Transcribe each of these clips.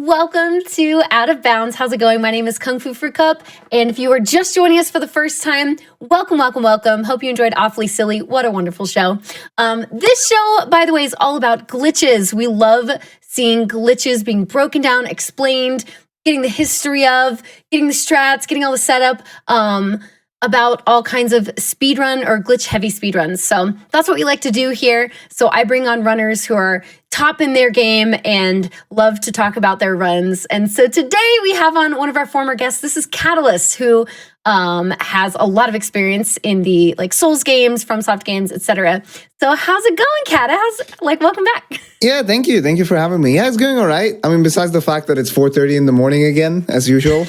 welcome to Out of Bounds. How's it going? My name is Kungfufruitcup, and if you are just joining us for the first time, welcome, welcome, welcome. Hope you enjoyed Awfully Silly. What a wonderful show. This show, by the way, is all about glitches. We love seeing glitches being broken down, explained, getting the history of, getting the strats, getting all the setup, about all kinds of speedrun or glitch-heavy speedruns. So that's what we like to do here. So I bring on runners who are top in their game and love to talk about their runs. And so today we have on one of our former guests. This is Catalyst, who has a lot of experience in the Souls games, FromSoft games, etc. So how's it going, Kat? Welcome back. Yeah, thank you. Thank you for having me. Yeah, it's going all right. I mean, besides the fact that it's 4:30 in the morning again, as usual.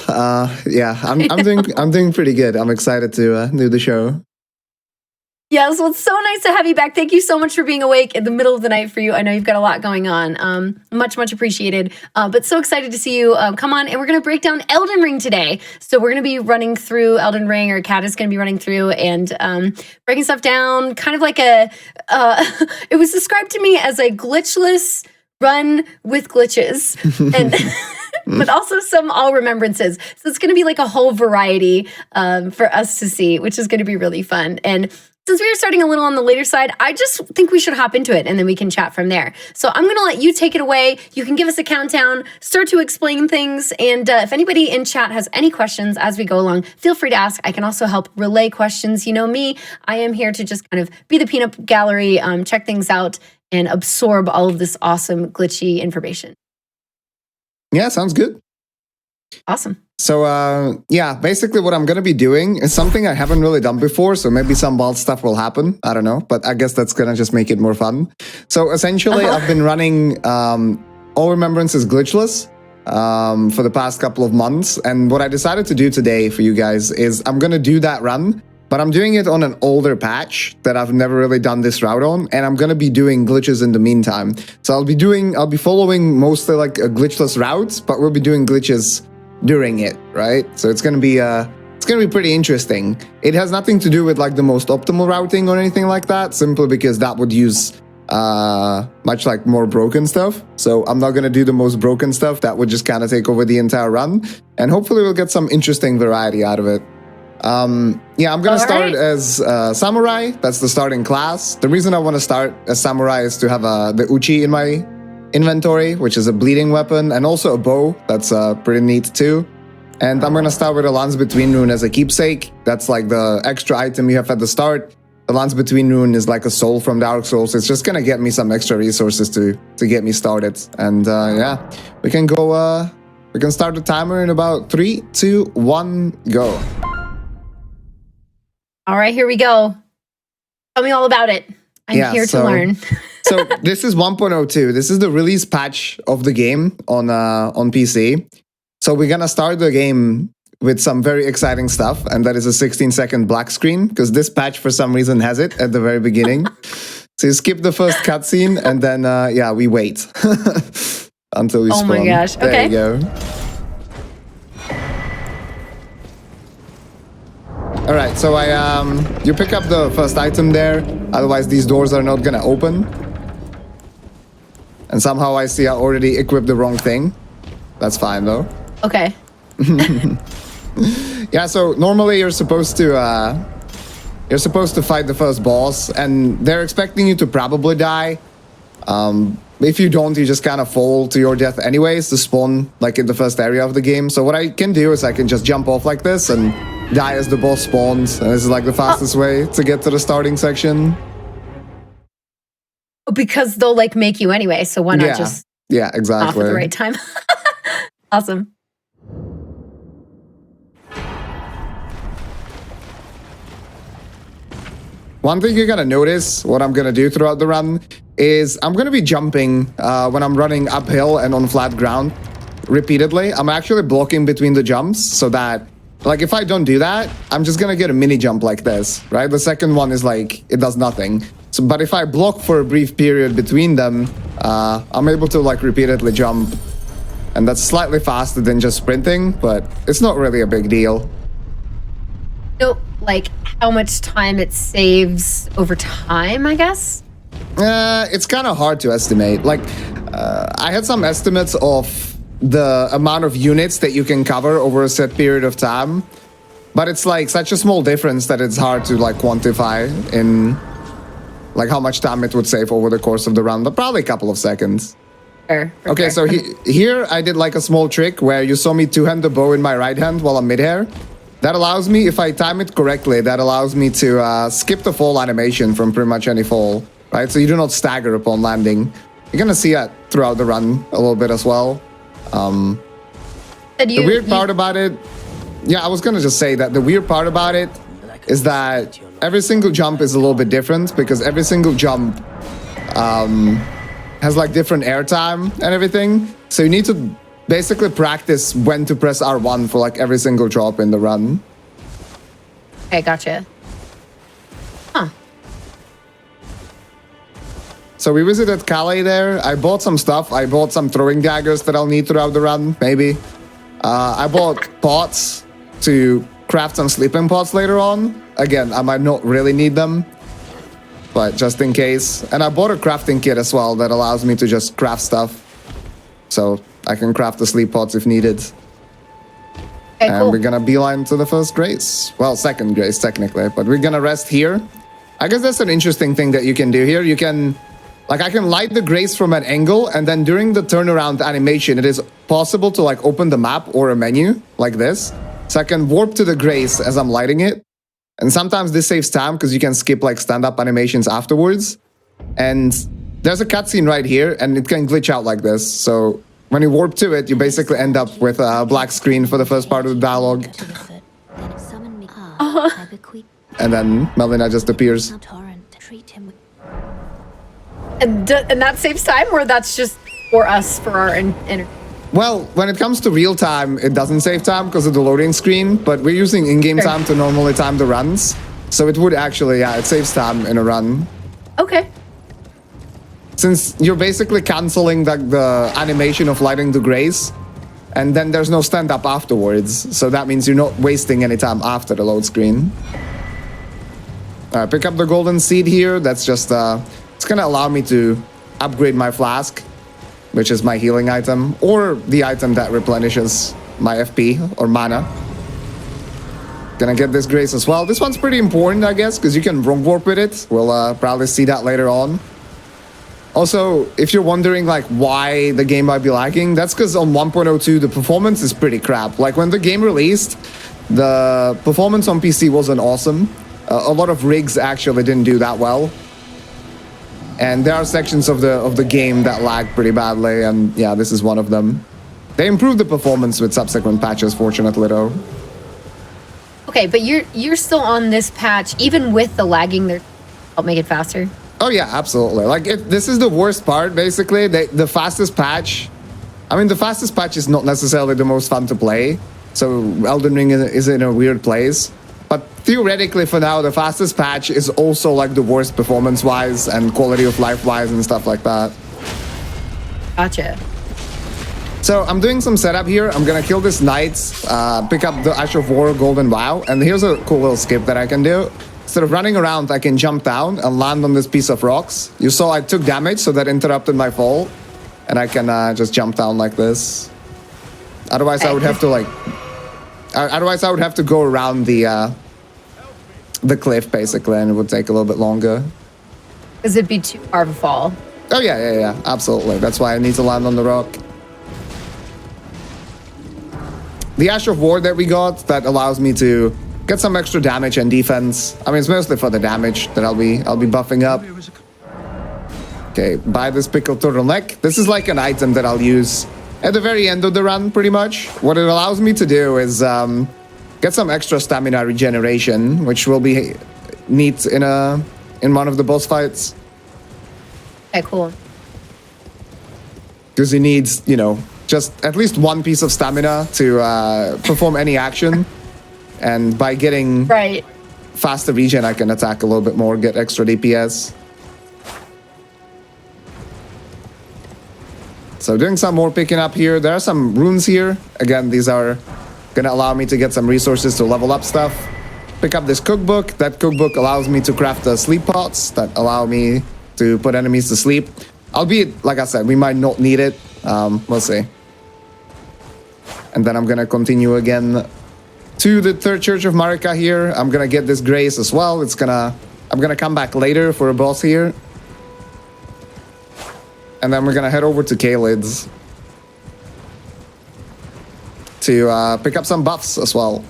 Yeah, I'm doing pretty good. I'm excited to do the show. Yes, well, it's so nice to have you back. Thank you so much for being awake in the middle of the night for you. I know you've got a lot going on. Much, much appreciated. But so excited to see you come on. And we're going to break down Elden Ring today. So we're going to be running through Elden Ring, or Kat is going to be running through and breaking stuff down. Kind of like it was described to me as a glitchless run with glitches. And but also some all remembrances. So it's going to be like a whole variety for us to see, which is going to be really fun. And since we are starting a little on the later side, I just think we should hop into it and then we can chat from there. So I'm going to let you take it away. You can give us a countdown, start to explain things. And if anybody in chat has any questions as we go along, feel free to ask. I can also help relay questions. You know me, I am here to just kind of be the peanut gallery, check things out, and absorb all of this awesome glitchy information. Yeah, sounds good. Awesome. So, yeah, basically what I'm going to be doing is something I haven't really done before, so maybe some wild stuff will happen. I don't know, but I guess that's going to just make it more fun. So, essentially, I've been running All Remembrances glitchless for the past couple of months, and what I decided to do today for you guys is I'm going to do that run, but I'm doing it on an older patch that I've never really done this route on, and I'm going to be doing glitches in the meantime. So, I'll be following mostly like a glitchless route, but we'll be doing glitches during it, right? So it's gonna be pretty interesting. It has nothing to do with like the most optimal routing or anything like that, simply because that would use much like more broken stuff. So I'm not gonna do the most broken stuff. That would just kind of take over the entire run, and hopefully we'll get some interesting variety out of it. Yeah, I'm gonna start as Samurai. That's the starting class. The reason I want to start as Samurai is to have the Uchi in my inventory, which is a bleeding weapon, and also a bow. That's pretty neat too. And I'm gonna start with a Lance Between Rune as a keepsake. That's like the extra item you have at the start. The Lance Between Rune is like a soul from Dark Souls. It's just gonna get me some extra resources to get me started. And yeah, we can go. We can start the timer in about 3, 2, 1, go. All right, here we go. Tell me all about it. I'm here to learn. So this is 1.02. This is the release patch of the game on PC. So we're gonna start the game with some very exciting stuff, and that is a 16-second black screen, because this patch for some reason has it at the very beginning. So you skip the first cutscene, and then yeah, we wait until we spawn. Oh my gosh! There okay. you go. All right, so you pick up the first item there. Otherwise, these doors are not gonna open. And somehow I see I already equipped the wrong thing. That's fine though. Okay. Yeah, so normally you're supposed to fight the first boss, and they're expecting you to probably die. If you don't, you just kind of fall to your death anyways to spawn like in the first area of the game. So what I can do is I can just jump off like this and die as the boss spawns, and this is like the fastest way to get to the starting section. Because they'll make you anyway, so why not just exactly off at the right time? Awesome. One thing you're gonna notice, what I'm gonna do throughout the run, is I'm gonna be jumping when I'm running uphill and on flat ground repeatedly. I'm actually blocking between the jumps so that, like, if I don't do that, I'm just gonna get a mini jump like this, right? The second one is like, it does nothing. So, but if I block for a brief period between them, I'm able to like repeatedly jump. And that's slightly faster than just sprinting, but it's not really a big deal. So, like, how much time it saves over time, I guess? It's kind of hard to estimate. Like, I had some estimates of the amount of units that you can cover over a set period of time. But it's like such a small difference that it's hard to like quantify in like how much time it would save over the course of the run, but probably a couple of seconds. Sure, okay, so here I did like a small trick where you saw me two-hand the bow in my right hand while I'm mid-air. That allows me, if I time it correctly, that allows me to skip the fall animation from pretty much any fall, right? So you do not stagger upon landing. You're gonna see that throughout the run a little bit as well. The weird part about it, yeah, I was gonna just say that the weird part about it is that every single jump is a little bit different because every single jump has like different airtime and everything. So you need to basically practice when to press R1 for like every single drop in the run. Okay, gotcha. Huh. So we visited Calais there. I bought some stuff. I bought some throwing daggers that I'll need throughout the run, maybe. I bought pots to craft some sleeping pots later on. Again, I might not really need them, but just in case. And I bought a crafting kit as well that allows me to just craft stuff. So I can craft the sleep pots if needed. Okay, and cool. We're gonna beeline to the first grace. Well, second grace technically, but we're gonna rest here. I guess that's an interesting thing that you can do here. You can, like, I can light the grace from an angle, and then during the turnaround animation, it is possible to like open the map or a menu like this. So I can warp to the grace as I'm lighting it. And sometimes this saves time because you can skip like stand-up animations afterwards. And there's a cutscene right here, and it can glitch out like this. So when you warp to it, you basically end up with a black screen for the first part of the dialogue. And then Melina just appears. And that saves time, or that's just for us, for our inner... Well, when it comes to real time, it doesn't save time because of the loading screen, but we're using in-game time to normally time the runs. So it would actually, yeah, it saves time in a run. Okay. Since you're basically canceling the animation of lighting the grace, and then there's no stand-up afterwards. So that means you're not wasting any time after the load screen. Pick up the golden seed here. That's just, it's gonna allow me to upgrade my flask, which is my healing item, or the item that replenishes my FP or mana. Gonna get this grace as well. This one's pretty important, I guess, because you can wrong warp with it. We'll probably see that later on. Also, if you're wondering like why the game might be lagging, that's because on 1.02 the performance is pretty crap. Like when the game released, the performance on PC wasn't awesome. A lot of rigs actually didn't do that well. And there are sections of the game that lag pretty badly, and yeah, this is one of them. They improved the performance with subsequent patches, fortunately, though. Okay, but you're still on this patch, even with the lagging. There, help make it faster. Oh yeah, absolutely. Like this is the worst part, basically. The fastest patch. I mean, the fastest patch is not necessarily the most fun to play. So Elden Ring is in a weird place. But theoretically, for now, the fastest patch is also like the worst performance-wise and quality of life-wise and stuff like that. Gotcha. So I'm doing some setup here. I'm gonna kill this knight, pick up the Ash of War Golden Vow, and here's a cool little skip that I can do. Instead of running around, I can jump down and land on this piece of rocks. You saw I took damage, so that interrupted my fall, and I can just jump down like this. Otherwise, I would have to like. Otherwise, I would have to go around the cliff basically, and it would take a little bit longer. Because it'd be too far of a fall. Oh yeah, absolutely. That's why I need to land on the rock. The Ash of War that we got, that allows me to get some extra damage and defense. I mean, it's mostly for the damage that I'll be buffing up. Okay, buy this pickled turtleneck. This is like an item that I'll use at the very end of the run, pretty much. What it allows me to do is get some extra stamina regeneration, which will be neat in one of the boss fights. Okay, cool. Because you need, you know, just at least one piece of stamina to perform any action. And by getting faster regen, I can attack a little bit more, get extra DPS. So doing some more picking up here. There are some runes here. Again, these are gonna allow me to get some resources to level up stuff. Pick up this cookbook. That cookbook allows me to craft the sleep pots that allow me to put enemies to sleep. Albeit, like I said, we might not need it. We'll see. And then I'm gonna continue again to the third Church of Marika here. I'm gonna get this Grace as well. I'm gonna come back later for a boss here. And then we're gonna head over to Kalid's to pick up some buffs as well.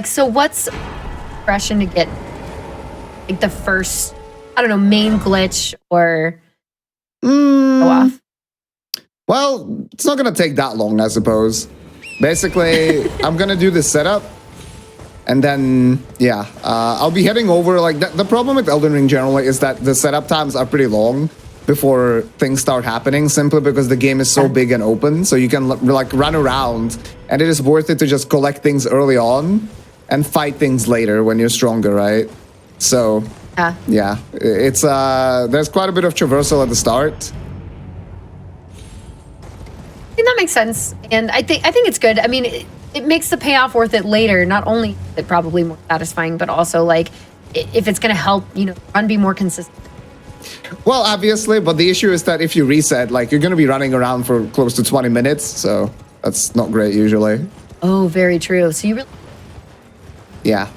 So what's progression to get like the first, I don't know, main glitch or go off? Well, it's not gonna take that long, I suppose. Basically, I'm gonna do the setup, and then yeah, I'll be heading over. Like the problem with Elden Ring generally is that the setup times are pretty long before things start happening, simply because the game is so big and open. So you can like run around, and it is worth it to just collect things early on and fight things later when you're stronger, right? So yeah, it's there's quite a bit of traversal at the start. I think that makes sense, and I think it's good. I mean, it makes the payoff worth it later. Not only is it probably more satisfying, but also like if it's going to help, run be more consistent. Well, obviously, but the issue is that if you reset, like you're going to be running around for close to 20 minutes, so that's not great usually. Oh, very true. So you really, yeah.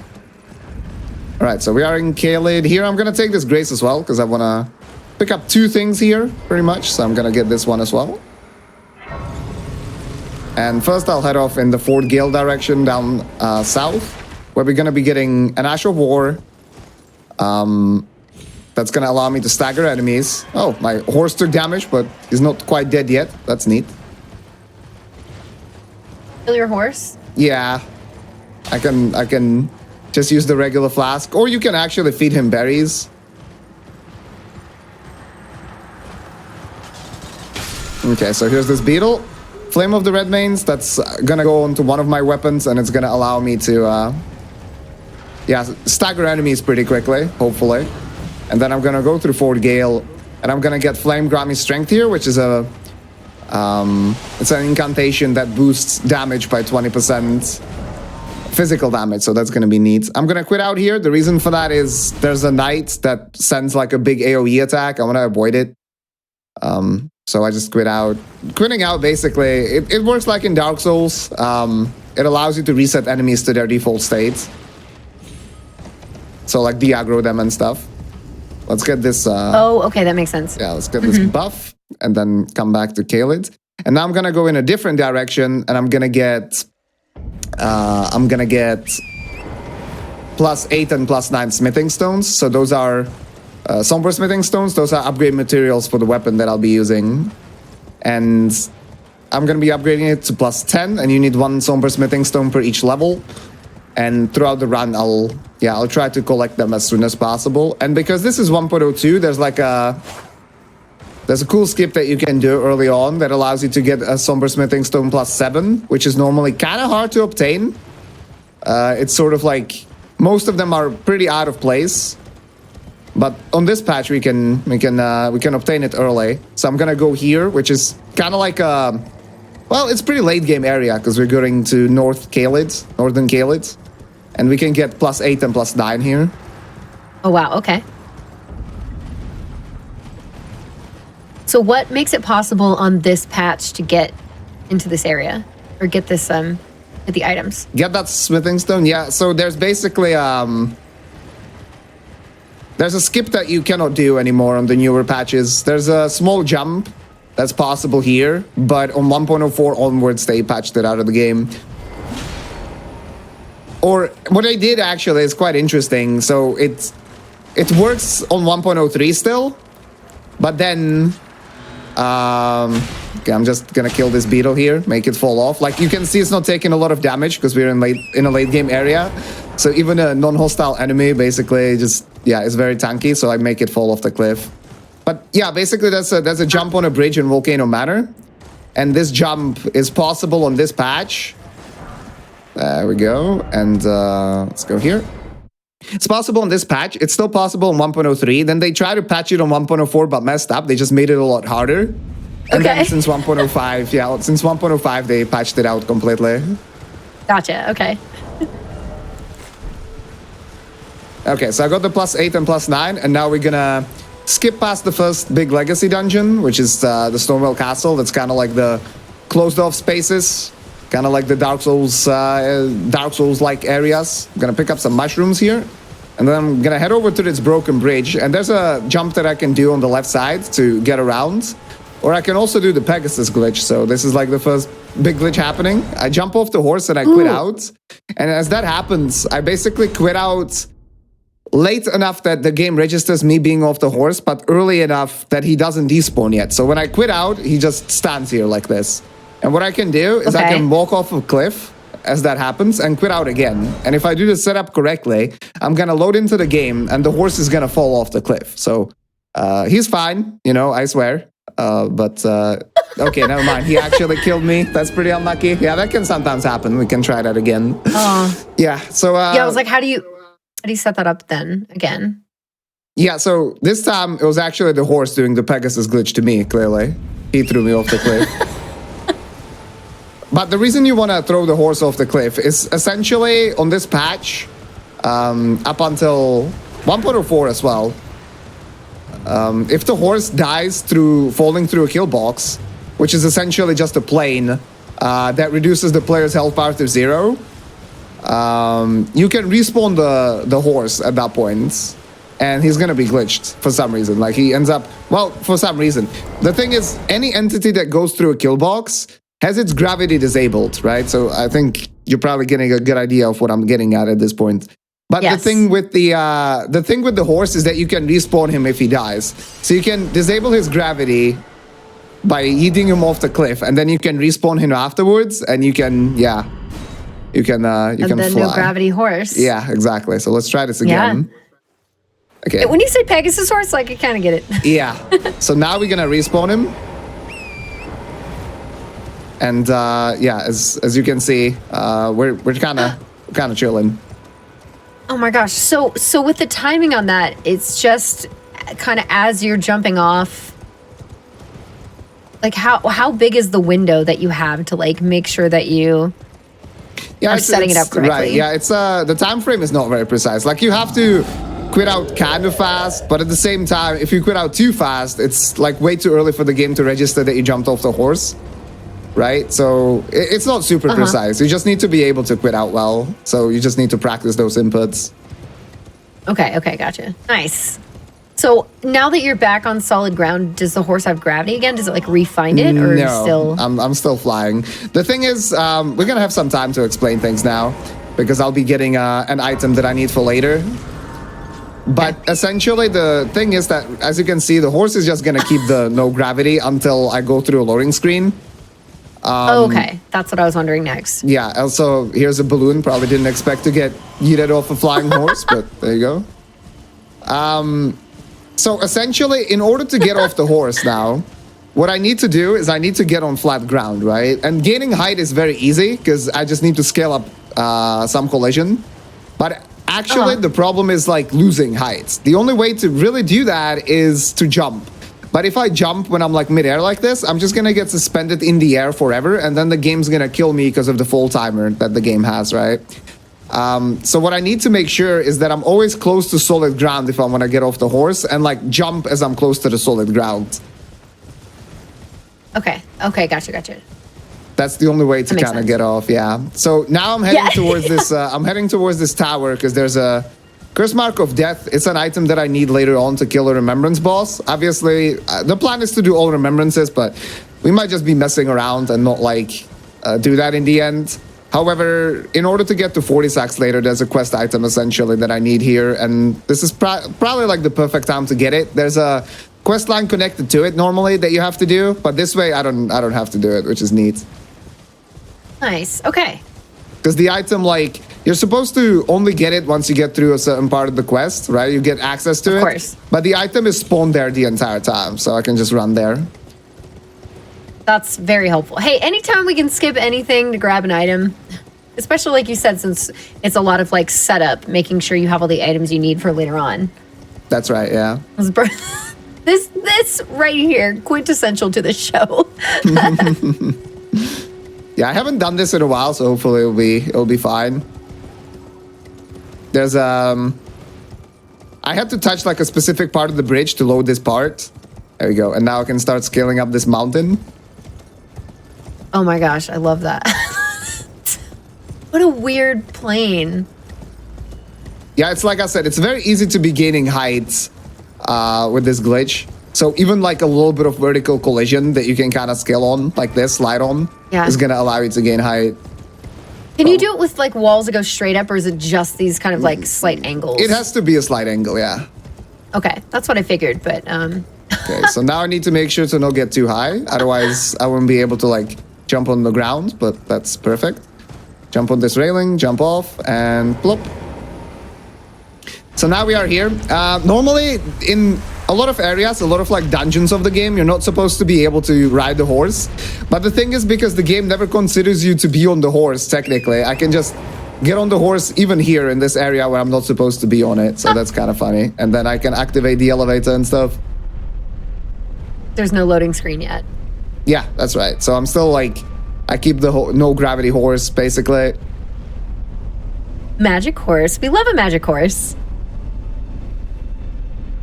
All right, so we are in Kalid here. I'm going to take this Grace as well because I want to pick up 2 things here, pretty much. So I'm going to get this one as well. And first, I'll head off in the Fort Gale direction down south, where we're going to be getting an Ash of War. That's going to allow me to stagger enemies. Oh, my horse took damage, but he's not quite dead yet. That's neat. kill your horse? Yeah, I can just use the regular flask, or you can actually feed him berries. Okay, so here's this beetle. Flame of the Red Mains, that's gonna go onto one of my weapons, and it's gonna allow me to, stagger enemies pretty quickly, hopefully. And then I'm gonna go through Fort Gale, and I'm gonna get Flame Grami Strength here, which is it's an incantation that boosts damage by 20%, physical damage, so that's gonna be neat. I'm gonna quit out here. The reason for that is there's a knight that sends like a big AoE attack. I wanna avoid it. So I just quit out. Quitting out, basically, it works like in Dark Souls. It allows you to reset enemies to their default states. So like de-aggro them and stuff. Let's get this... oh, okay, that makes sense. Yeah, let's get this buff and then come back to Kalid. And now I'm gonna go in a different direction, and I'm gonna get +8 and +9 smithing stones. So those are somber smithing stones. Those are upgrade materials for the weapon that I'll be using. And I'm gonna be upgrading it to +10, and you need 1 somber smithing stone per each level. And throughout the run, I'll try to collect them as soon as possible. And because this is 1.02, there's a cool skip that you can do early on that allows you to get a somber smithing stone +7, which is normally kind of hard to obtain. It's sort of like most of them are pretty out of place, but on this patch we can obtain it early. So I'm gonna go here, which is kind of like well, it's pretty late game area because we're going to northern Kalid, and we can get +8 and +9 here. Oh wow, okay. So what makes it possible on this patch to get into this area or get this get the items? Get that smithing stone? Yeah, so there's basically there's a skip that you cannot do anymore on the newer patches. There's a small jump that's possible here, but on 1.04 onwards they patched it out of the game. Or what I did actually is quite interesting. So it works on 1.03 still, but then okay, I'm just gonna kill this beetle here, make it fall off. Like you can see, it's not taking a lot of damage because we're in a late game area. So even a non-hostile enemy basically just is very tanky. So I make it fall off the cliff. But yeah, basically there's a jump on a bridge in Volcano Manor, and this jump is possible on this patch. There we go, and let's go here. It's possible on this patch. It's still possible on 1.03. Then they tried to patch it on 1.04, but messed up. They just made it a lot harder. And then since 1.05, since 1.05, they patched it out completely. Gotcha, okay. Okay, so I got the +8 and +9, and now we're gonna skip past the first big legacy dungeon, which is the Stormwell Castle. That's kind of like the closed off spaces, kind of like the Dark Souls-like areas. I'm gonna pick up some mushrooms here, and then I'm gonna head over to this broken bridge. And there's a jump that I can do on the left side to get around, or I can also do the Pegasus glitch. So this is like the first big glitch happening. I jump off the horse and I quit out, and as that happens, I basically quit out late enough that the game registers me being off the horse, but early enough that he doesn't despawn yet. So when I quit out, he just stands here like this. And what I can do is I can walk off a cliff as that happens and quit out again. And if I do the setup correctly, I'm going to load into the game and the horse is going to fall off the cliff. So he's fine, you know, I swear. Okay, never mind. He actually killed me. That's pretty unlucky. Yeah, that can sometimes happen. We can try that again. Yeah, so... yeah, I was like, how do you set that up then again? Yeah, so this time it was actually the horse doing the Pegasus glitch to me, clearly. He threw me off the cliff. But the reason you want to throw the horse off the cliff is essentially on this patch, up until 1.04 as well, if the horse dies through falling through a kill box, which is essentially just a plane that reduces the player's health bar to 0, you can respawn the horse at that point, and he's gonna be glitched for some reason. Like he ends up, well, for some reason. The thing is, any entity that goes through a kill box has its gravity disabled, right? So I think you're probably getting a good idea of what I'm getting at this point. But the thing with the horse is that you can respawn him if he dies. So you can disable his gravity by eating him off the cliff, and then you can respawn him afterwards, and you can, you can fly. No gravity horse. Yeah, exactly. So let's try this again. Yeah. Okay. When you say Pegasus horse, like, I kind of get it. Yeah. So now we're gonna respawn him. And yeah, as you can see, we're kind of chilling. Oh my gosh! So with the timing on that, it's just kind of as you're jumping off. Like how big is the window that you have to like make sure that you are setting it up correctly? Right. Yeah. It's the time frame is not very precise. Like you have to quit out kind of fast, but at the same time, if you quit out too fast, it's like way too early for the game to register that you jumped off the horse. Right? So it's not super precise. You just need to be able to quit out well. So you just need to practice those inputs. Okay, gotcha. Nice. So now that you're back on solid ground, does the horse have gravity again? Does it like refine it, or no, still? I'm still flying. The thing is, we're gonna have some time to explain things now, because I'll be getting an item that I need for later. But essentially, the thing is that, as you can see, the horse is just gonna keep the no gravity until I go through a loading screen. Okay, that's what I was wondering next. Yeah, also, here's a balloon. Probably didn't expect to get yeeted off a flying horse, but there you go. So essentially, in order to get off the horse now, what I need to do is I need to get on flat ground, right? And gaining height is very easy, because I just need to scale up some collision. But actually, the problem is like losing height. The only way to really do that is to jump. But if I jump when I'm like midair like this, I'm just gonna get suspended in the air forever, and then the game's gonna kill me because of the fall timer that the game has, right? So what I need to make sure is that I'm always close to solid ground if I want to get off the horse, and like jump as I'm close to the solid ground. Okay, gotcha. That's the only way to kind of get off, yeah. So now I'm heading towards this. I'm heading towards this tower because there's a Curse Mark of Death. It's an item that I need later on to kill a Remembrance boss. Obviously, the plan is to do all Remembrances, but we might just be messing around and not like do that in the end. However, in order to get to 40 sacks later, there's a quest item essentially that I need here, and this is probably like the perfect time to get it. There's a quest line connected to it normally that you have to do, but this way I don't have to do it, which is neat. Nice. Okay. Because the item, like, you're supposed to only get it once you get through a certain part of the quest, right? You get access to it. Of course. But the item is spawned there the entire time, so I can just run there. That's very helpful. Hey, anytime we can skip anything to grab an item, especially like you said, since it's a lot of like setup, making sure you have all the items you need for later on. That's right, yeah. This right here, quintessential to the show. Yeah, I haven't done this in a while, so hopefully it'll be fine. There's I I had to touch like a specific part of the bridge to load this part. There we go. And now I can start scaling up this mountain. Oh my gosh, I love that. What a weird plane. Yeah, it's like I said, it's very easy to be gaining heights with this glitch. So even like a little bit of vertical collision that you can kind of scale on, like this, slide on, is going to allow you to gain height. Can you do it with like walls that go straight up, or is it just these kind of like slight angles? It has to be a slight angle, yeah. Okay, that's what I figured, but Okay, so now I need to make sure to not get too high. Otherwise, I won't be able to like jump on the ground, but that's perfect. Jump on this railing, jump off, and plop. So now we are here. Normally, in a lot of areas, a lot of like dungeons of the game, you're not supposed to be able to ride the horse. But the thing is, because the game never considers you to be on the horse, technically, I can just get on the horse even here in this area where I'm not supposed to be on it. So that's kind of funny. And then I can activate the elevator and stuff. There's no loading screen yet. Yeah, that's right. So I'm still like, I keep the no gravity horse, basically. Magic horse. We love a magic horse.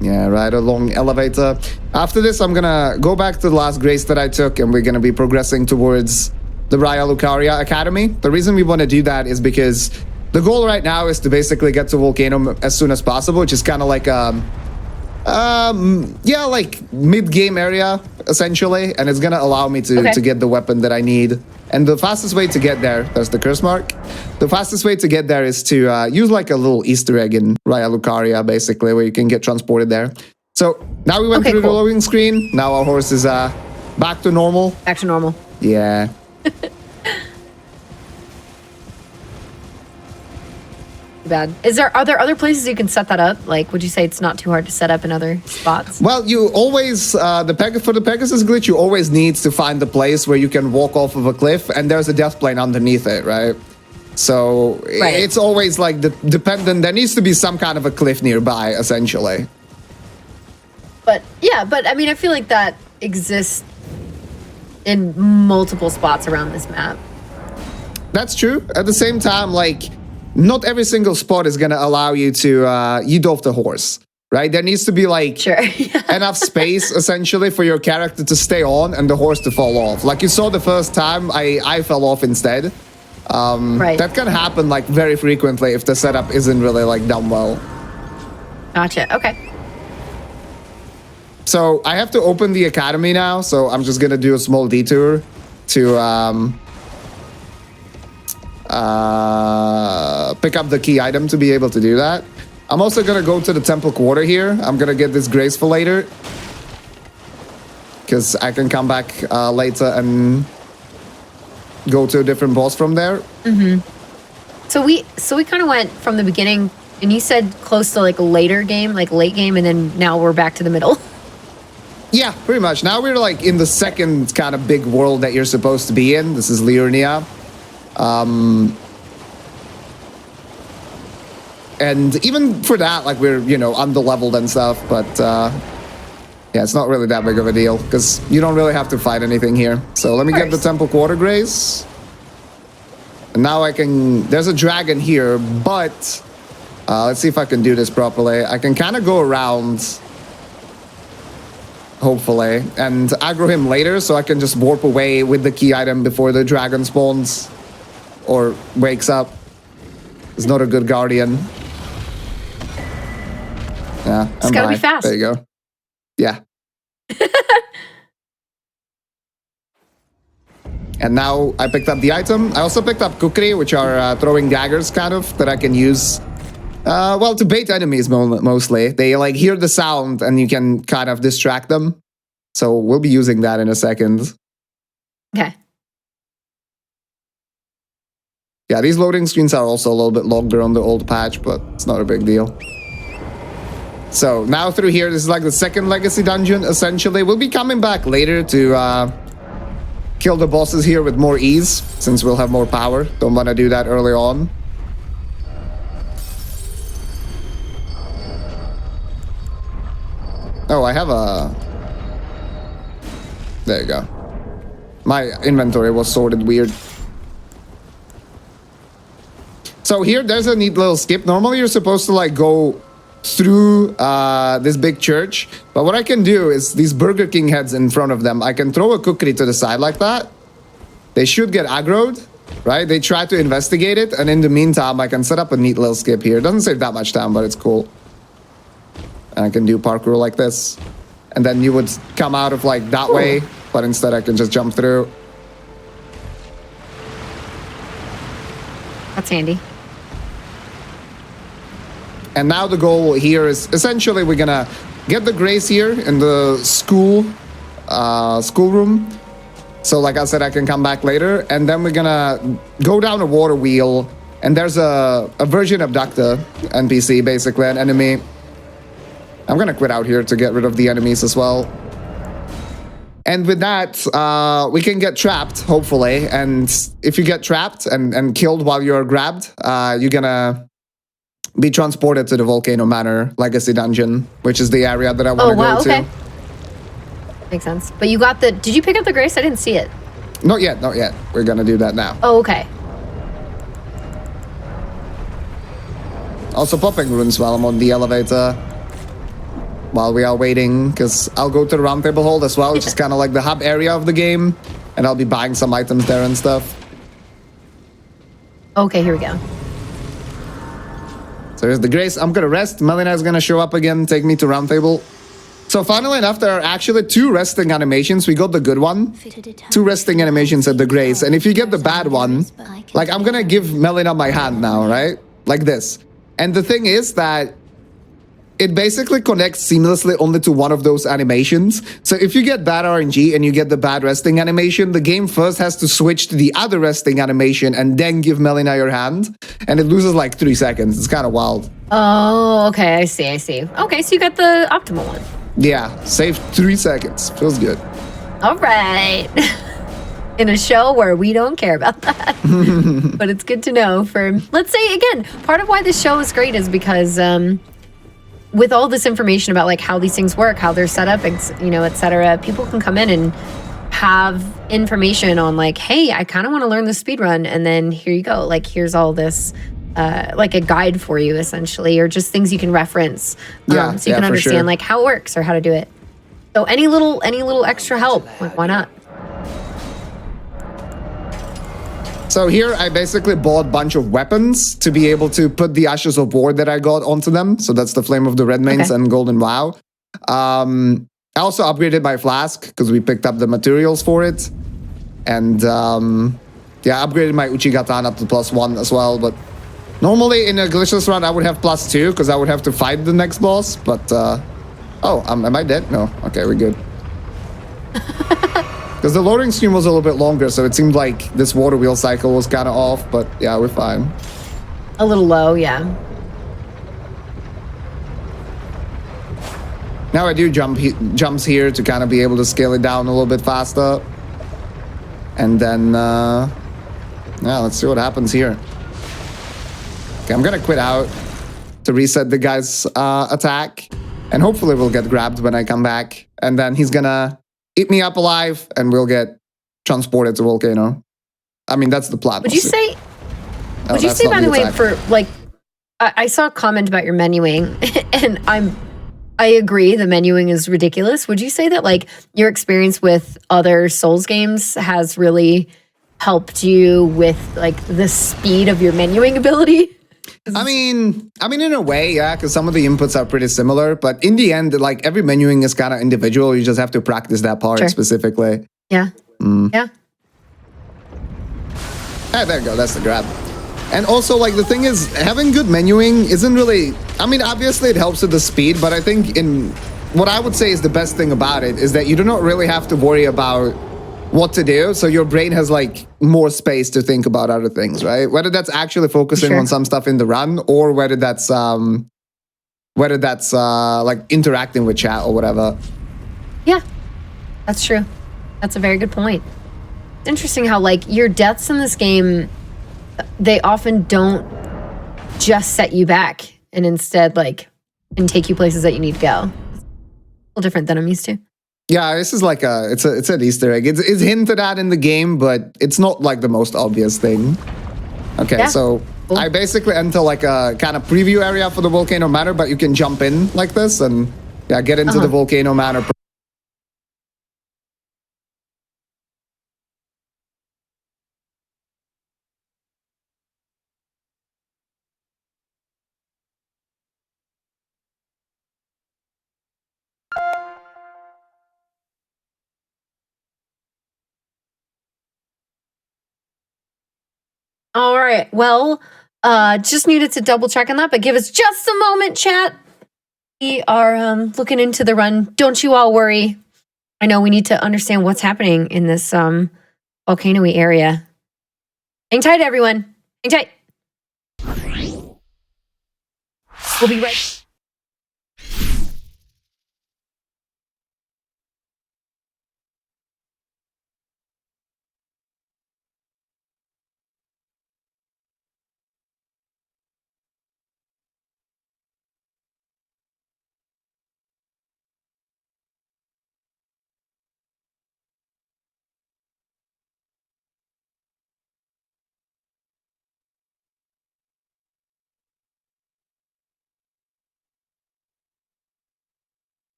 Yeah, right along elevator. After this, I'm gonna go back to the last grace that I took, and we're gonna be progressing towards the Raya Lucaria Academy. The reason we want to do that is because the goal right now is to basically get to Volcano as soon as possible, which is kind of like yeah, like mid-game area, essentially, and it's gonna allow me to get the weapon that I need. And the fastest way to get there, there's the curse mark. The fastest way to get there is to use like a little Easter egg in Raya Lucaria, basically, where you can get transported there. So now we went through the loading screen. Now our horse is back to normal. Back to normal. Yeah. Bad. Are there other places you can set that up? Like, would you say it's not too hard to set up in other spots? Well, you always for the Pegasus glitch, you always need to find the place where you can walk off of a cliff, and there's a death plane underneath it, right? So it's always like dependent. There needs to be some kind of a cliff nearby, essentially. But yeah, I mean, I feel like that exists in multiple spots around this map. That's true. At the same time, like, not every single spot is going to allow you to yeet off the horse, right? There needs to be, like, enough space, essentially, for your character to stay on and the horse to fall off. Like you saw the first time, I fell off instead. That can happen, like, very frequently if the setup isn't really, like, done well. Gotcha. Okay. So I have to open the academy now, so I'm just going to do a small detour to... pick up the key item to be able to do that. I'm also gonna go to the temple quarter here. I'm gonna get this grace for later, because I can come back later and go to a different boss from there. So we kind of went from the beginning, and you said close to like a later game, like late game, and then now we're back to the middle. Yeah, pretty much. Now we're like in the second kind of big world that you're supposed to be in. This is Liurnia. And even for that, like, we're, you know, under-leveled and stuff, but yeah, it's not really that big of a deal, because you don't really have to fight anything here. So let me get the temple quarter grace. And now I can... There's a dragon here, but let's see if I can do this properly. I can kind of go around, hopefully, and aggro him later, so I can just warp away with the key item before the dragon spawns or wakes up. He's not a good guardian. Yeah, it's gotta be fast. There you go. Yeah. And now I picked up the item. I also picked up kukri, which are throwing daggers, kind of, that I can use. Well, to bait enemies mostly. They like hear the sound and you can kind of distract them. So we'll be using that in a second. Okay. Yeah, these loading screens are also a little bit longer on the old patch, but it's not a big deal. So now through here, this is like the second legacy dungeon, essentially. We'll be coming back later to kill the bosses here with more ease, since we'll have more power. Don't want to do that early on. Oh, I have a... There you go. My inventory was sorted weird. So here, there's a neat little skip. Normally, you're supposed to, like, go through this big church. But what I can do is these Burger King heads in front of them, I can throw a cookery to the side like that. They should get aggroed, right? They try to investigate it, and in the meantime, I can set up a neat little skip here. It doesn't save that much time, but it's cool. And I can do parkour like this. And then you would come out of like that way, but instead I can just jump through. That's handy. And now the goal here is essentially we're gonna get the Grace here in the schoolroom. So like I said, I can come back later, and then we're gonna go down a water wheel, and there's a Virgin Abductor NPC, basically an enemy. I'm gonna quit out here to get rid of the enemies as well. And with that, we can get trapped, hopefully. And if you get trapped and killed while you're grabbed, you're gonna be transported to the Volcano Manor Legacy Dungeon, which is the area that I want to go to. Okay. Makes sense. But you got the... Did you pick up the Grace? I didn't see it. Not yet, not yet. We're gonna do that now. Oh, okay. Also popping runes while I'm on the elevator. While we are waiting, because I'll go to the Roundtable Hold as well, which is kind of like the hub area of the game. And I'll be buying some items there and stuff. Okay, here we go. So here's the Grace. I'm gonna rest. Melina is gonna show up again, take me to Roundtable. So funnily enough, there are actually 2 resting animations. We got the good one. 2 resting animations at the Grace. And if you get the bad one, like I'm gonna give Melina my hand now, right? Like this. And the thing is that it basically connects seamlessly only to one of those animations. So if you get bad RNG and you get the bad resting animation, the game first has to switch to the other resting animation and then give Melina your hand. And it loses like 3 seconds. It's kind of wild. Oh, okay. I see. Okay, so you got the optimal one. Yeah, saved 3 seconds. Feels good. All right. In a show where we don't care about that. But it's good to know for, let's say, again, part of why this show is great is because with all this information about like how these things work, how they're set up, you know, etc., people can come in and have information on like, hey, I kind of want to learn the speedrun, and then here you go. Like, here's all this, like a guide for you, essentially, or just things you can reference, so you can understand like how it works or how to do it. So any little extra help, like why not? So here I basically bought a bunch of weapons to be able to put the Ashes of War that I got onto them. So that's the Flame of the Redmanes and Golden Wow. I also upgraded my flask because we picked up the materials for it. And yeah, upgraded my Uchigatana up to +1 as well. But normally in a Glitchless run I would have +2 because I would have to fight the next boss. But oh, am I dead? No. Okay, we're good. Because the loading screen was a little bit longer, so it seemed like this water wheel cycle was kind of off, but yeah, we're fine. A little low, yeah. Now I do jumps here to kind of be able to scale it down a little bit faster. And then, yeah, let's see what happens here. Okay, I'm gonna quit out to reset the guy's attack. And hopefully we'll get grabbed when I come back. And then he's gonna eat me up alive, and we'll get transported to Volcano. I mean, that's the plan. Would you say, by the way, for like, I saw a comment about your menuing, and I agree, the menuing is ridiculous. Would you say that like your experience with other Souls games has really helped you with like the speed of your menuing ability? I mean, in a way, yeah, because some of the inputs are pretty similar, but in the end, like every menuing is kind of individual. You just have to practice that part specifically. Yeah. Yeah. Ah, there you go. That's the grab. And also, like, the thing is, having good menuing isn't really... I mean, obviously it helps with the speed, but I think what I would say is the best thing about it is that you do not really have to worry about what to do, so your brain has like more space to think about other things, right? Whether that's actually focusing on some stuff in the run, or whether that's like interacting with chat or whatever. Yeah, that's true. That's a very good point. It's interesting how like your deaths in this game, they often don't just set you back, and instead like can take you places that you need to go. It's a little different than I'm used to. Yeah, this is like it's an Easter egg. It's hinted at in the game, but it's not like the most obvious thing. Okay, so Cool. I basically enter like a kind of preview area for the volcano manor, but you can jump in like this and yeah, get into the volcano manor. All right. Well, just needed to double check on that, but give us just a moment, chat. We are looking into the run. Don't you all worry. I know we need to understand what's happening in this volcano-y area. Hang tight, everyone. Hang tight. We'll be right.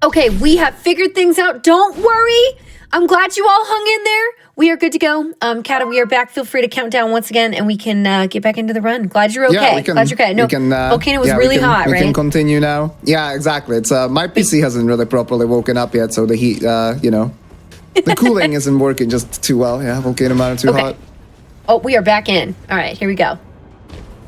Okay, we have figured things out. Don't worry. I'm glad you all hung in there. We are good to go. Kata, we are back. Feel free to count down once again, and we can get back into the run. Glad you're okay. Yeah, Glad you're okay. No, volcano was really hot, right? We can continue now. Yeah, exactly. It's my PC hasn't really properly woken up yet, so the heat, the cooling isn't working just too well. Yeah, volcano manor too hot. Oh, we are back in. All right, here we go.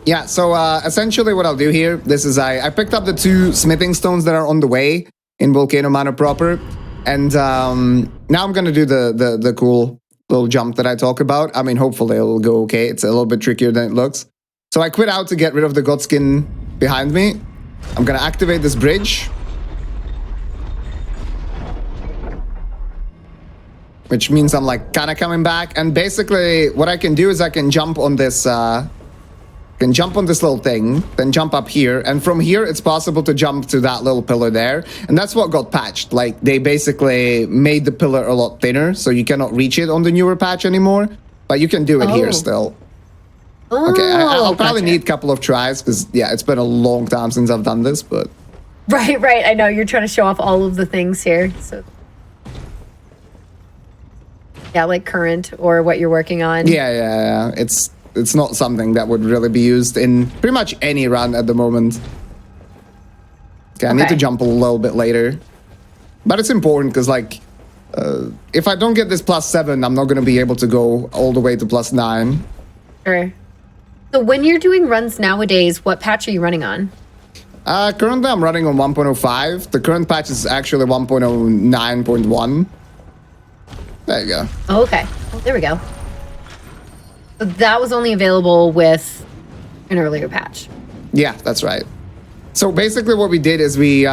Yeah, so essentially what I'll do here, this is I picked up the 2 smithing stones that are on the way in volcano manor proper, and now I'm gonna do the cool little jump that I talk about. I mean, hopefully it'll go okay. It's a little bit trickier than it looks. So I quit out to get rid of the godskin behind me. I'm gonna activate this bridge, which means I'm like kind of coming back. And basically what I can do is I can jump on this little thing, then jump up here, and from here it's possible to jump to that little pillar there, and that's what got patched. Like, they basically made the pillar a lot thinner, so you cannot reach it on the newer patch anymore, but you can do it here still. Okay, I'll probably need a couple of tries, because yeah, it's been a long time since I've done this, but... Right, I know, you're trying to show off all of the things here, so... Yeah, like current, or what you're working on. Yeah, it's not something that would really be used in pretty much any run at the moment. Okay, I need to jump a little bit later. But it's important because, like, if I don't get this +7, I'm not going to be able to go all the way to +9. Sure. So when you're doing runs nowadays, what patch are you running on? Currently, I'm running on 1.05. The current patch is actually 1.09.1. There you go. Oh, okay. Oh, there we go. So that was only available with an earlier patch. Yeah, that's right. So basically what we did is we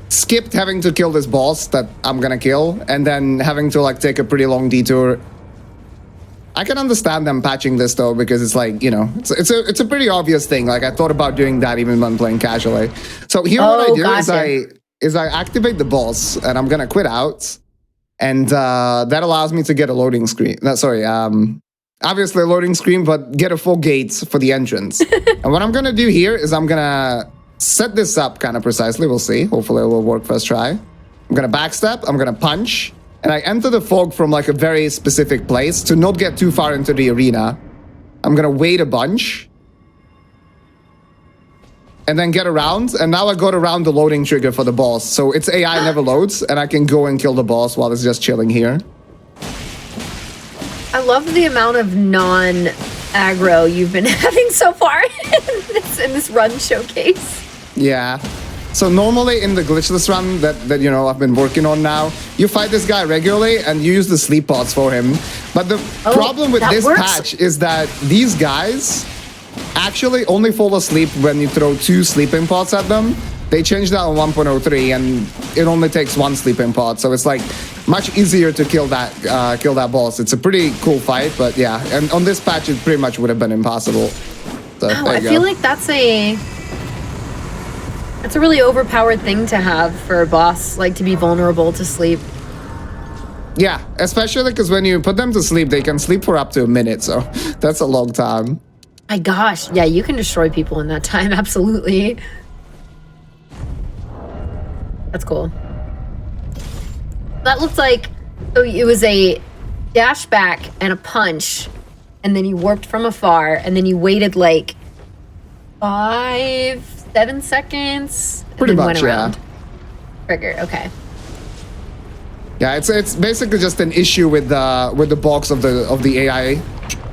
skipped having to kill this boss that I'm gonna kill, and then having to like take a pretty long detour. I can understand them patching this though, because it's like, you know, it's a pretty obvious thing. Like, I thought about doing that even when playing casually. So here what I do is I activate the boss, and I'm gonna quit out, and that allows me to get a loading screen. obviously loading screen, but get a full gate for the entrance. And what I'm gonna do here is I'm gonna set this up kind of precisely. We'll see. Hopefully it will work first try. I'm gonna backstep. I'm gonna punch. And I enter the fog from like a very specific place to not get too far into the arena. I'm gonna wait a bunch. And then get around. And now I got around the loading trigger for the boss. So its AI never loads. And I can go and kill the boss while it's just chilling here. I love the amount of non-aggro you've been having so far in this run showcase. Yeah. So normally in the glitchless run that you know I've been working on now, you fight this guy regularly and you use the sleep pods for him. But the problem with this patch is that these guys actually only fall asleep when you throw 2 sleeping pods at them. They changed that on 1.03 and it only takes 1 sleeping pod, so it's like much easier to kill that boss. It's a pretty cool fight, but yeah, and on this patch it pretty much would have been impossible. So I feel like that's a really overpowered thing to have for a boss, like to be vulnerable to sleep. Yeah, especially because when you put them to sleep, they can sleep for up to a minute, so that's a long time. My gosh, yeah, you can destroy people in that time, absolutely. That's cool. That looked like it was a dash back and a punch, and then you warped from afar, and then you waited like 5-7 seconds. Pretty and then much, went around. yeah. Trigger, okay. Yeah, it's basically just an issue with the box of the AI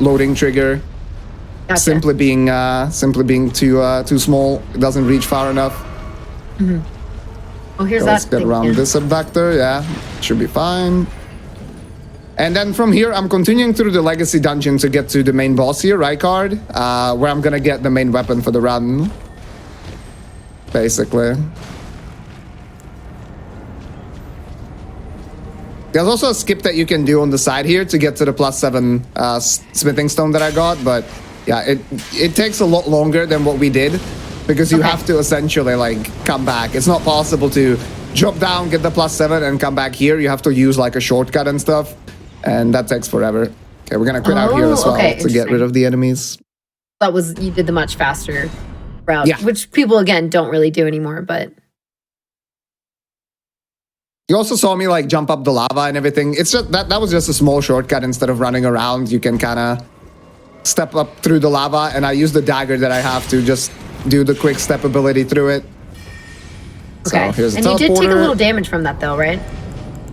loading trigger. Gotcha. Simply being too small. It doesn't reach far enough. Mm-hmm. Oh, here's so that. Let's get around this abductor. Yeah, should be fine. And then from here, I'm continuing through the legacy dungeon to get to the main boss here, Rykard, where I'm gonna get the main weapon for the run. Basically. There's also a skip that you can do on the side here to get to the +7 smithing stone that I got, but yeah, it takes a lot longer than what we did. Because you have to essentially, like, come back. It's not possible to drop down, get the +7, and come back here. You have to use, like, a shortcut and stuff. And that takes forever. Okay, we're gonna quit out here as well to get rid of the enemies. You did the much faster route, yeah. Which people, again, don't really do anymore, but... You also saw me, like, jump up the lava and everything. It's just, that was just a small shortcut. Instead of running around, you can kind of step up through the lava. And I use the dagger that I have to just... do the quick step ability through it. Okay. So here's a and you did take a little damage from that though, right?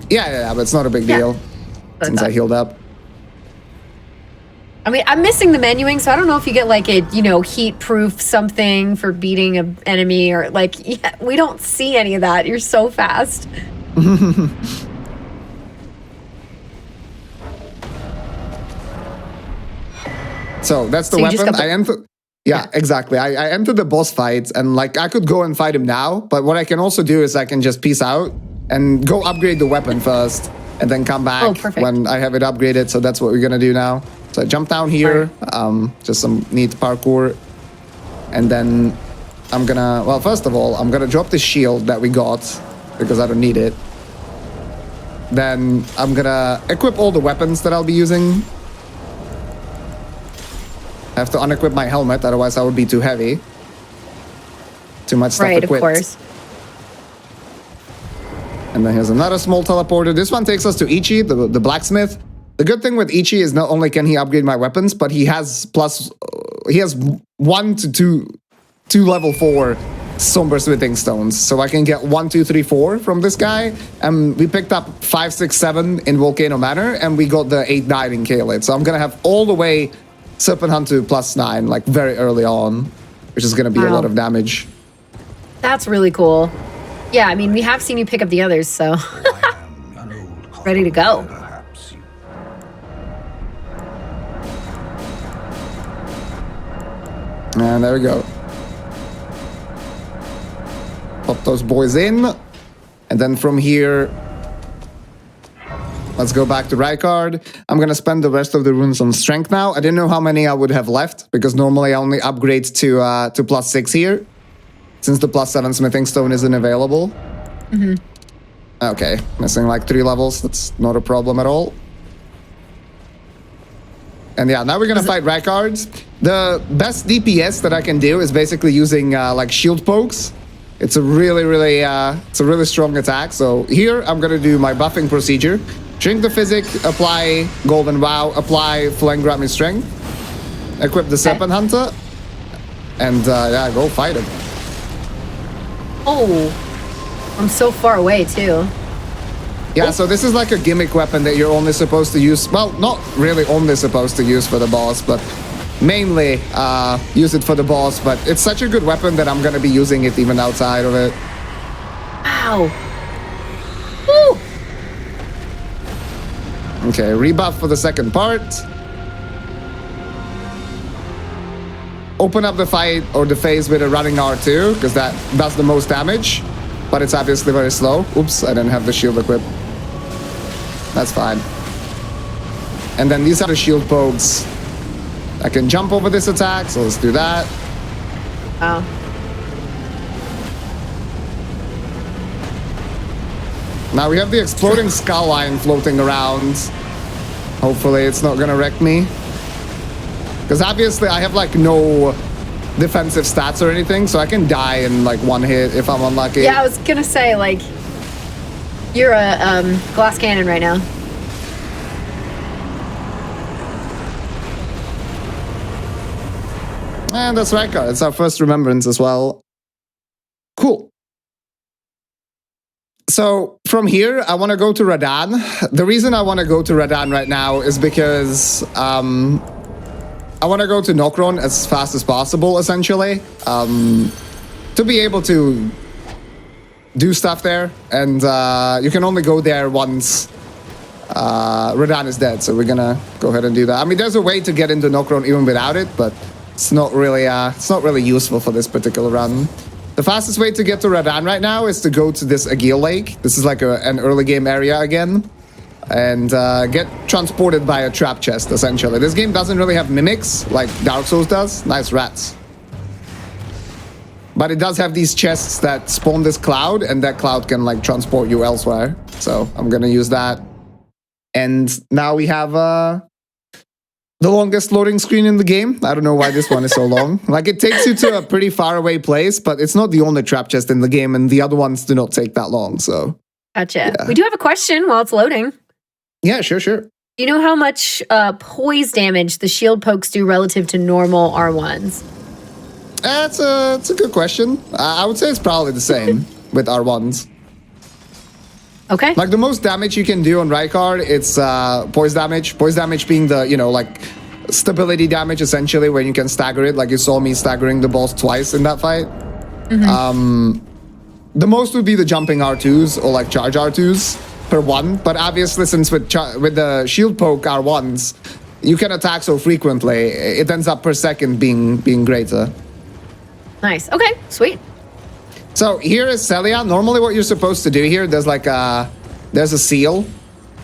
Yeah, but it's not a big deal. Since I healed up. I mean, I'm missing the menuing, so I don't know if you get like a, heat proof something for beating an enemy or like, yeah, we don't see any of that. You're so fast. So that's the weapon. Yeah, exactly. I entered the boss fight and like I could go and fight him now, but what I can also do is I can just peace out and go upgrade the weapon first and then come back when I have it upgraded. So that's what we're gonna do now. So I jump down here, just some neat parkour, and then I'm gonna, well, first of all, I'm gonna drop the shield that we got because I don't need it. Then I'm gonna equip all the weapons that I'll be using. I have to unequip my helmet, otherwise I would be too heavy. Too much stuff equipped. Right, of course. And then here's another small teleporter. This one takes us to Ichi, the blacksmith. The good thing with Ichi is not only can he upgrade my weapons, but he has 1 to 2 level 4 somber smithing stones. So I can get 1, 2, 3, 4 from this guy. And we picked up 5, 6, 7 in Volcano Manor, and we got the 8, 9 in Kaled. So I'm gonna have all the way Serpent Hunt to +9, like very early on, which is gonna be a lot of damage. That's really cool. Yeah, I mean, we have seen you pick up the others, so ready to go. And there we go. Pop those boys in. And then from here, let's go back to Rykard. I'm gonna spend the rest of the runes on strength now. I didn't know how many I would have left, because normally I only upgrade to +6 here, since the +7 smithing stone isn't available. Mm-hmm. Okay, missing like 3 levels. That's not a problem at all. And yeah, now we're gonna fight Rackards. The best DPS that I can do is basically using like shield pokes. It's a really strong attack. So here I'm gonna do my buffing procedure. Drink the Physic, apply Golden Vow, apply Flank Grab Strength, equip the Serpent Hunter, and yeah, go fight him. Oh, I'm so far away too. Yeah, so this is like a gimmick weapon that you're only supposed to use. Well, not really only supposed to use for the boss, but mainly use it for the boss. But it's such a good weapon that I'm gonna be using it even outside of it. Wow. Woo. Okay, rebuff for the second part. Open up the fight or the phase with a running R2, because that does the most damage. But it's obviously very slow. Oops, I didn't have the shield equipped. That's fine. And then these are the shield pokes. I can jump over this attack, so let's do that. Wow. Now we have the exploding skull line floating around. Hopefully it's not gonna wreck me. Because obviously I have like no defensive stats or anything, so I can die in like one hit if I'm unlucky. Yeah, I was gonna say, like, you're a glass cannon right now. And that's Rekka. It's our first remembrance as well. Cool. So from here, I want to go to Radahn. The reason I want to go to Radahn right now is because I want to go to Nokron as fast as possible, essentially, to be able to do stuff there. And you can only go there once Radahn is dead, so we're gonna go ahead and do that. I mean, there's a way to get into Nokron even without it, but it's not really useful for this particular run. The fastest way to get to Radahn right now is to go to this Agil Lake. This is like an early game area again. And get transported by a trap chest, essentially. This game doesn't really have mimics like Dark Souls does. Nice rats. But it does have these chests that spawn this cloud, and that cloud can like transport you elsewhere. So I'm gonna use that. And now we have the longest loading screen in the game. I don't know why this one is so long. Like, it takes you to a pretty far away place, but it's not the only trap chest in the game, and the other ones do not take that long, so. Gotcha. Yeah. We do have a question while it's loading. Yeah, sure. Do you know how much poise damage the shield pokes do relative to normal R1s? It's a good question. I would say it's probably the same with R1s. Okay. Like, the most damage you can do on Rykard, it's poise damage. Poise damage being the, like, stability damage, essentially, when you can stagger it. Like, you saw me staggering the boss twice in that fight. Mm-hmm. The most would be the jumping R2s or, like, charge R2s per one. But obviously, since with the shield poke R1s, you can attack so frequently, it ends up per second being greater. Nice. Okay, sweet. So here is Celia. Normally what you're supposed to do here, there's a seal,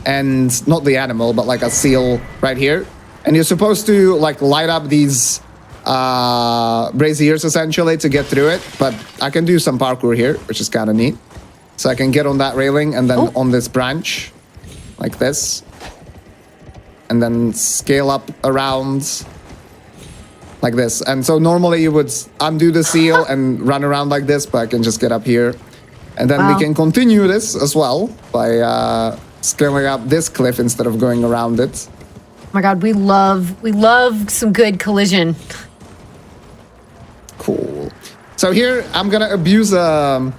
and not the animal, but like a seal right here. And you're supposed to like light up these braziers essentially to get through it. But I can do some parkour here, which is kind of neat. So I can get on that railing and then on this branch, like this. And then scale up around like this. And so normally you would undo the seal and run around like this, but I can just get up here. And then we can continue this as well by scaling up this cliff instead of going around it. Oh my god, we love some good collision. Cool. So here I'm gonna abuse a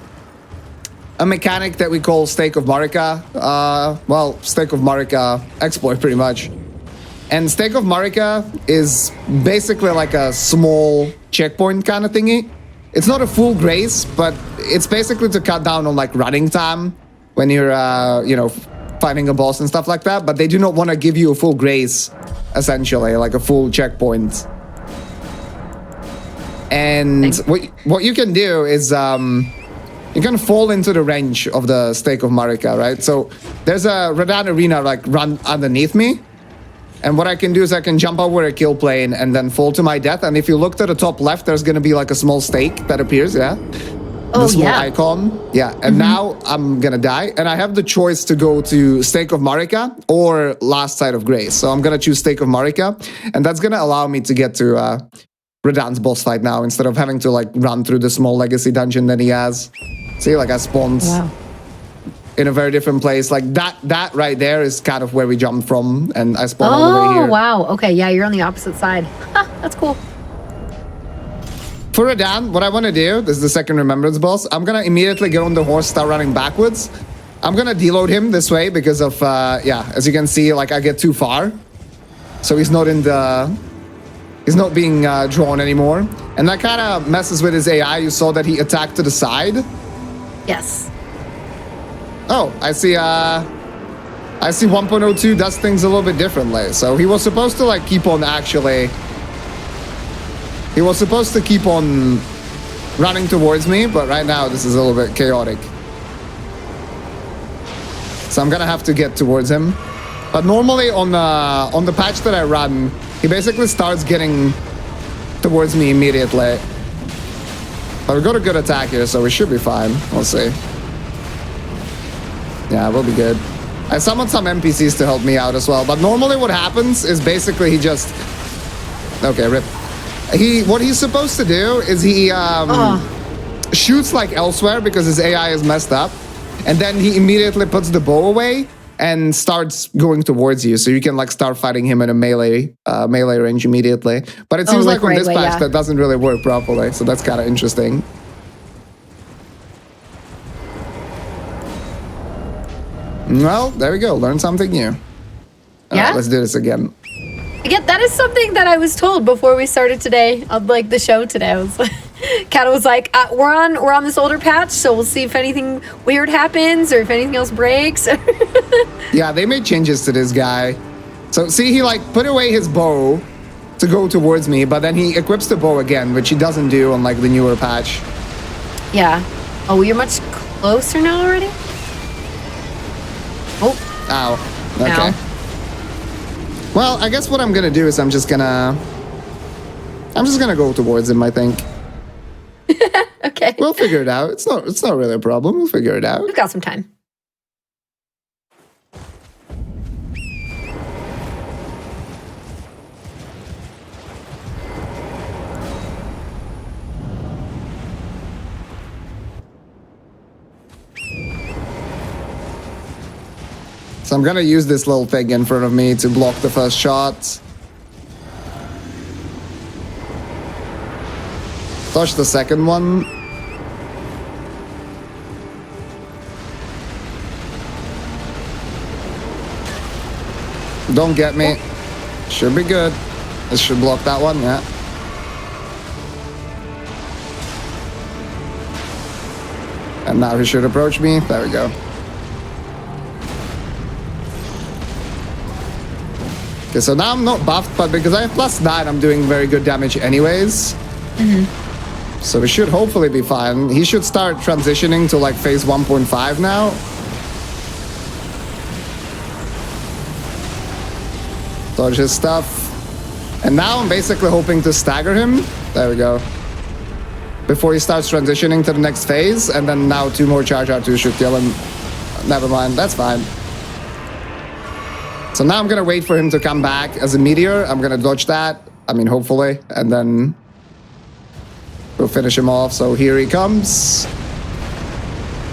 mechanic that we call Stake of Marika. Stake of Marika exploit pretty much. And Stake of Marika is basically like a small checkpoint kind of thingy. It's not a full grace, but it's basically to cut down on like running time when you're, fighting a boss and stuff like that. But they do not want to give you a full grace, essentially, like a full checkpoint. And what you can do is you can fall into the range of the Stake of Marika, right? So there's a Radahn arena like run underneath me. And what I can do is I can jump over a kill plane and then fall to my death. And if you look to the top left, there's going to be like a small stake that appears, yeah? Oh, the small yeah. icon. Yeah, and now I'm gonna die, and I have the choice to go to Stake of Marika or Last Sight of Grace. So I'm gonna choose Stake of Marika, and that's gonna allow me to get to Radan's boss fight now instead of having to like run through the small legacy dungeon that he has. See, like I spawned in a very different place. Like that right there is kind of where we jumped from, and I spawned all the way here. Oh, wow. Okay, yeah, you're on the opposite side. That's cool. For Radan, what I want to do, this is the second Remembrance boss, I'm going to immediately get on the horse, start running backwards. I'm going to deload him this way because of, yeah, as you can see, like I get too far. So he's not in the... He's not being drawn anymore. And that kind of messes with his AI. You saw that he attacked to the side. Yes. Oh, I see 1.02 does things a little bit differently. So he was supposed to like keep on actually... He was supposed to keep on running towards me, but right now this is a little bit chaotic. So I'm gonna have to get towards him. But normally on the patch that I run, he basically starts getting towards me immediately. But we got a good attack here, so we should be fine. We'll see. Yeah, we'll be good. I summoned some NPCs to help me out as well. But normally what happens is basically he just... Okay, rip. What he's supposed to do is he shoots like elsewhere because his AI is messed up, and then he immediately puts the bow away and starts going towards you, so you can like start fighting him in a melee range immediately. But it seems like on this patch that doesn't really work properly, so that's kind of interesting. Well, there we go. Learn something new. Yeah. Let's do this again. Yeah, that is something that I was told before we started today, on like the show today. I was like, Kat was like, we're on this older patch, so we'll see if anything weird happens or if anything else breaks. Yeah, they made changes to this guy. So see, he like put away his bow to go towards me, but then he equips the bow again, which he doesn't do on like the newer patch. Yeah. Oh, you're much closer now already? Oh. Ow. Okay. Ow. Well, I guess what I'm gonna do is I'm just gonna go towards him, I think. Okay. We'll figure it out. It's not really a problem. We'll figure it out. We've got some time. So I'm gonna use this little thing in front of me to block the first shot. Touch the second one. Don't get me. Should be good. This should block that one, yeah. And now he should approach me. There we go. Okay, so now I'm not buffed, but because I have +9, I'm doing very good damage anyways. So we should hopefully be fine. He should start transitioning to like phase 1.5 now. Dodge his stuff. And now I'm basically hoping to stagger him. There we go. Before he starts transitioning to the next phase. And then now 2 more charge R2 should kill him. Never mind, that's fine. So now I'm gonna wait for him to come back as a meteor. I'm gonna dodge that. I mean, hopefully. And then we'll finish him off. So here he comes.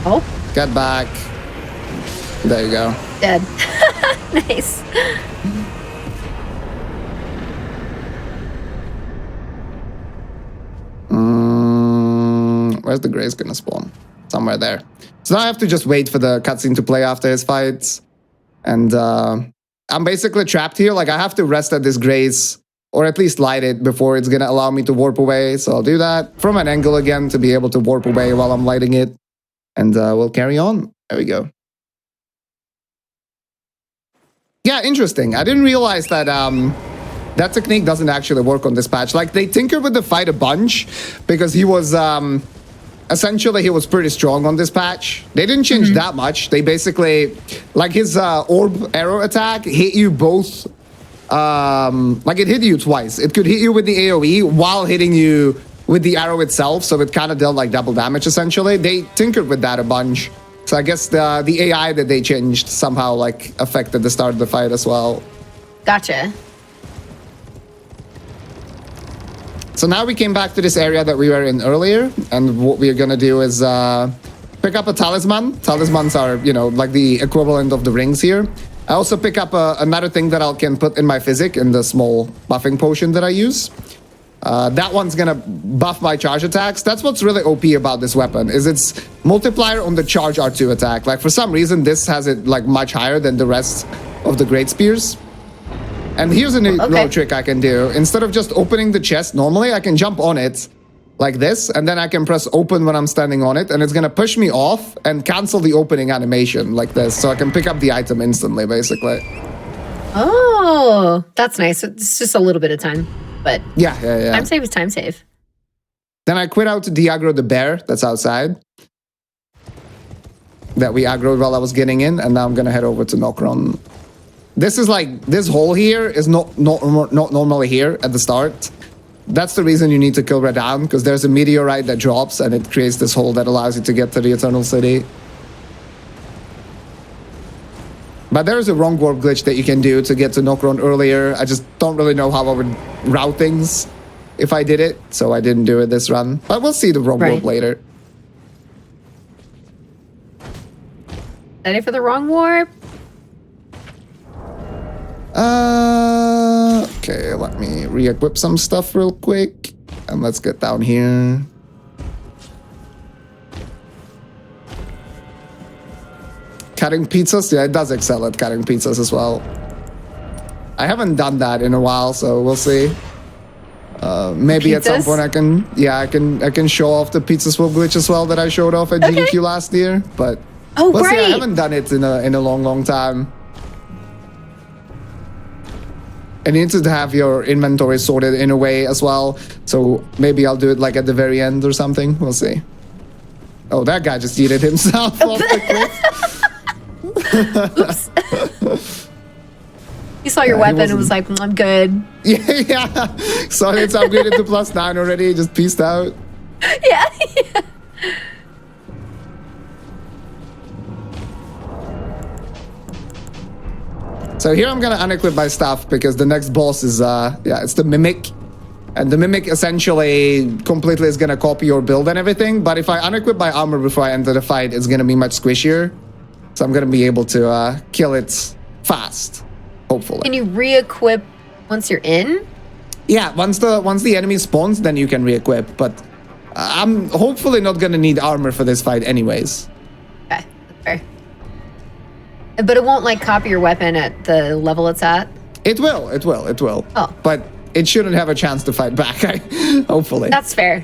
Oh. Get back. There you go. Dead. Nice. Where's the Grace gonna spawn? Somewhere there. So now I have to just wait for the cutscene to play after his fights. And I'm basically trapped here. Like I have to rest at this Grace, or at least light it before it's gonna allow me to warp away. So I'll do that from an angle again to be able to warp away while I'm lighting it. And we'll carry on. There we go. Yeah, interesting. I didn't realize that that technique doesn't actually work on this patch. Like they tinkered with the fight a bunch because he was essentially he was pretty strong on this patch. They didn't change that much. They basically, like his orb arrow attack hit you both, like it hit you twice. It could hit you with the AoE while hitting you with the arrow itself, so it kind of dealt like double damage essentially. They tinkered with that a bunch. So I guess the AI that they changed somehow like affected the start of the fight as well. Gotcha. So now we came back to this area that we were in earlier, and what we're gonna do is pick up a talisman. Talismans are, you know, like the equivalent of the rings here. I also pick up another thing that I can put in my physic in the small buffing potion that I use. That one's gonna buff my charge attacks. That's what's really OP about this weapon, is its multiplier on the charge R2 attack. Like for some reason, this has it like much higher than the rest of the great spears. And here's a little trick I can do. Instead of just opening the chest normally, I can jump on it like this, and then I can press open when I'm standing on it, and it's gonna push me off and cancel the opening animation like this, so I can pick up the item instantly, basically. Oh, that's nice. It's just a little bit of time, but yeah. Time save is time save. Then I quit out to de-aggro the bear that's outside that we aggroed while I was getting in, and now I'm gonna head over to Nokron. This is like, this hole here is not normally here at the start. That's the reason you need to kill Radahn, because there's a meteorite that drops and it creates this hole that allows you to get to the Eternal City. But there's a wrong warp glitch that you can do to get to Nokron earlier. I just don't really know how I would route things if I did it, so I didn't do it this run. But we'll see the wrong warp later. Ready for the wrong warp? Okay, let me re-equip some stuff real quick. And let's get down here. Cutting pizzas? Yeah, it does excel at cutting pizzas as well. I haven't done that in a while, so we'll see. Maybe at some point I can show off the pizza swap glitch as well that I showed off at GDQ last year. But we'll see. I haven't done it in a long time. And you need to have your inventory sorted in a way as well. So maybe I'll do it like at the very end or something. We'll see. Oh, that guy just yeeted himself off the cliff. Oops. He saw your weapon and was like, I'm good. Yeah. So it's upgraded to +9 already. Just peaced out. Yeah. So here I'm gonna unequip my stuff because the next boss is, it's the Mimic. And the Mimic essentially completely is gonna copy your build and everything. But if I unequip my armor before I enter the fight, it's gonna be much squishier. So I'm gonna be able to kill it fast, hopefully. Can you re-equip once you're in? Yeah, once the enemy spawns, then you can re-equip. But I'm hopefully not gonna need armor for this fight anyways. Okay, that's fair. But it won't like copy your weapon at the level it's at? It will. Oh. But it shouldn't have a chance to fight back, hopefully. That's fair.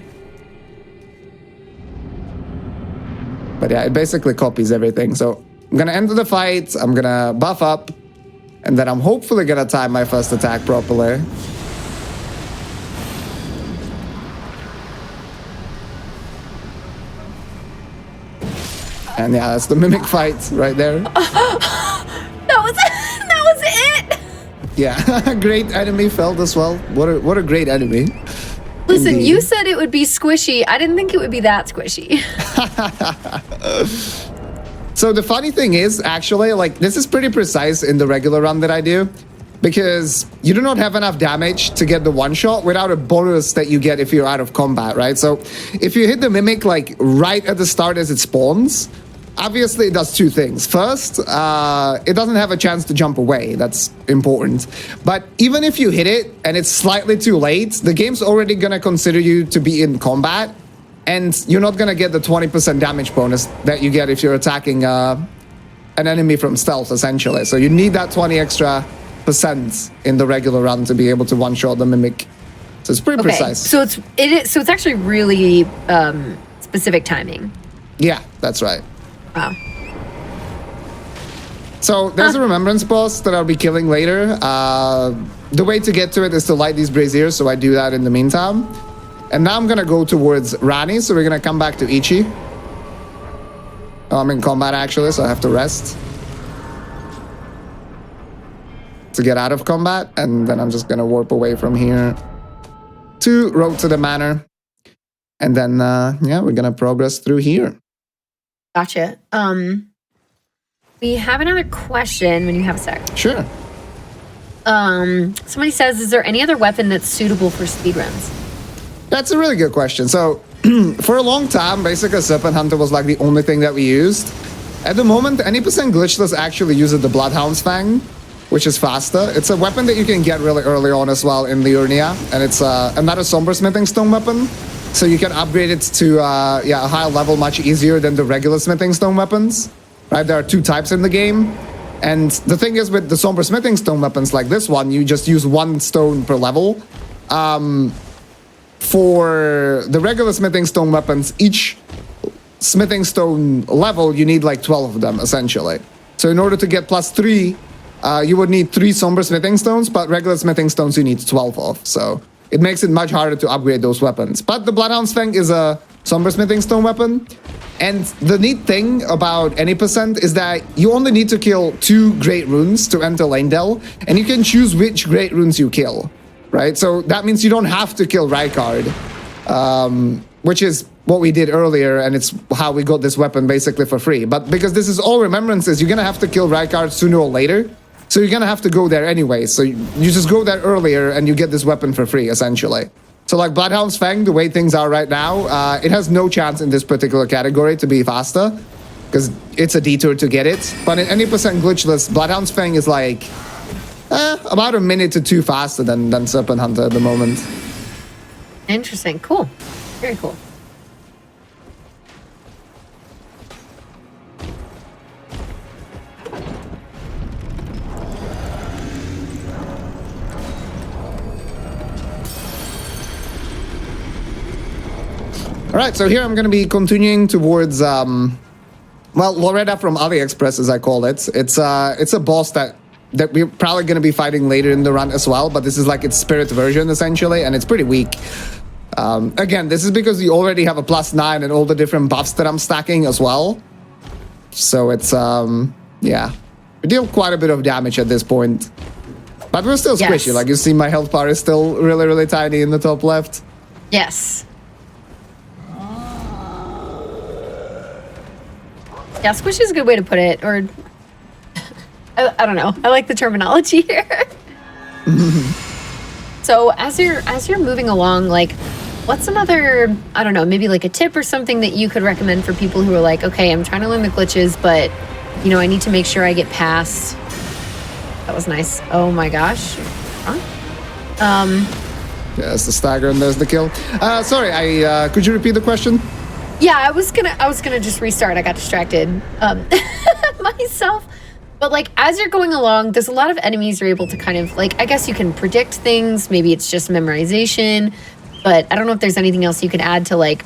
But yeah, it basically copies everything. So I'm gonna enter the fight, I'm gonna buff up, and then I'm hopefully gonna time my first attack properly. And yeah, that's the Mimic fight right there. That was it. Yeah, great enemy felled as well. What a great enemy. Listen, indeed. You said it would be squishy. I didn't think it would be that squishy. So the funny thing is, actually, like, this is pretty precise in the regular run that I do, because you do not have enough damage to get the one-shot without a bonus that you get if you're out of combat, right? So if you hit the Mimic, like, right at the start as it spawns, obviously it does two things. First, it doesn't have a chance to jump away. That's important. But even if you hit it and it's slightly too late, the game's already gonna consider you to be in combat, and you're not gonna get the 20% damage bonus that you get if you're attacking an enemy from stealth, essentially. So you need that 20 extra % in the regular run to be able to one-shot the Mimic. So it's pretty precise. So it's actually really specific timing. Yeah, that's right. Wow. So there's a remembrance boss that I'll be killing later. The way to get to it is to light these braziers, so I do that in the meantime. And now I'm gonna go towards Rani, so we're gonna come back to Ichi. Oh, I'm in combat actually, so I have to rest to get out of combat, and then I'm just gonna warp away from here to Road to the Manor. And then, yeah, we're going to progress through here. Gotcha. We have another question when you have a sec. Sure. Somebody says, is there any other weapon that's suitable for speedruns? That's a really good question. So for a long time, basically Serpent Hunter was like the only thing that we used. At the moment, any percent glitchless actually uses the Bloodhound's Fang, which is faster. It's a weapon that you can get really early on as well in Liurnia, and it's another Somber Smithing Stone weapon. So you can upgrade it to a higher level much easier than the regular Smithing Stone weapons. Right? There are two types in the game. And the thing is with the Somber Smithing Stone weapons like this one, you just use 1 stone per level. For the regular Smithing Stone weapons, each Smithing Stone level, you need like 12 of them, essentially. So in order to get +3, you would need 3 Somber Smithing Stones, but regular Smithing Stones you need 12 of. So it makes it much harder to upgrade those weapons. But the Bloodhound's Fang is a Somber Smithing Stone weapon. And the neat thing about any percent is that you only need to kill 2 Great Runes to enter Leyndell, and you can choose which Great Runes you kill, right? So that means you don't have to kill Rykard, which is what we did earlier, and it's how we got this weapon basically for free. But because this is all remembrances, you're gonna have to kill Rykard sooner or later. So you're gonna have to go there anyway. So you just go there earlier and you get this weapon for free, essentially. So like Bloodhound's Fang, the way things are right now, it has no chance in this particular category to be faster, because it's a detour to get it. But in any percent glitchless, Bloodhound's Fang is like about a minute to 2 faster than Serpent Hunter at the moment. Interesting. Cool. Very cool. All right, so here I'm going to be continuing towards, well, Loretta from AliExpress, as I call it. It's a boss that we're probably going to be fighting later in the run as well, but this is like its spirit version, essentially, and it's pretty weak. Again, this is because we already have a +9 and all the different buffs that I'm stacking as well. So it's, yeah, we deal quite a bit of damage at this point. But we're still squishy. Yes. Like, you see my health bar is still really, really tiny in the top left. Yes. Yeah, squish is a good way to put it, or I don't know. I like the terminology here. So as you're moving along, like, what's another, I don't know, maybe like a tip or something that you could recommend for people who are like, okay, I'm trying to learn the glitches, but you know, I need to make sure I get past. That was nice. Oh my gosh. Huh? There's the stagger and there's the kill. Sorry, could you repeat the question? Yeah, I was gonna just restart. I got distracted myself. But like as you're going along, there's a lot of enemies you're able to kind of like, I guess you can predict things. Maybe it's just memorization, but I don't know if there's anything else you could add to like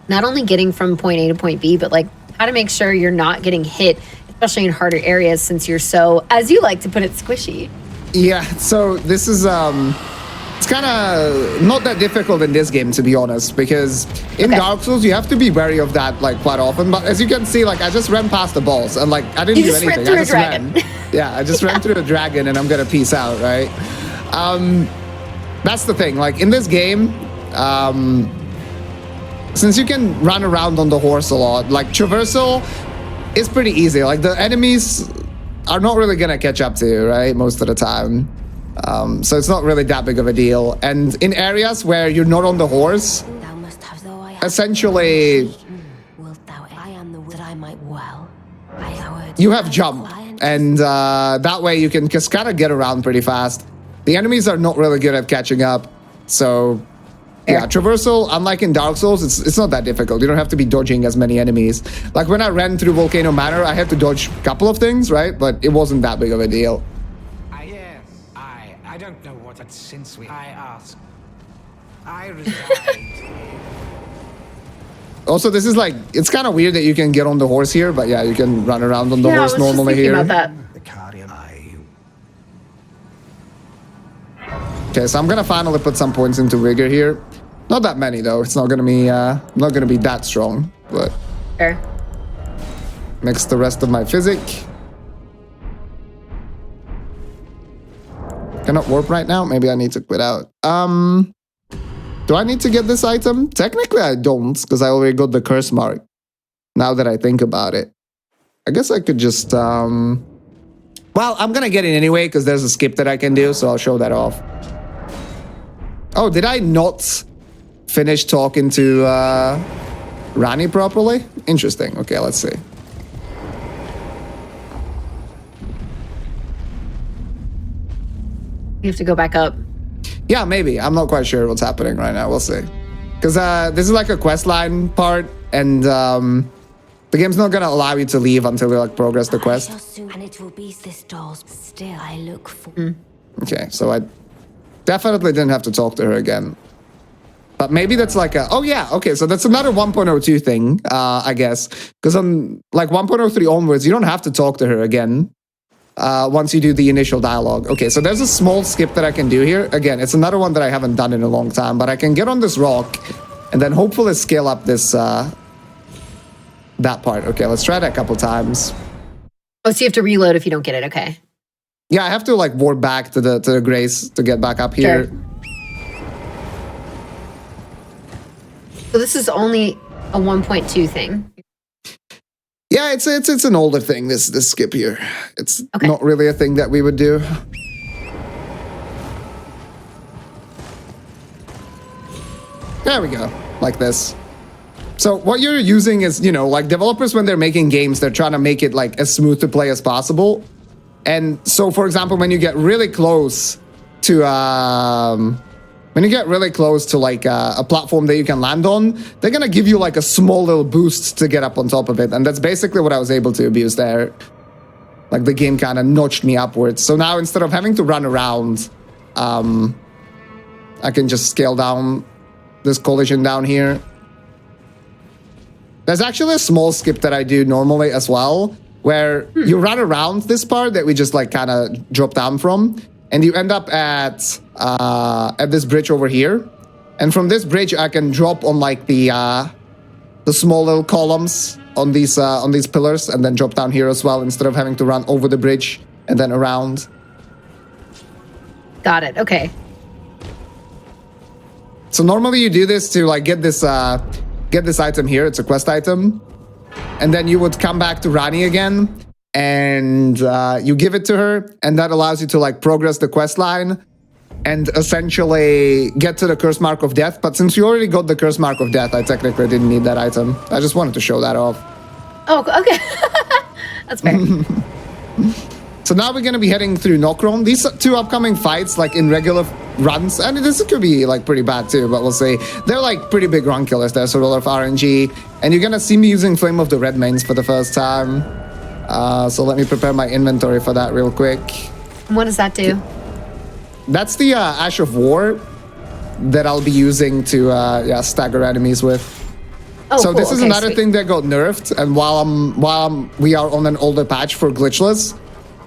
not only getting from point A to point B, but like how to make sure you're not getting hit, especially in harder areas since you're so, as you like to put it, squishy. Yeah, so this is it's kind of not that difficult in this game, to be honest, because in Dark Souls you have to be wary of that like quite often. But as you can see, like I just ran past the boss and like I didn't do anything. I just ran. Yeah, I just ran through a dragon and I'm gonna peace out, right? That's the thing. Like in this game, since you can run around on the horse a lot, like traversal is pretty easy. Like the enemies are not really gonna catch up to you, right? Most of the time. So it's not really that big of a deal. And in areas where you're not on the horse, essentially, you have jump. And that way you can just kind of get around pretty fast. The enemies are not really good at catching up. So, yeah, traversal, unlike in Dark Souls, it's not that difficult. You don't have to be dodging as many enemies. Like when I ran through Volcano Manor, I had to dodge a couple of things, right? But it wasn't that big of a deal. I don't know what it since I asked. I resigned. Also, this is like, it's kind of weird that you can get on the horse here, but yeah, you can run around on the horse normally here. About that. Okay, so I'm gonna finally put some points into vigor here. Not that many though. It's not gonna be that strong, but Fair. Mix the rest of my physic. Cannot warp right now. Maybe I need to quit out. Do I need to get this item? Technically, I don't, because I already got the curse mark. Now that I think about it. I guess I could just... Well, I'm going to get it anyway, because there's a skip that I can do, so I'll show that off. Oh, did I not finish talking to Rani properly? Interesting. Okay, let's see. You have to go back up. Yeah, maybe. I'm not quite sure what's happening right now. We'll see. Because this is like a quest line part, and the game's not going to allow you to leave until we like progress the quest. And it will be this doll's still I look for. Okay, so I definitely didn't have to talk to her again. But maybe that's like a... Oh, yeah. Okay, so that's another 1.02 thing, I guess. Because on like 1.03 onwards, you don't have to talk to her again. Once you do the initial dialogue. Okay, so there's a small skip that I can do here. Again, it's another one that I haven't done in a long time, but I can get on this rock and then hopefully scale up this, that part. Okay, let's try that a couple times. Oh, so you have to reload if you don't get it. Okay. Yeah, I have to like warp back to the Grace to get back up here. Sure. So this is only a 1.2 thing. Yeah, it's an older thing, this skip here. It's okay. Not really a thing that we would do. There we go, like this. So what you're using is, you know, like developers when they're making games, they're trying to make it like as smooth to play as possible. And so, for example, when you get really close to like a platform that you can land on, they're gonna give you like a small little boost to get up on top of it. And that's basically what I was able to abuse there. Like the game kind of notched me upwards. So now instead of having to run around, I can just scale down this collision down here. There's actually a small skip that I do normally as well, where you run around this part that we just like kind of drop down from, and you end up at this bridge over here. And from this bridge, I can drop on like the small little columns on these pillars, and then drop down here as well instead of having to run over the bridge and then around. Got it. Okay. So normally you do this to like get this item here. It's a quest item, and then you would come back to Rani again, and you give it to her, and that allows you to like progress the quest line and essentially get to the curse mark of death. But since you already got the curse mark of death, I technically didn't need that item. I just wanted to show that off. Oh, okay. That's fair. So now we're going to be heading through Nokron. These two upcoming fights, like in regular runs, and this could be like pretty bad too, but we'll see. They're like pretty big run killers. There's a lot of RNG, and you're going to see me using Flame of the Red Mains for the first time. So let me prepare my inventory for that real quick. What does that do? That's the Ash of War that I'll be using to stagger enemies with. Oh, so cool. this is another thing that got nerfed, and while we are on an older patch for glitchless,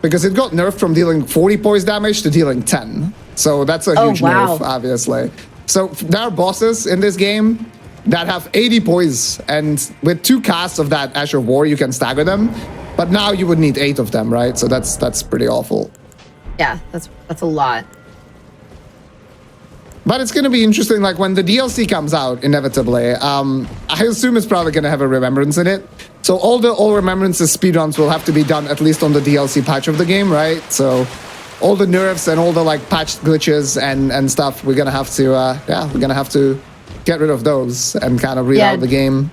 because it got nerfed from dealing 40 poise damage to dealing 10. So that's a huge nerf, obviously. So there are bosses in this game that have 80 poise, and with 2 casts of that Ash of War, you can stagger them. But now you would need 8 of them, right? So that's pretty awful. Yeah, that's a lot. But it's going to be interesting, like when the DLC comes out, inevitably, I assume it's probably going to have a remembrance in it. So all remembrances speedruns will have to be done at least on the DLC patch of the game, right? So all the nerfs and all the like patched glitches and stuff, we're going to have to, we're going to have to get rid of those and kind of reload the game.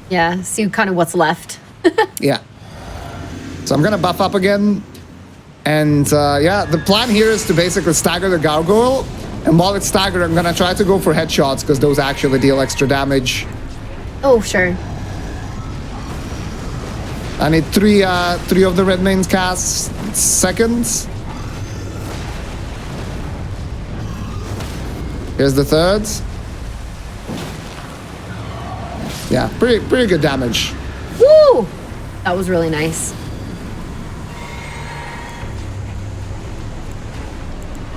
Yeah, see kind of what's left. Yeah. So I'm going to buff up again. And the plan here is to basically stagger the gargoyle. And while it's staggered, I'm going to try to go for headshots because those actually deal extra damage. Oh, sure. I need three of the Red Mains casts seconds. Here's the third. Yeah, pretty good damage. Woo! That was really nice.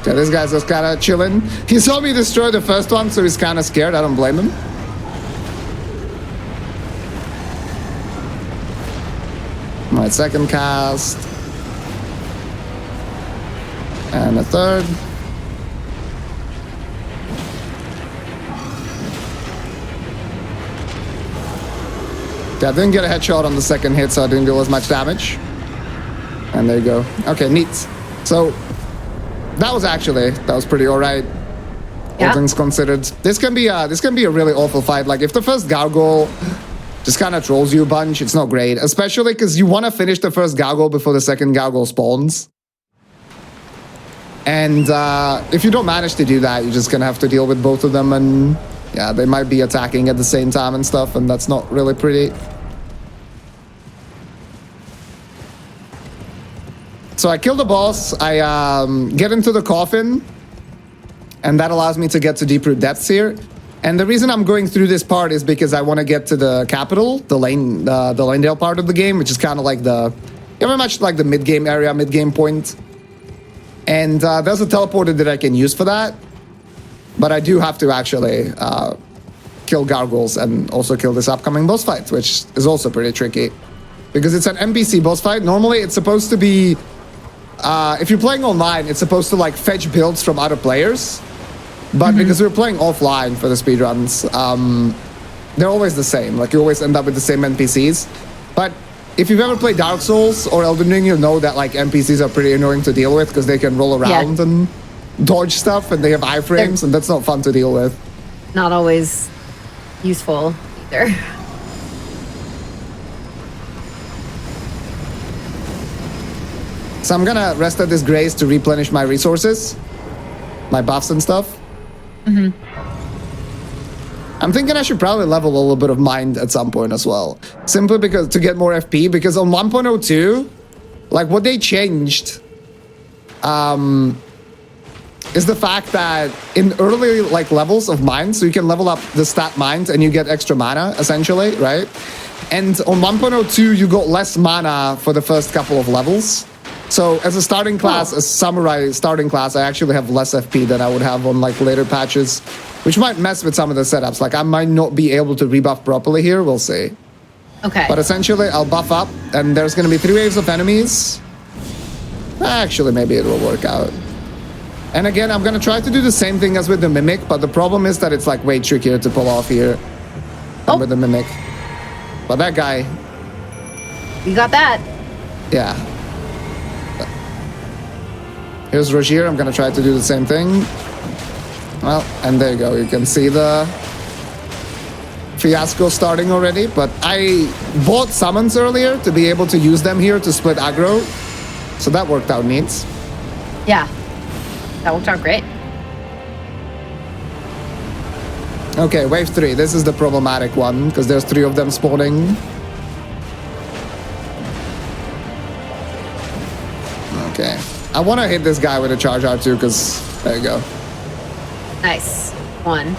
Okay, this guy's just kind of chilling. He saw me destroy the first one, so he's kind of scared. I don't blame him. My second cast. And a third. Yeah, I didn't get a headshot on the second hit, so I didn't deal as much damage. And there you go. Okay, neat. So that was pretty alright. Yeah. All things considered. This can be a really awful fight. Like if the first gargoyle just kind of trolls you a bunch, it's not great. Especially because you want to finish the first gargoyle before the second gargoyle spawns. And if you don't manage to do that, you're just gonna have to deal with both of them, and yeah, they might be attacking at the same time and stuff, and that's not really pretty. So I kill the boss, I get into the coffin, and that allows me to get to Deep Root Depths here. And the reason I'm going through this part is because I want to get to the capital, the Lanedale part of the game, which is kind of like very much like the mid-game area, mid-game point. And there's a teleporter that I can use for that. But I do have to actually kill gargoyles and also kill this upcoming boss fight, which is also pretty tricky. Because it's an NPC boss fight. Normally, it's supposed to be... if you're playing online, it's supposed to like fetch builds from other players. But because we're playing offline for the speedruns, they're always the same. Like, you always end up with the same NPCs. But if you've ever played Dark Souls or Elden Ring, you'll know that like NPCs are pretty annoying to deal with because they can roll around and dodge stuff, and they have iframes, and that's not fun to deal with. Not always useful either. So I'm gonna rest at this grace to replenish my resources, my buffs and stuff. I'm thinking I should probably level a little bit of mind at some point as well. Simply because to get more FP, because on 1.02, like what they changed is the fact that in early like levels of mind, so you can level up the stat mind and you get extra mana essentially, right? And on 1.02, you got less mana for the first couple of levels. So as a starting class, a samurai starting class, I actually have less FP than I would have on like later patches, which might mess with some of the setups. Like I might not be able to rebuff properly here, we'll see. Okay. But essentially, I'll buff up, and there's going to be 3 waves of enemies. Actually, maybe it will work out. And again, I'm going to try to do the same thing as with the Mimic, but the problem is that it's like way trickier to pull off here than with the Mimic. But that guy... You got that. Yeah. Here's Rogier. I'm going to try to do the same thing. Well, and there you go. You can see the fiasco starting already. But I bought summons earlier to be able to use them here to split aggro. So that worked out neat. Yeah. That worked out great. Okay, wave 3. This is the problematic one because there's 3 of them spawning. Okay. I want to hit this guy with a charge R2 because there you go. Nice. 1.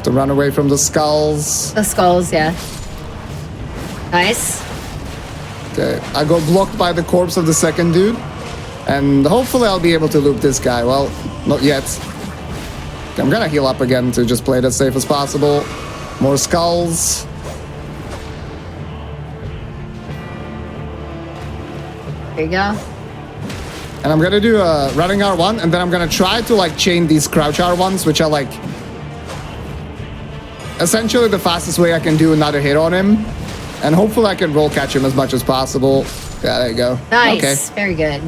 To run away from the skulls. The skulls, yeah. Nice. Okay, I got blocked by the corpse of the second dude. And hopefully I'll be able to loop this guy. Well, not yet. Okay, I'm gonna heal up again to just play it as safe as possible. More skulls. There you go. And I'm gonna do a running R1, and then I'm gonna try to like chain these crouch R1s, which are like essentially the fastest way I can do another hit on him. And hopefully I can roll catch him as much as possible. Yeah, there you go. Nice. Okay. Very good.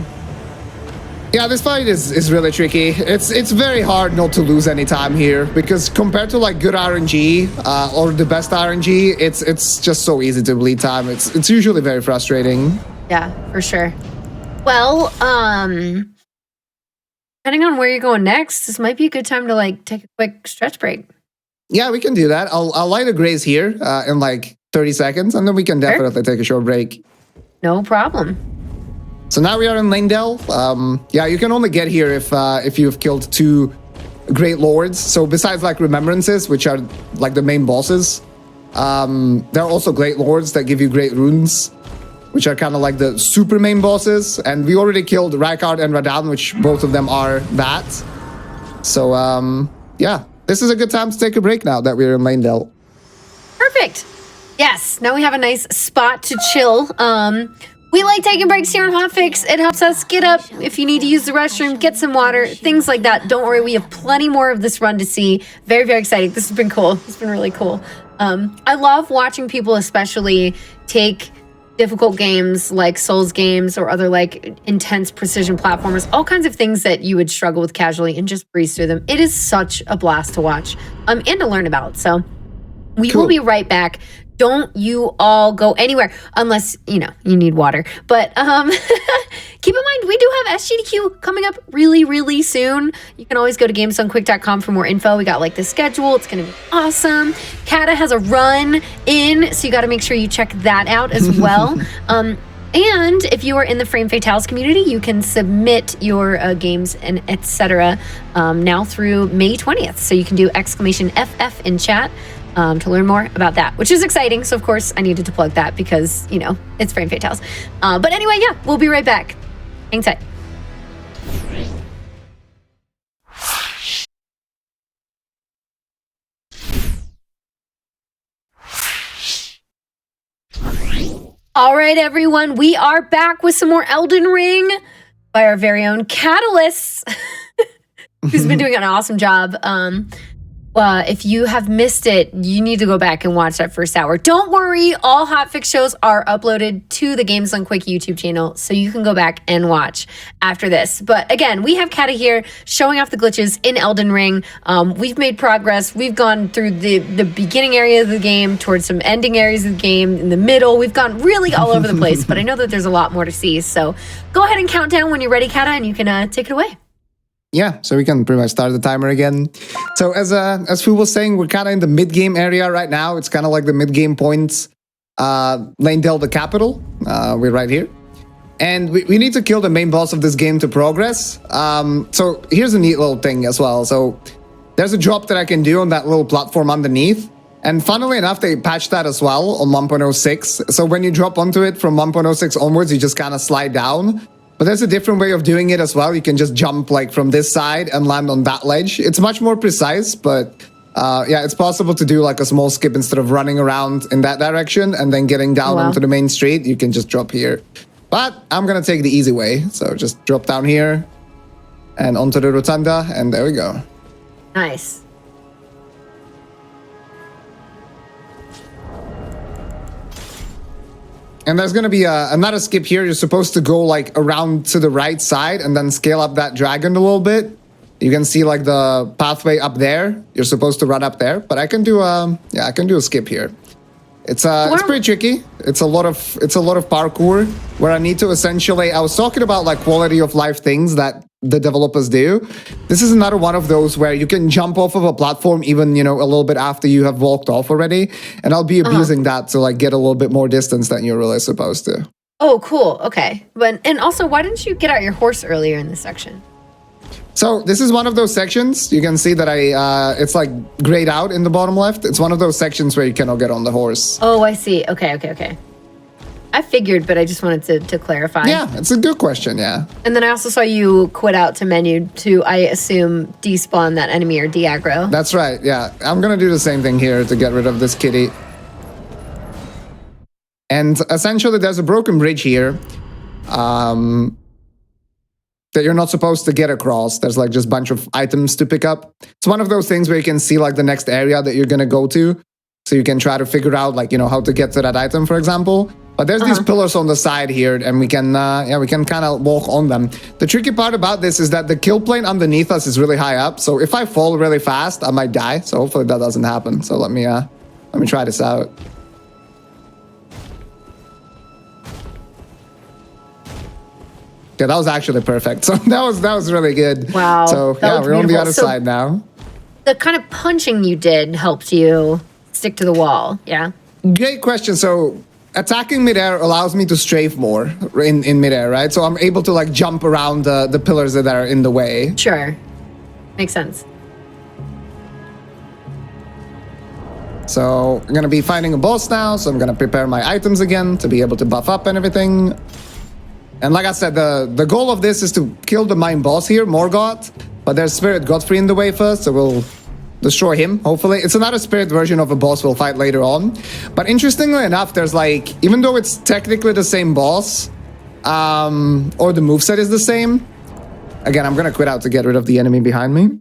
Yeah, this fight is really tricky. It's very hard not to lose any time here because compared to like good RNG or the best RNG, it's just so easy to bleed time. It's usually very frustrating. Yeah, for sure. Well, depending on where you're going next, this might be a good time to like take a quick stretch break. Yeah, we can do that. I'll light a graze here in like 30 seconds, and then we can definitely take a short break. No problem. So now we are in Lanedale. Yeah, you can only get here if you've killed 2 Great Lords. So besides like Remembrances, which are like the main bosses, there are also Great Lords that give you great runes, which are kind of like the super main bosses. And we already killed Rykard and Radahn, which both of them are that. So yeah, this is a good time to take a break now that we're in Lanedale. Perfect. Yes, now we have a nice spot to chill. We like taking breaks here on Hotfix. It helps us get up if you need to use the restroom, get some water, things like that. Don't worry, we have plenty more of this run to see. Very, very exciting. This has been cool. It's been really cool. I love watching people especially take difficult games like Souls games or other like intense precision platformers, all kinds of things that you would struggle with casually and just breeze through them. It is such a blast to watch and to learn about. So we will be right back. Don't you all go anywhere unless, you need water. But keep in mind, we do have SGDQ coming up really, really soon. You can always go to gamesdonequick.com for more info. We got like the schedule. It's going to be awesome. Kata has a run in, so you got to make sure you check that out as well. And if you are in the Frame Fatales community, you can submit your games and etc. Now through May 20th. So you can do !FF in chat. To learn more about that, which is exciting. So, of course, I needed to plug that because, it's Frame Fatales. But anyway, yeah, we'll be right back. Hang tight. All right, everyone, we are back with some more Elden Ring by our very own Catalyst, who's been doing an awesome job. If you have missed it, you need to go back and watch that first hour. Don't worry, all hotfix shows are uploaded to the Games Done Quick YouTube channel, so you can go back and watch after this. But again, we have Kata here showing off the glitches in Elden Ring. We've made progress. We've gone through the beginning area of the game, towards some ending areas of the game, in the middle. We've gone really all over the place, but I know that there's a lot more to see. So go ahead and count down when you're ready, Kata, and you can take it away. Yeah, so we can pretty much start the timer again. So as Fu was saying, we're kind of in the mid-game area right now. It's kind of like the mid-game points. Leyndell, the capital. We're right here. And we need to kill the main boss of this game to progress. So here's a neat little thing as well. So there's a drop that I can do on that little platform underneath. And funnily enough, they patched that as well on 1.06. So when you drop onto it from 1.06 onwards, you just kind of slide down. But there's a different way of doing it as well. You can just jump like from this side and land on that ledge. It's much more precise, but yeah, it's possible to do like a small skip instead of running around in that direction and then getting down onto the main street. You can just drop here. But I'm going to take the easy way. So just drop down here and onto the rotunda, and there we go. Nice. And there's going to be another skip here. You're supposed to go like around to the right side and then scale up that dragon a little bit. You can see like the pathway up there. You're supposed to run up there, but I can do a skip here. It's pretty tricky. It's a lot of parkour where I need to essentially, I was talking about like quality of life things that the developers do. This is another one of those where you can jump off of a platform even, a little bit after you have walked off already. And I'll be abusing that to like get a little bit more distance than you're really supposed to. Oh, cool. Okay. And also, why didn't you get out your horse earlier in this section? So this is one of those sections. You can see that it's like grayed out in the bottom left. It's one of those sections where you cannot get on the horse. Oh, I see. Okay. I figured, but I just wanted to clarify. Yeah, it's a good question, yeah. And then I also saw you quit out to menu to, I assume, despawn that enemy or de-aggro. That's right, yeah. I'm going to do the same thing here to get rid of this kitty. And essentially, there's a broken bridge here that you're not supposed to get across. There's like just a bunch of items to pick up. It's one of those things where you can see like the next area that you're going to go to. So you can try to figure out like, how to get to that item, for example. But there's these pillars on the side here, and we can kind of walk on them. The tricky part about this is that the kill plane underneath us is really high up. So if I fall really fast, I might die. So hopefully that doesn't happen. So let me try this out. Yeah, that was actually perfect. So that was really good. Wow. So yeah, we're on the other side now. The kind of punching you did helped you stick to the wall. Yeah. Great question. So attacking midair allows me to strafe more in midair, right? So I'm able to like jump around the pillars that are in the way. Sure. Makes sense. So I'm going to be fighting a boss now. So I'm going to prepare my items again to be able to buff up and everything. And like I said, the goal of this is to kill the main boss here, Morgoth. But there's Spirit Godfrey in the way first, so we'll destroy him, hopefully. It's another spirit version of a boss we'll fight later on. But interestingly enough, there's like, even though it's technically the same boss, or the moveset is the same. Again, I'm gonna quit out to get rid of the enemy behind me.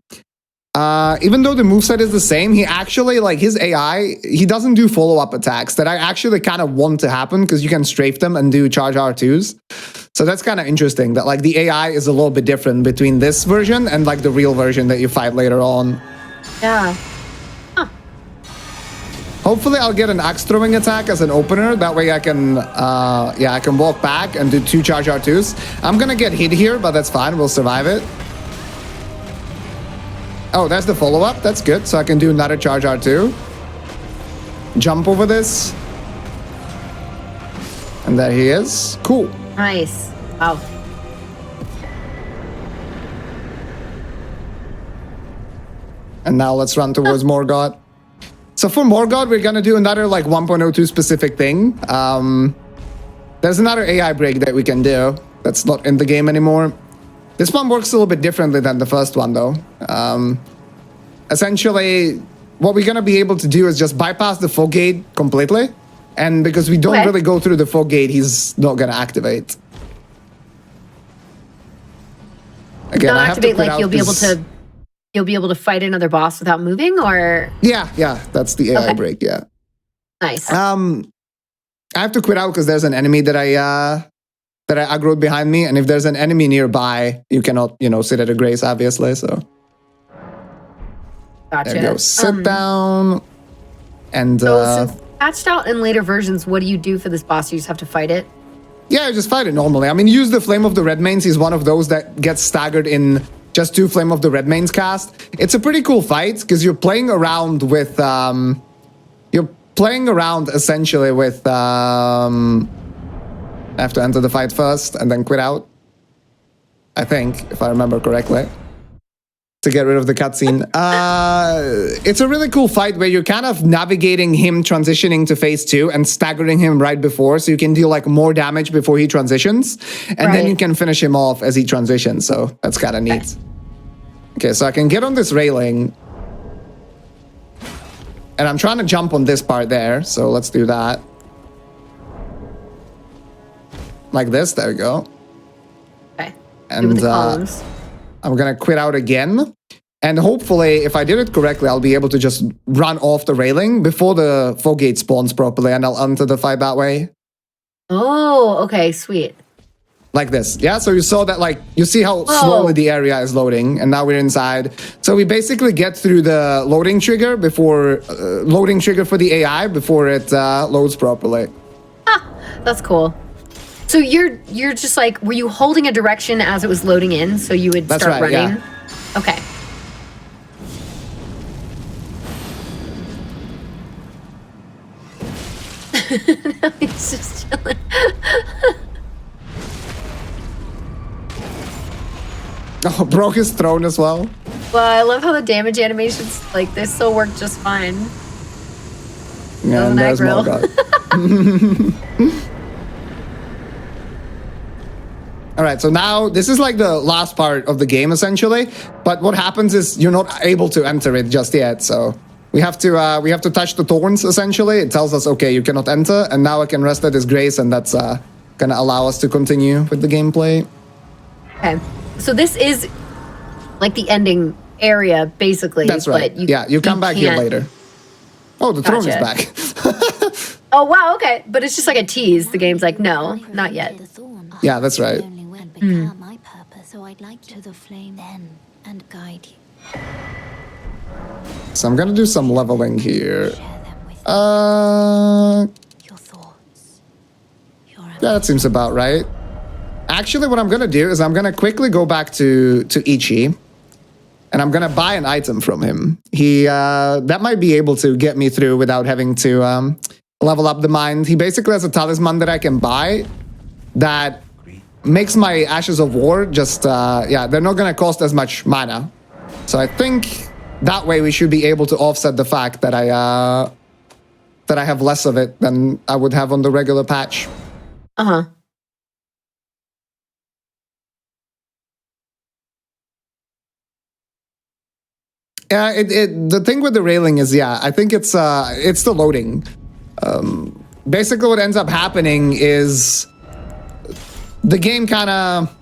Even though the moveset is the same, he actually, like, his AI, he doesn't do follow-up attacks that I actually kind of want to happen because you can strafe them and do charge R2s. So that's kind of interesting that, like, the AI is a little bit different between this version and, like, the real version that you fight later on. Yeah. Hopefully I'll get an axe throwing attack as an opener. That way I can, I can walk back and do 2 charge R2s. I'm gonna get hit here, but that's fine. We'll survive it. Oh, that's the follow-up. That's good. So I can do another charge R2. Jump over this. And there he is. Cool. Nice. Wow. And now let's run towards Morgoth. So for Morgoth, we're gonna do another like 1.02 specific thing. There's another AI break that we can do that's not in the game anymore. This one works a little bit differently than the first one though. Essentially, what we're gonna be able to do is just bypass the fog gate completely. And because we don't really go through the fog gate, he's not gonna activate. Again, Not I have to activate, like you'll be able to fight another boss without moving, or yeah, that's the AI break. Yeah. Nice. I have to quit out because there's an enemy that I aggroed behind me, and if there's an enemy nearby, you cannot, sit at a grace, obviously. So Gotcha. there you go. Sit down. And so patched out in later versions, what do you do for this boss? You just have to fight it? Yeah, just fight it normally. I mean, use the Flame of the Redmanes. He's one of those that gets staggered in just 2 Flame of the Redmanes cast. It's a pretty cool fight because you're playing around with essentially with I have to enter the fight first and then quit out, I think, if I remember correctly, to get rid of the cutscene. It's a really cool fight where you're kind of navigating him transitioning to phase 2 and staggering him right before, so you can deal like more damage before he transitions, and then you can finish him off as he transitions. So that's kind of neat. Okay, so I can get on this railing, and I'm trying to jump on this part there, so let's do that. Like this, there we go. Okay. And I'm gonna quit out again. And hopefully, if I did it correctly, I'll be able to just run off the railing before the fog gate spawns properly, and I'll enter the fight that way. Oh, okay, sweet. Like this. Yeah, so you saw that, like, you see how slowly the area is loading, and now we're inside. So we basically get through the loading trigger before, loading trigger for the AI before it loads properly. That's cool. So you're just like, were you holding a direction as it was loading in, so you would start running? Yeah. Okay. No, he's just chilling. Oh, broke his throne as well. Well, I love how the damage animations, like, they still work just fine. Yeah, and there's Morgoth. All right, so now this is like the last part of the game, essentially. But what happens is you're not able to enter it just yet. So we have to touch the thorns, essentially. It tells us, okay, you cannot enter. And now I can rest at his grace, and that's going to allow us to continue with the gameplay. Okay. So this is like the ending area, basically. That's right. But you come back here later. Oh, the throne is back. Oh, wow, okay. But it's just like a tease. The game's like, no, not yet. Yeah, that's right. My purpose, so I'd like to the flame then and guide you. So I'm gonna do some leveling here. Your thoughts. Yeah, that seems about right. Actually, what I'm gonna do is I'm gonna quickly go back to Ichi, and I'm gonna buy an item from him. He that might be able to get me through without having to level up the mind. He basically has a talisman that I can buy that makes my Ashes of War just, they're not going to cost as much mana. So I think that way we should be able to offset the fact that I have less of it than I would have on the regular patch. Uh-huh. Yeah, the thing with the railing is, I think it's the loading. Basically what ends up happening is the game kind of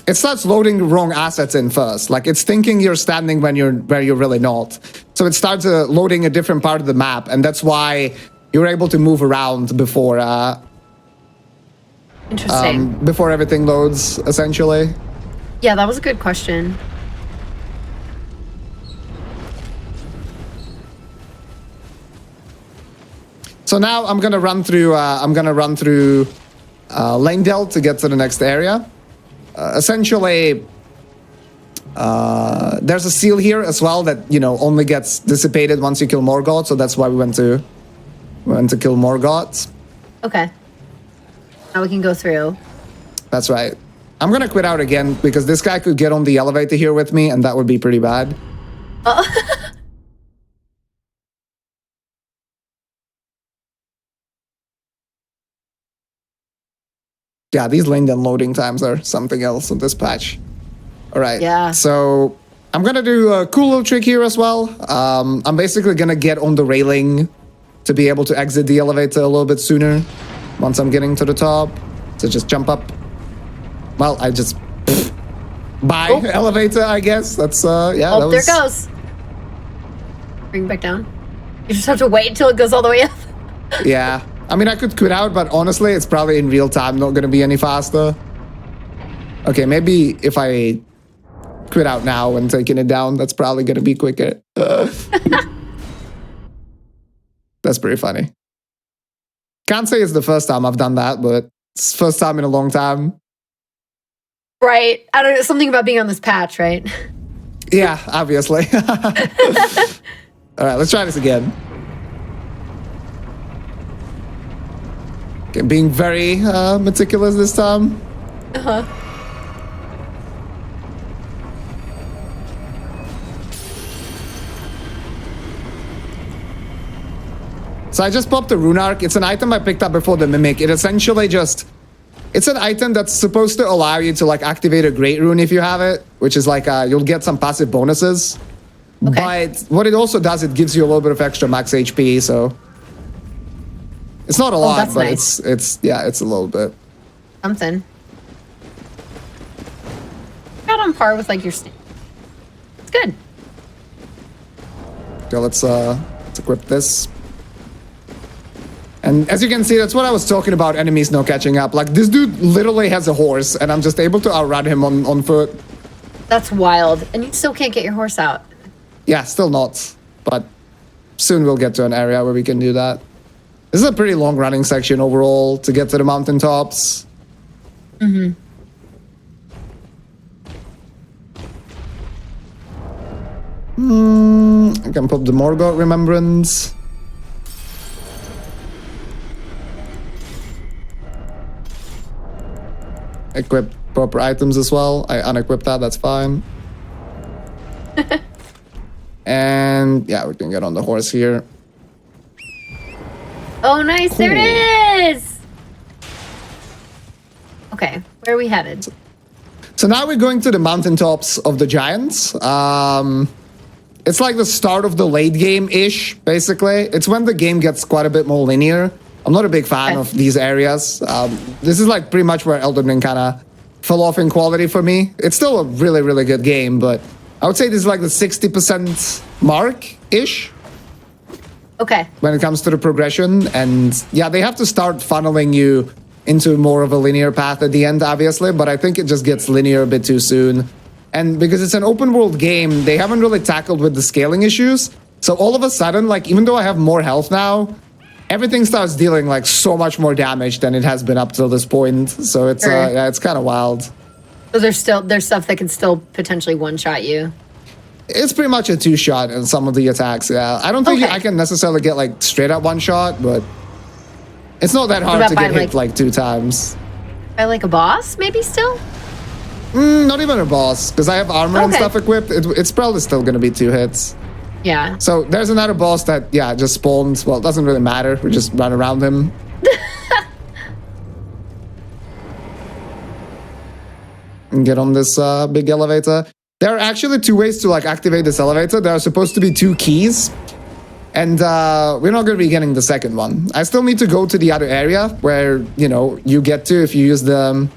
it starts loading the wrong assets in first. Like it's thinking you're standing when you're where you're really not. So it starts loading a different part of the map, and that's why you're able to move around before Interesting. before everything loads, essentially. Yeah, that was a good question. So now I'm gonna run through Langdale to get to the next area. Essentially, there's a seal here as well that only gets dissipated once you kill Morgoth. So that's why we went to kill Morgoth. Okay. Now we can go through. That's right. I'm gonna quit out again because this guy could get on the elevator here with me, and that would be pretty bad. Yeah, these Langdale loading times are something else on this patch. All right. Yeah. So I'm gonna do a cool little trick here as well. I'm basically gonna get on the railing to be able to exit the elevator a little bit sooner once I'm getting to the top. So just jump up. Well, I just bye elevator, I guess. That's yeah. Oh, there it goes. Bring it back down. You just have to wait until it goes all the way up. Yeah. I mean, I could quit out, but honestly, it's probably in real time not gonna be any faster. Okay, maybe if I quit out now and taking it down, that's probably gonna be quicker. That's pretty funny. Can't say it's the first time I've done that, but it's first time in a long time. Right. I don't know. Something about being on this patch, right? Yeah, obviously. All right, let's try this again. Okay, being very meticulous this time. Uh-huh. So I just popped the Rune Arc. It's an item I picked up before the Mimic. It essentially just... It's an item that's supposed to allow you to like activate a Great Rune if you have it, which is like you'll get some passive bonuses. Okay. But what it also does, it gives you a little bit of extra max HP, so... It's not a lot, that's but nice. it's a little bit. Something. Not on par with like your snake. It's good. Okay, let's equip this. And as you can see, that's what I was talking about, enemies not catching up. Like, this dude literally has a horse, and I'm just able to outrun him on foot. That's wild. And you still can't get your horse out. Yeah, still not. But soon we'll get to an area where we can do that. This is a pretty long running section overall to get to the mountaintops. Mm-hmm. I can pop the Morgoth Remembrance. Equip proper items as well. I unequip that, that's fine. And yeah, we can get on the horse here. Oh, nice. Cool. There it is. Okay. Where are we headed? So now we're going to the mountaintops of the giants. It's like the start of the late game-ish, basically. It's when the game gets quite a bit more linear. I'm not a big fan of these areas. This is like pretty much where Elden Ring kind of fell off in quality for me. It's still a really, really good game, but I would say this is like the 60% mark-ish. Okay. When it comes to the progression. And yeah, they have to start funneling you into more of a linear path at the end, obviously, but I think it just gets linear a bit too soon. And because it's an open world game, they haven't really tackled with the scaling issues. So all of a sudden, like, even though I have more health now, everything starts dealing like so much more damage than it has been up till this point. So it's yeah, it's kind of wild. So there's stuff that can still potentially one-shot you. It's pretty much a two-shot in some of the attacks, yeah. I don't think I can necessarily get like straight up one shot, but it's not that hard to get hit like 2 times. By like a boss, maybe still? Not even a boss, because I have armor and stuff equipped. It's probably still going to be 2 hits. Yeah. So there's another boss that, yeah, just spawns. Well, it doesn't really matter. We just run around him. And get on this big elevator. There are actually 2 ways to like activate this elevator. There are supposed to be 2 keys. And we're not going to be getting the second one. I still need to go to the other area where, you know, you get to if you use the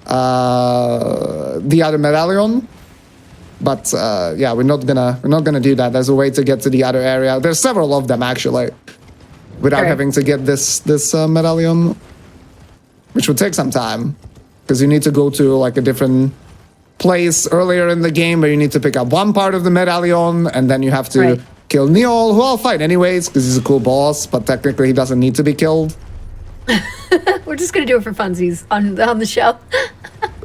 the other medallion. But yeah, we're not gonna do that. There's a way to get to the other area. There's several of them actually, without having to get this medallion, which would take some time because you need to go to like a different place earlier in the game where you need to pick up one part of the medallion, and then you have to kill Neol, who I'll fight anyways because he's a cool boss, but technically he doesn't need to be killed. We're just gonna do it for funsies on the show.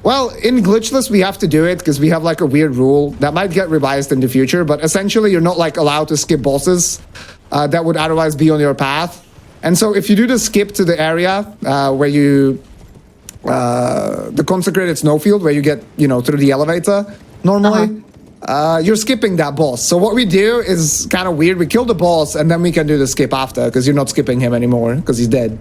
Well, in glitchless we have to do it because we have like a weird rule that might get revised in the future, but essentially you're not like allowed to skip bosses that would otherwise be on your path. And so if you do the skip to the area where you the consecrated snowfield where you get, you know, through the elevator normally, you're skipping that boss. So what we do is kind of weird. We kill the boss and then we can do the skip after because you're not skipping him anymore because he's dead.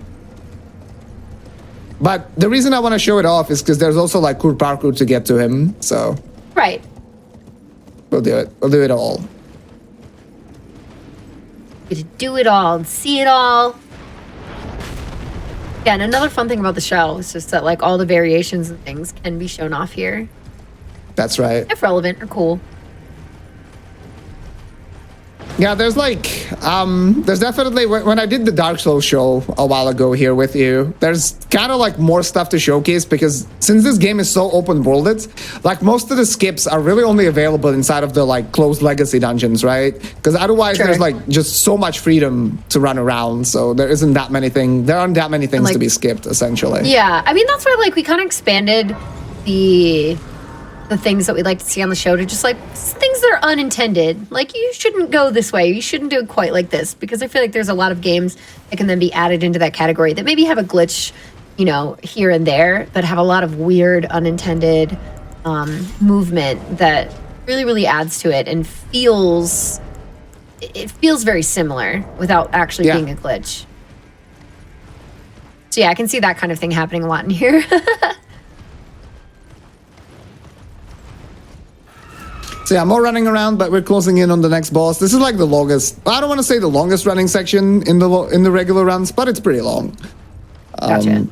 But the reason I want to show it off is because there's also like cool parkour to get to him. So we'll do it. We'll do it all. To do it all and see it all. Yeah, and another fun thing about the show is just that like all the variations and things can be shown off here. That's right. If relevant or cool. Yeah, there's like, there's definitely, when I did the Dark Souls show a while ago here with you, there's kind of like more stuff to showcase because since this game is so open-worlded, like most of the skips are really only available inside of the like closed legacy dungeons, right? Because otherwise there's like just so much freedom to run around, so there aren't that many things to be skipped, essentially. Yeah, I mean, that's why like we kind of expanded the things that we like to see on the show to just like things that are unintended. Like you shouldn't go this way. You shouldn't do it quite like this, because I feel like there's a lot of games that can then be added into that category that maybe have a glitch, you know, here and there, but have a lot of weird unintended movement that really, really adds to it and feels very similar without actually being a glitch. So yeah, I can see that kind of thing happening a lot in here. So yeah, more running around, but we're closing in on the next boss. This is like the longest, I don't want to say the longest running section in the regular runs, but it's pretty long. Gotcha.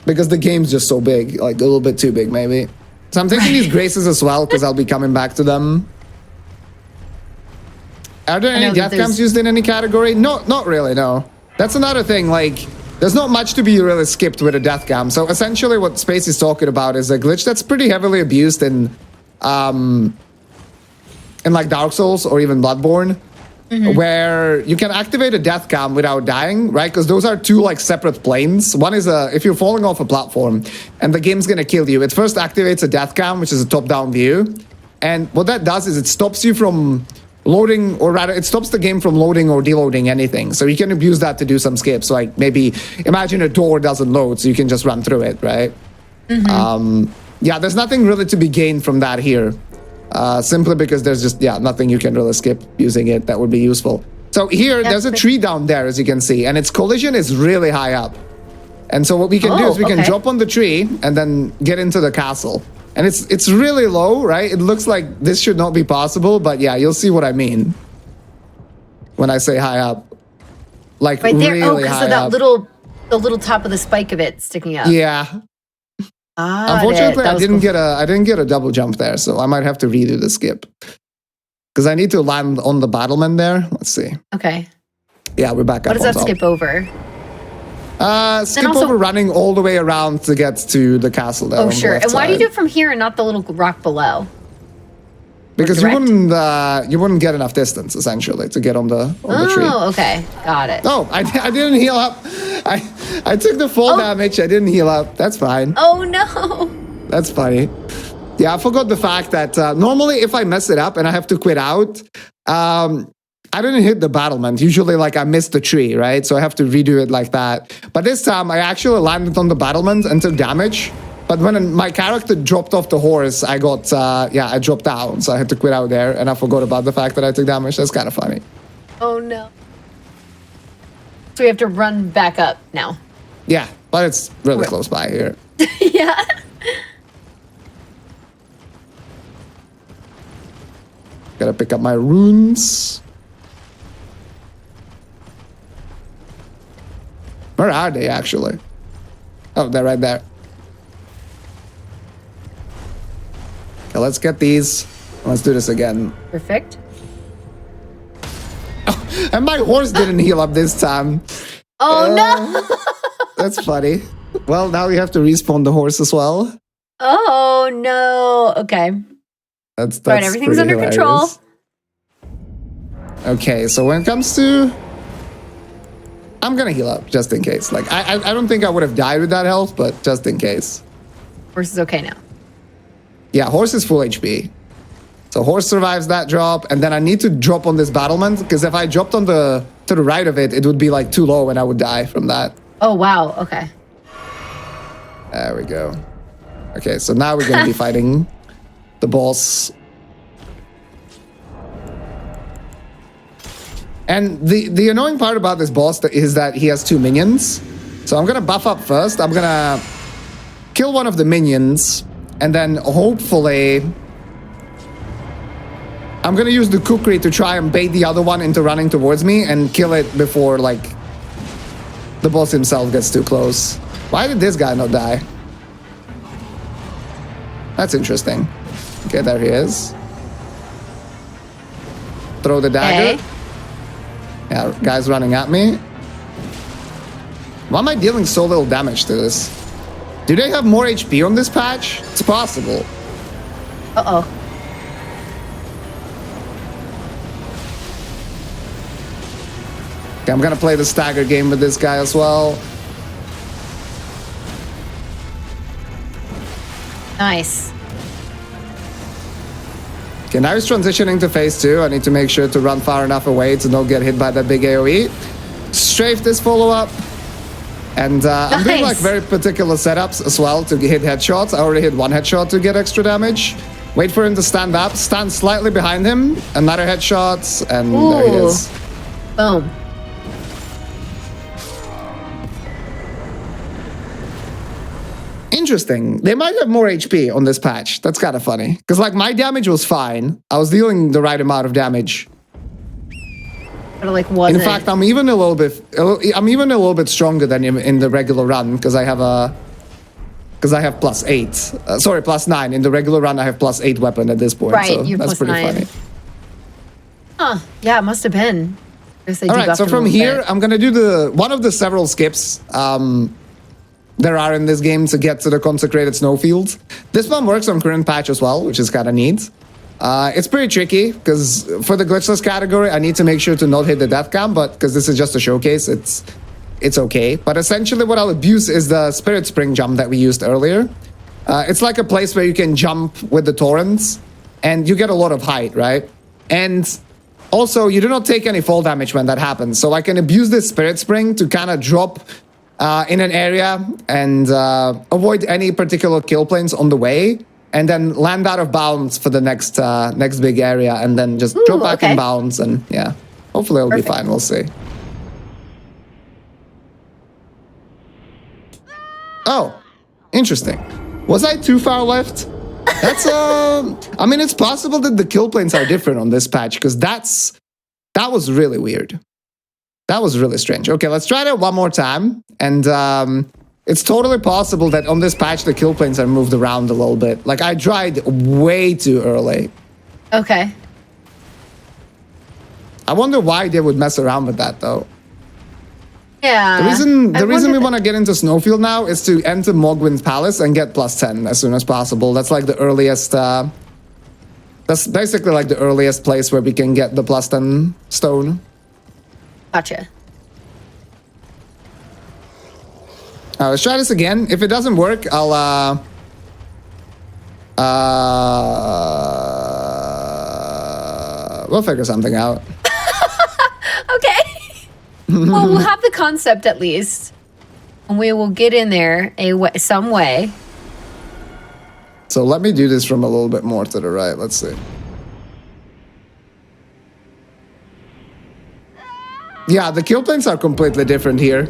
Because the game's just so big, like a little bit too big maybe. So I'm taking these graces as well because I'll be coming back to them. Are there any death cams used in any category? No, not really, no. That's another thing, like, there's not much to be really skipped with a death cam. So essentially what Space is talking about is a glitch that's pretty heavily abused in like Dark Souls or even Bloodborne, where you can activate a death cam without dying, right? Because those are two like separate planes. One is if you're falling off a platform and the game's gonna kill you, it first activates a death cam, which is a top-down view. And what that does is it stops you from loading, or rather it stops the game from loading or deloading anything. So you can abuse that to do some skips. Like maybe imagine a door doesn't load, so you can just run through it, right? Yeah, there's nothing really to be gained from that here. Simply because there's just, nothing you can really skip using it that would be useful. So here, there's a tree down there, as you can see, and its collision is really high up. And so what we can do is we can drop on the tree and then get into the castle. And it's really low, right? It looks like this should not be possible, but yeah, you'll see what I mean when I say high up. Like right there, really because high of that up. the little top of the spike of it sticking up. Yeah. Unfortunately, I didn't get a double jump there, so I might have to redo the skip. Because I need to land on the battlement there. Let's see. Okay. Yeah, we're back up. What does that skip over? Skip over running all the way around to get to the castle there. Oh, sure. And why do you do it from here and not the little rock below? Because you wouldn't get enough distance, essentially, to get on the tree. Oh, okay. Got it. Oh, I didn't heal up. I took the fall damage. I didn't heal up. That's fine. Oh, no. That's funny. Yeah, I forgot the fact that normally if I mess it up and I have to quit out, I didn't hit the battlement. Usually, like, I missed the tree, right? So I have to redo it like that. But this time, I actually landed on the battlement and took damage. But when my character dropped off the horse, I got, I dropped down. So I had to quit out there, and I forgot about the fact that I took damage. That's kind of funny. Oh, no. So we have to run back up now. Yeah, but it's really close by here. Yeah. Gotta pick up my runes. Where are they, actually? Oh, they're right there. So let's get these. Let's do this again. Perfect. And my horse didn't heal up this time. Oh no! That's funny. Well, now we have to respawn the horse as well. Oh no! Okay. That's right. Everything's pretty under hilarious. control. Okay, so when it comes to, I'm gonna heal up just in case. Like I don't think I would have died with that health, but just in case. Horse is okay now. Yeah, horse is full HP. So horse survives that drop, and then I need to drop on this battlement because if I dropped on to the right of it, it would be like too low and I would die from that. Oh wow. Okay. There we go. Okay, so now we're gonna be fighting the boss. And the annoying part about this boss is that he has 2 minions. So I'm gonna buff up first. I'm gonna kill one of the minions, and then hopefully I'm gonna use the kukri to try and bait the other one into running towards me and kill it before like the boss himself gets too close. Why did this guy not die? That's interesting. Okay, there he is. Throw the dagger. Okay. Yeah, guy's running at me. Why am I dealing so little damage to this? Do they have more HP on this patch? It's possible. Uh-oh. Okay, I'm gonna play the stagger game with this guy as well. Nice. Okay, now he's transitioning to phase 2. I need to make sure to run far enough away to not get hit by that big AoE. Strafe this follow-up. And I'm doing like Nice. very particular setups as well to hit headshots. I already hit 1 headshot to get extra damage. Wait for him to stand up. Stand slightly behind him. Another headshot. And there he Ooh. is. Boom. Interesting. They might have more HP on this patch. That's kind of funny. Because like my damage was fine. I was dealing the right amount of damage. But it like wasn't. In fact, I'm even a little bit stronger than in the regular run because I have +8. Sorry, +9. In the regular run, I have +8 weapon at this point. Right, so you're that's pretty +9. funny. Huh. Yeah, it must have been. Guess they All right, debuffed so him a from little here, bit. I'm gonna do one of the several skips there are in this game to get to the consecrated snowfield. This one works on current patch as well, which is kind of neat. It's pretty tricky because for the glitchless category, I need to make sure to not hit the death cam, but because this is just a showcase, it's okay. But essentially what I'll abuse is the spirit spring jump that we used earlier. It's like a place where you can jump with the torrents and you get a lot of height, right? And also you do not take any fall damage when that happens. So I can abuse this spirit spring to kind of drop in an area and avoid any particular kill planes on the way, and then land out of bounds for the next big area, and then just drop back in bounds, and yeah, hopefully it'll be fine. We'll see. Oh, interesting. Was I too far left? That's I mean, it's possible that the kill planes are different on this patch because that was really weird. That was really strange. Okay, let's try that one more time. And it's totally possible that on this patch, the kill planes are moved around a little bit. Like, I tried way too early. Okay. I wonder why they would mess around with that, though. Yeah. The reason we want to get into Snowfield now is to enter Mogwin's Palace and get +10 as soon as possible. That's like the earliest... that's basically like the earliest place where we can get the +10 stone. Gotcha. Let's try this again. If it doesn't work, I'll we'll figure something out. Okay. Well, we'll have the concept at least, and we will get in there some way. So let me do this from a little bit more to the right. Let's see. Yeah, the kill planes are completely different here.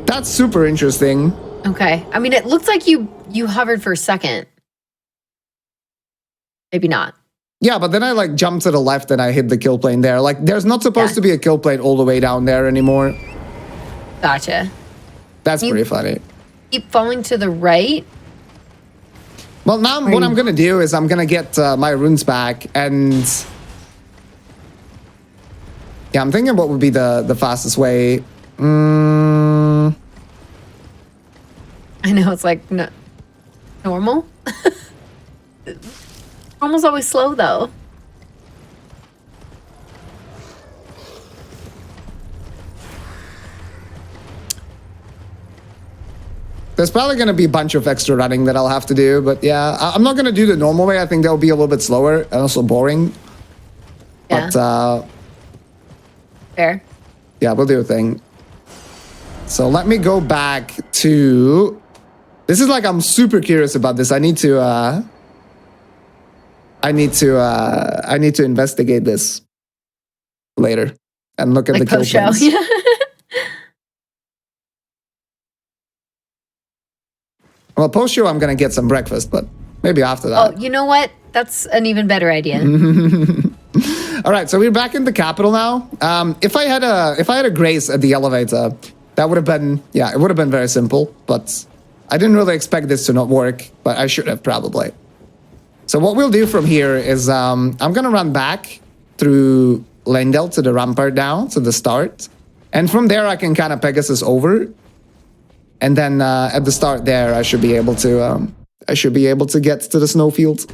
That's super interesting. Okay. I mean, it looked like you hovered for a second. Maybe not. Yeah, but then I like jumped to the left and I hit the kill plane there. Like, there's not supposed to be a kill plane all the way down there anymore. Gotcha. That's pretty funny. Keep falling to the right. Well, now what I'm gonna do is I'm gonna get my runes back, and yeah, I'm thinking what would be the fastest way. I know, it's like normal. Normal's always slow though. There's probably going to be a bunch of extra running that I'll have to do, but yeah, I'm not going to do the normal way. I think that'll be a little bit slower and also boring. Yeah. But Fair. yeah, we'll do a thing. So let me go back to... This is like, I'm super curious about this. I need to investigate this later and look at Like the kill post-show. points. Yeah. Well, post-show, I'm going to get some breakfast, but maybe after that. Oh, you know what? That's an even better idea. All right, so we're back in the capital now. If I had a grace at the elevator, that would have been, yeah, it would have been very simple, but I didn't really expect this to not work, but I should have probably. So what we'll do from here is I'm going to run back through Lendel to the rampart now, to the start. And from there, I can kind of Pegasus over. And then at the start there, I should be able to get to the snowfield.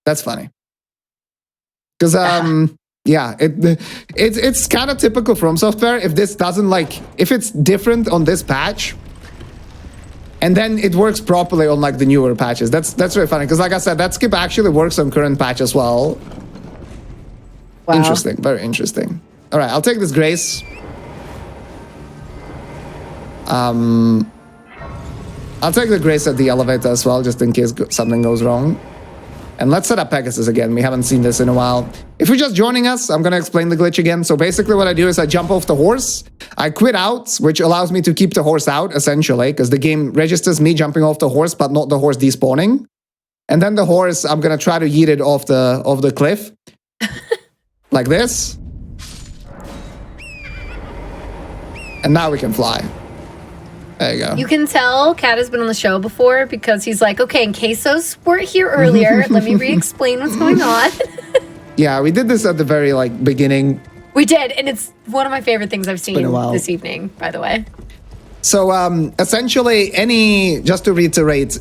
That's funny. Because yeah, it's kind of typical From Software. If this doesn't if it's different on this patch, and then it works properly on like the newer patches. That's really funny. Because like I said, that skip actually works on current patch as well. Wow. Interesting, very interesting. All right, I'll take this grace. I'll take the grace at the elevator as well, just in case something goes wrong. And let's set up Pegasus again. We haven't seen this in a while. If you're just joining us, I'm going to explain the glitch again. So basically what I do is I jump off the horse. I quit out, which allows me to keep the horse out, essentially, because the game registers me jumping off the horse, but not the horse despawning. And then the horse, I'm going to try to yeet it off the cliff. Like this. And now we can fly. There you go. You can tell Kat has been on the show before because he's like, okay, in case those weren't here earlier, let me re-explain what's going on. Yeah, we did this at the very beginning. We did, and it's one of my favorite things I've seen this evening, by the way. So essentially, just to reiterate,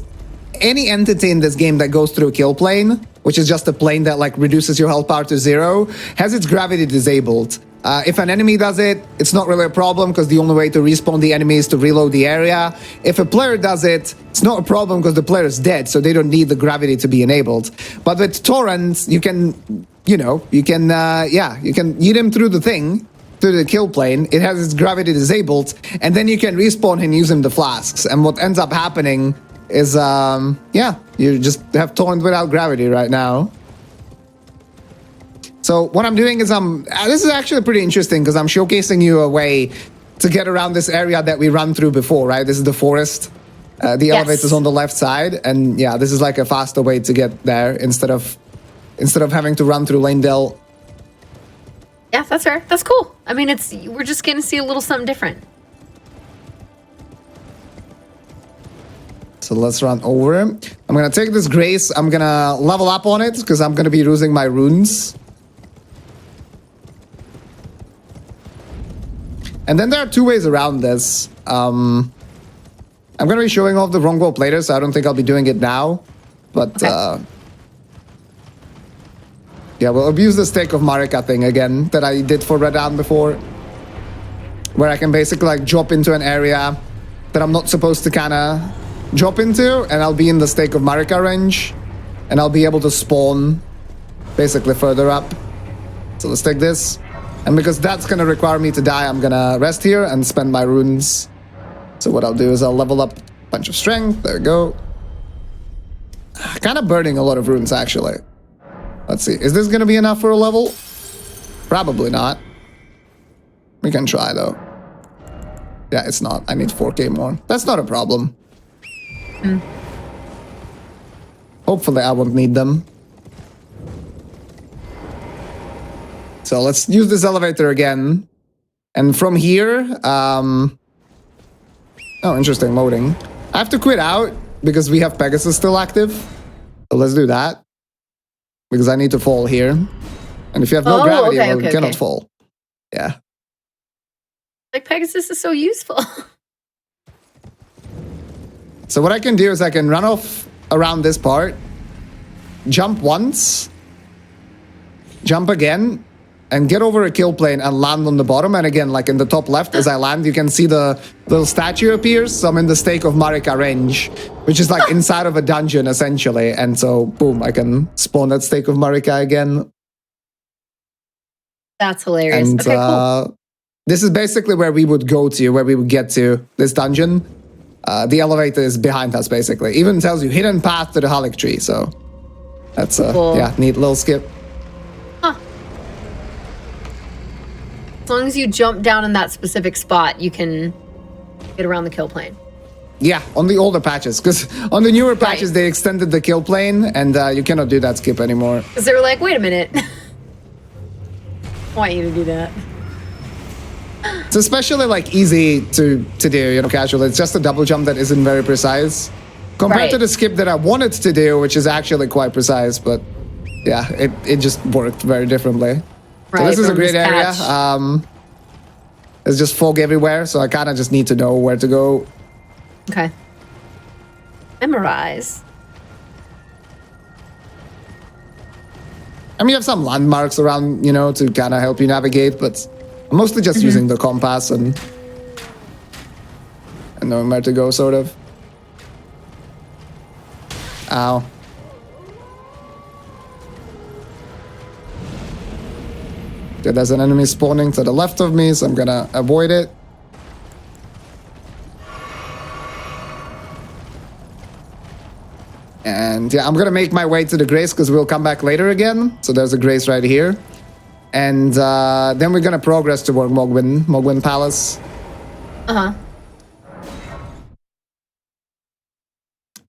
any entity in this game that goes through a kill plane, which is just a plane that reduces your health power to 0, has its gravity disabled. If an enemy does it, it's not really a problem because the only way to respawn the enemy is to reload the area. If a player does it, it's not a problem because the player is dead, so they don't need the gravity to be enabled. But with torrents, you can yeet him through the thing, through the kill plane. It has its gravity disabled, and then you can respawn him using the flasks. And what ends up happening is, you just have torrent without gravity right now. So what I'm doing is this is actually pretty interesting because I'm showcasing you a way to get around this area that we ran through before, right? This is the forest. The elevator's on the left side, and yeah, this is like a faster way to get there instead of having to run through Lanedale. Yeah, that's fair. That's cool. I mean, we're just gonna see a little something different. So let's run over him. I'm gonna take this grace. I'm gonna level up on it because I'm gonna be losing my runes. And then there are two ways around this. I'm going to be showing off the wrongbow later, so I don't think I'll be doing it now. But, okay. Yeah, we'll abuse the Stake of Marika thing again that I did for Red Dawn before. Where I can basically drop into an area that I'm not supposed to kind of drop into, and I'll be in the Stake of Marika range. And I'll be able to spawn basically further up. So let's take this. And because that's going to require me to die, I'm going to rest here and spend my runes. So what I'll do is I'll level up a bunch of strength. There we go. Kind of burning a lot of runes, actually. Let's see. Is this going to be enough for a level? Probably not. We can try, though. Yeah, it's not. I need 4k more. That's not a problem. Hopefully, I won't need them. So let's use this elevator again. And from here, oh, interesting, loading. I have to quit out because we have Pegasus still active. So let's do that. Because I need to fall here. And if you have no gravity, you cannot fall. Yeah. Like Pegasus is so useful. So what I can do is I can run off around this part, jump once, jump again, and get over a kill plane and land on the bottom. And again, like in the top left, as I land, you can see the little statue appears. So I'm in the stake of Marika range, which is like inside of a dungeon, essentially. And so, boom, I can spawn that stake of Marika again. That's hilarious. And okay, cool. This is basically where we would go to, where we would get to this dungeon. The elevator is behind us, basically. Even tells you hidden path to the Halik tree. So that's cool. Yeah, neat little skip. Huh. As long as you jump down in that specific spot, you can get around the kill plane. Yeah, on the older patches, because on the newer patches they extended the kill plane, and you cannot do that skip anymore. Because they were like, wait a minute. I want you to do that. It's especially like easy to do, you know, casually. It's just a double jump that isn't very precise compared to the skip that I wanted to do, which is actually quite precise. But yeah, it just worked very differently. So this is a great area. There's just fog everywhere, so I kind of just need to know where to go. Okay. Memorize. I mean, you have some landmarks around, you know, to kind of help you navigate, but I'm mostly just using the compass and knowing where to go, sort of. Ow. Okay, there's an enemy spawning to the left of me, so I'm gonna avoid it. And yeah, I'm gonna make my way to the Grace because we'll come back later again. So there's a Grace right here. And then we're gonna progress toward Mogwin Palace. Uh-huh.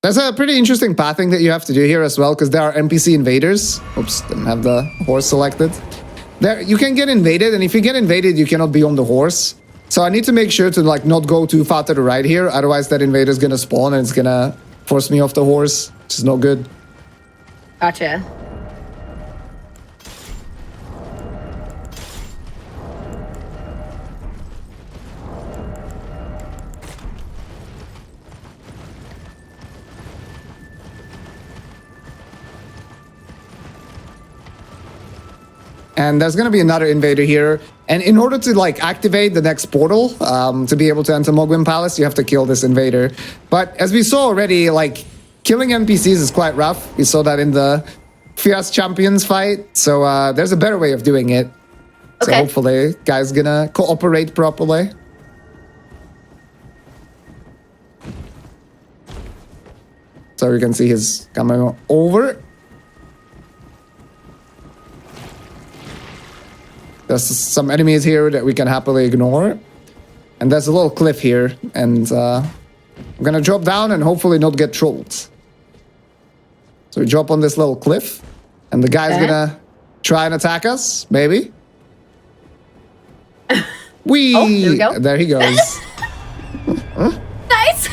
There's a pretty interesting pathing that you have to do here as well, because there are NPC invaders. Oops, didn't have the horse selected. There, you can get invaded, and if you get invaded, you cannot be on the horse. So I need to make sure to like not go too far to the right here, otherwise that invader's gonna spawn and it's gonna force me off the horse, which is not good. Gotcha. And there's going to be another invader here. And in order to like activate the next portal, to be able to enter Mogwin Palace, you have to kill this invader. But as we saw already, like killing NPCs is quite rough. We saw that in the Fierce Champions fight. So there's a better way of doing it. So hopefully guys gonna cooperate properly. So you can see he's coming over. There's some enemies here that we can happily ignore. And there's a little cliff here. And I'm gonna drop down and hopefully not get trolled. So we drop on this little cliff. And the guy's gonna try and attack us, maybe. Whee! Oh, there we go. There he goes. Nice!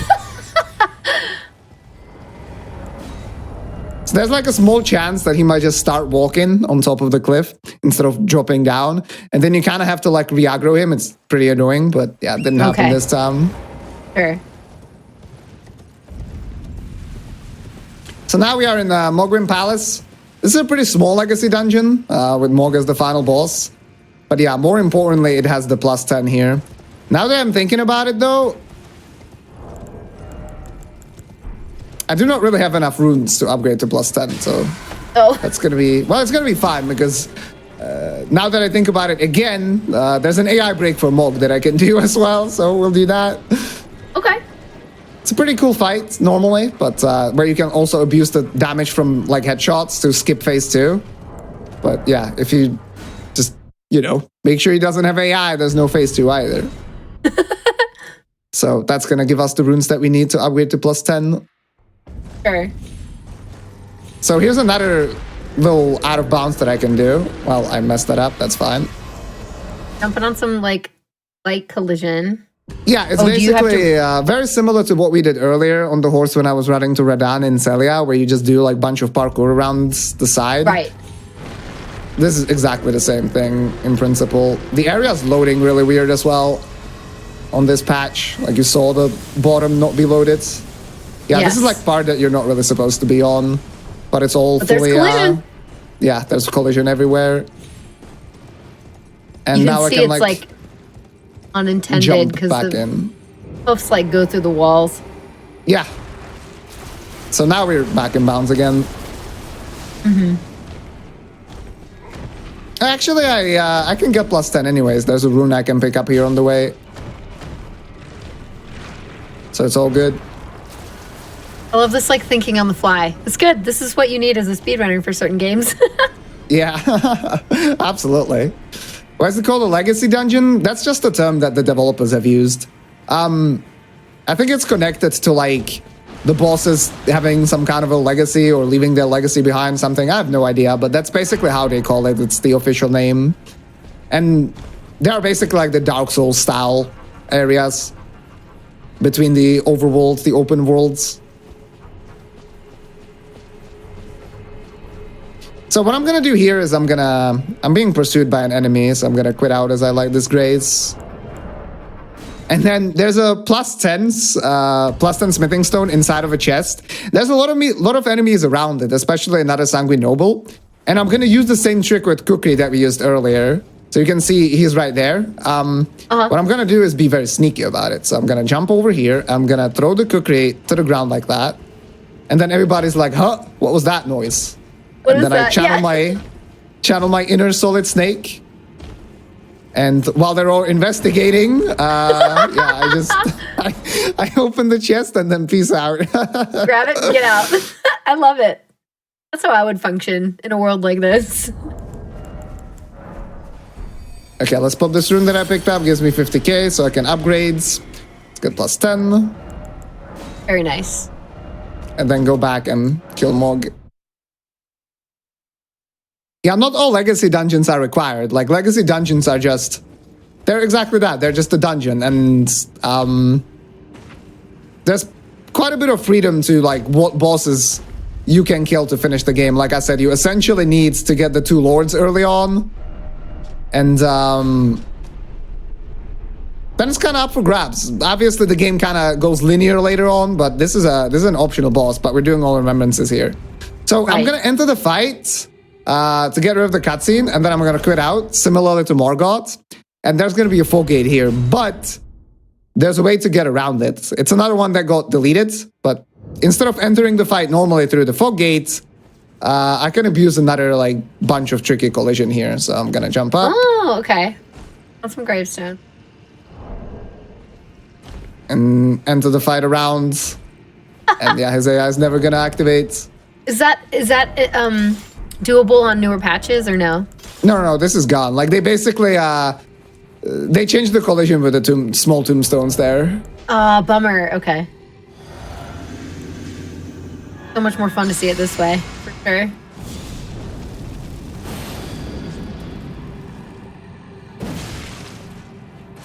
So there's like a small chance that he might just start walking on top of the cliff instead of dropping down. And then you kind of have to like re-aggro him. It's pretty annoying, but yeah, it didn't happen this time. Sure. So now we are in Mogwin Palace. This is a pretty small legacy dungeon with Mog as the final boss. But yeah, more importantly, it has the +10 here. Now that I'm thinking about it though, I do not really have enough runes to upgrade to +10, so that's gonna be, well, it's gonna be fine because now that I think about it again, there's an AI break for Mog that I can do as well, so we'll do that. Okay. It's a pretty cool fight normally, but where you can also abuse the damage from like headshots to skip phase 2. But yeah, if you just, you know, make sure he doesn't have AI, there's no phase 2 either. So that's gonna give us the runes that we need to upgrade to +10. Sure. So here's another little out of bounds that I can do. Well, I messed that up. That's fine. Jumping on some, like, Light collision. Yeah, it's Oh, do you have basically very similar to what we did earlier on the horse when I was running to Radan in Celia, where you just do like bunch of parkour around the side. Right. This is exactly the same thing in principle. The area's loading really weird as well on this patch. Like you saw the bottom not be loaded. Yeah, Yes. this is like part that you're not really supposed to be on, but it's all But there's fully. collision. Yeah, there's collision everywhere. And You now can see I can it's like unintended jump because back the in. hoofs like go through the walls. Yeah. So now we're back in bounds again. Actually, I can get +10 anyways. There's a rune I can pick up here on the way. So it's all good. I love this like thinking on the fly. It's good. This is what you need as a speedrunner for certain games. Yeah, absolutely. Why is it called a legacy dungeon? That's just a term that the developers have used. I think it's connected to like the bosses having some kind of a legacy or leaving their legacy behind, something. I have no idea, but that's basically how they call it. It's the official name. And they are basically like the Dark Souls style areas between the overworld, the open worlds. So what I'm gonna do here is I'm being pursued by an enemy, so I'm gonna quit out as I like this grace. And then there's a +10 smithing stone inside of a chest. There's a lot of enemies around it, especially another Sanguine Noble. And I'm gonna use the same trick with Kukri that we used earlier. So you can see he's right there. What I'm gonna do is be very sneaky about it. So I'm gonna jump over here. I'm gonna throw the Kukri to the ground like that. And then everybody's like, huh, what was that noise? What And is then I that? channel my inner solid snake. And while they're all investigating, I open the chest and then peace out. Grab it and get out. I love it. That's how I would function in a world like this. Okay, let's pop this rune that I picked up. Gives me 50k, so I can upgrade. Let's get +10. Very nice. And then go back and kill Mog. Yeah, not all legacy dungeons are required. Like, legacy dungeons are just... They're exactly that. They're just a dungeon. And there's quite a bit of freedom to, like, what bosses you can kill to finish the game. Like I said, you essentially need to get the 2 lords early on. And then it's kind of up for grabs. Obviously, the game kind of goes linear later on, but this is an optional boss, but we're doing all remembrances here. So I'm going to enter the fight... to get rid of the cutscene, and then I'm gonna quit out, similarly to Morgoth. And there's gonna be a fog gate here, but there's a way to get around it. It's another one that got deleted, but instead of entering the fight normally through the fog gate, I can abuse another like bunch of tricky collision here. So I'm gonna jump up. Oh, okay. That's some gravestone. And enter the fight around. And yeah, his AI is never gonna activate. Is that doable on newer patches or no? No, this is gone. Like, they basically, they changed the collision with the small tombstones there. Bummer. Okay. So much more fun to see it this way, for sure.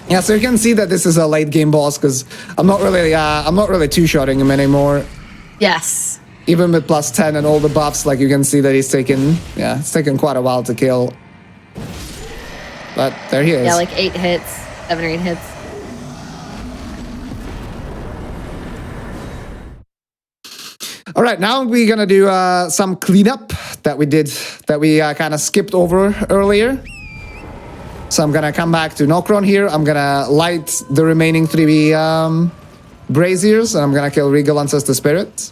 Yeah, so you can see that this is a late game boss because I'm not really two-shotting him anymore. Yes. Even with +10 and all the buffs, like you can see that it's taken quite a while to kill. But there he is. Yeah, like 8 hits, 7 or 8 hits. All right, now we're gonna do some cleanup that we kind of skipped over earlier. So I'm gonna come back to Nokron here. I'm gonna light the remaining 3 braziers, and I'm gonna kill Regal Ancestor Spirit.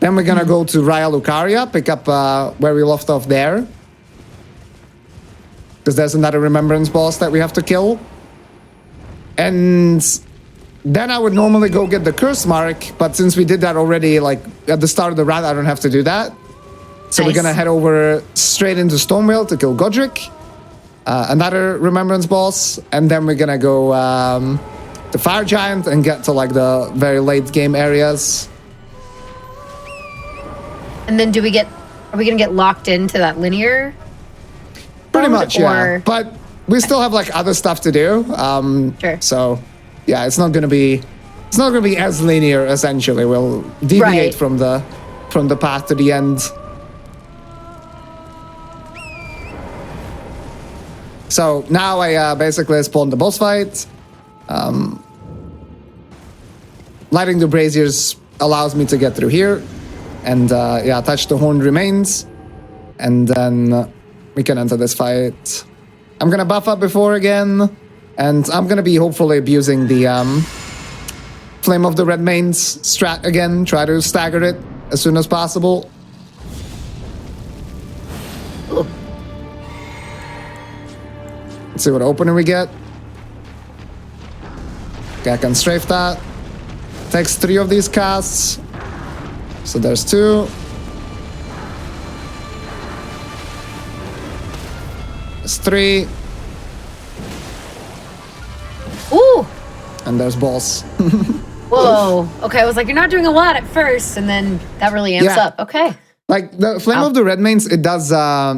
Then we're gonna go to Raya Lucaria, pick up where we left off there. Because there's another remembrance boss that we have to kill. And then I would normally go get the curse mark, but since we did that already, like at the start of the round, I don't have to do that. So Nice. we're gonna head over straight into Stonewell to kill Godric, another remembrance boss, and then we're gonna go to Fire Giant and get to like the very late game areas. And then are we gonna get locked into that linear? Pretty mode, much, yeah. or- But we still have like other stuff to do. Sure. So yeah, it's not gonna be as linear. Essentially, we'll deviate Right. from the path to the end. So now I basically spawned the boss fight. Lighting the braziers allows me to get through here, and yeah, touch the horned remains, and then we can enter this fight. I'm gonna buff up before again, and I'm gonna be hopefully abusing the Flame of the Red Mains strat again. Try to stagger it as soon as possible. Let's see what opener we get. Okay, I can strafe that. Takes 3 of these casts. So there's 2. There's 3. Ooh. And there's boss. Whoa. Okay, I was like, you're not doing a lot at first, and then that really amps Yeah. up. Okay. Like the Flame of the Red Mains, it does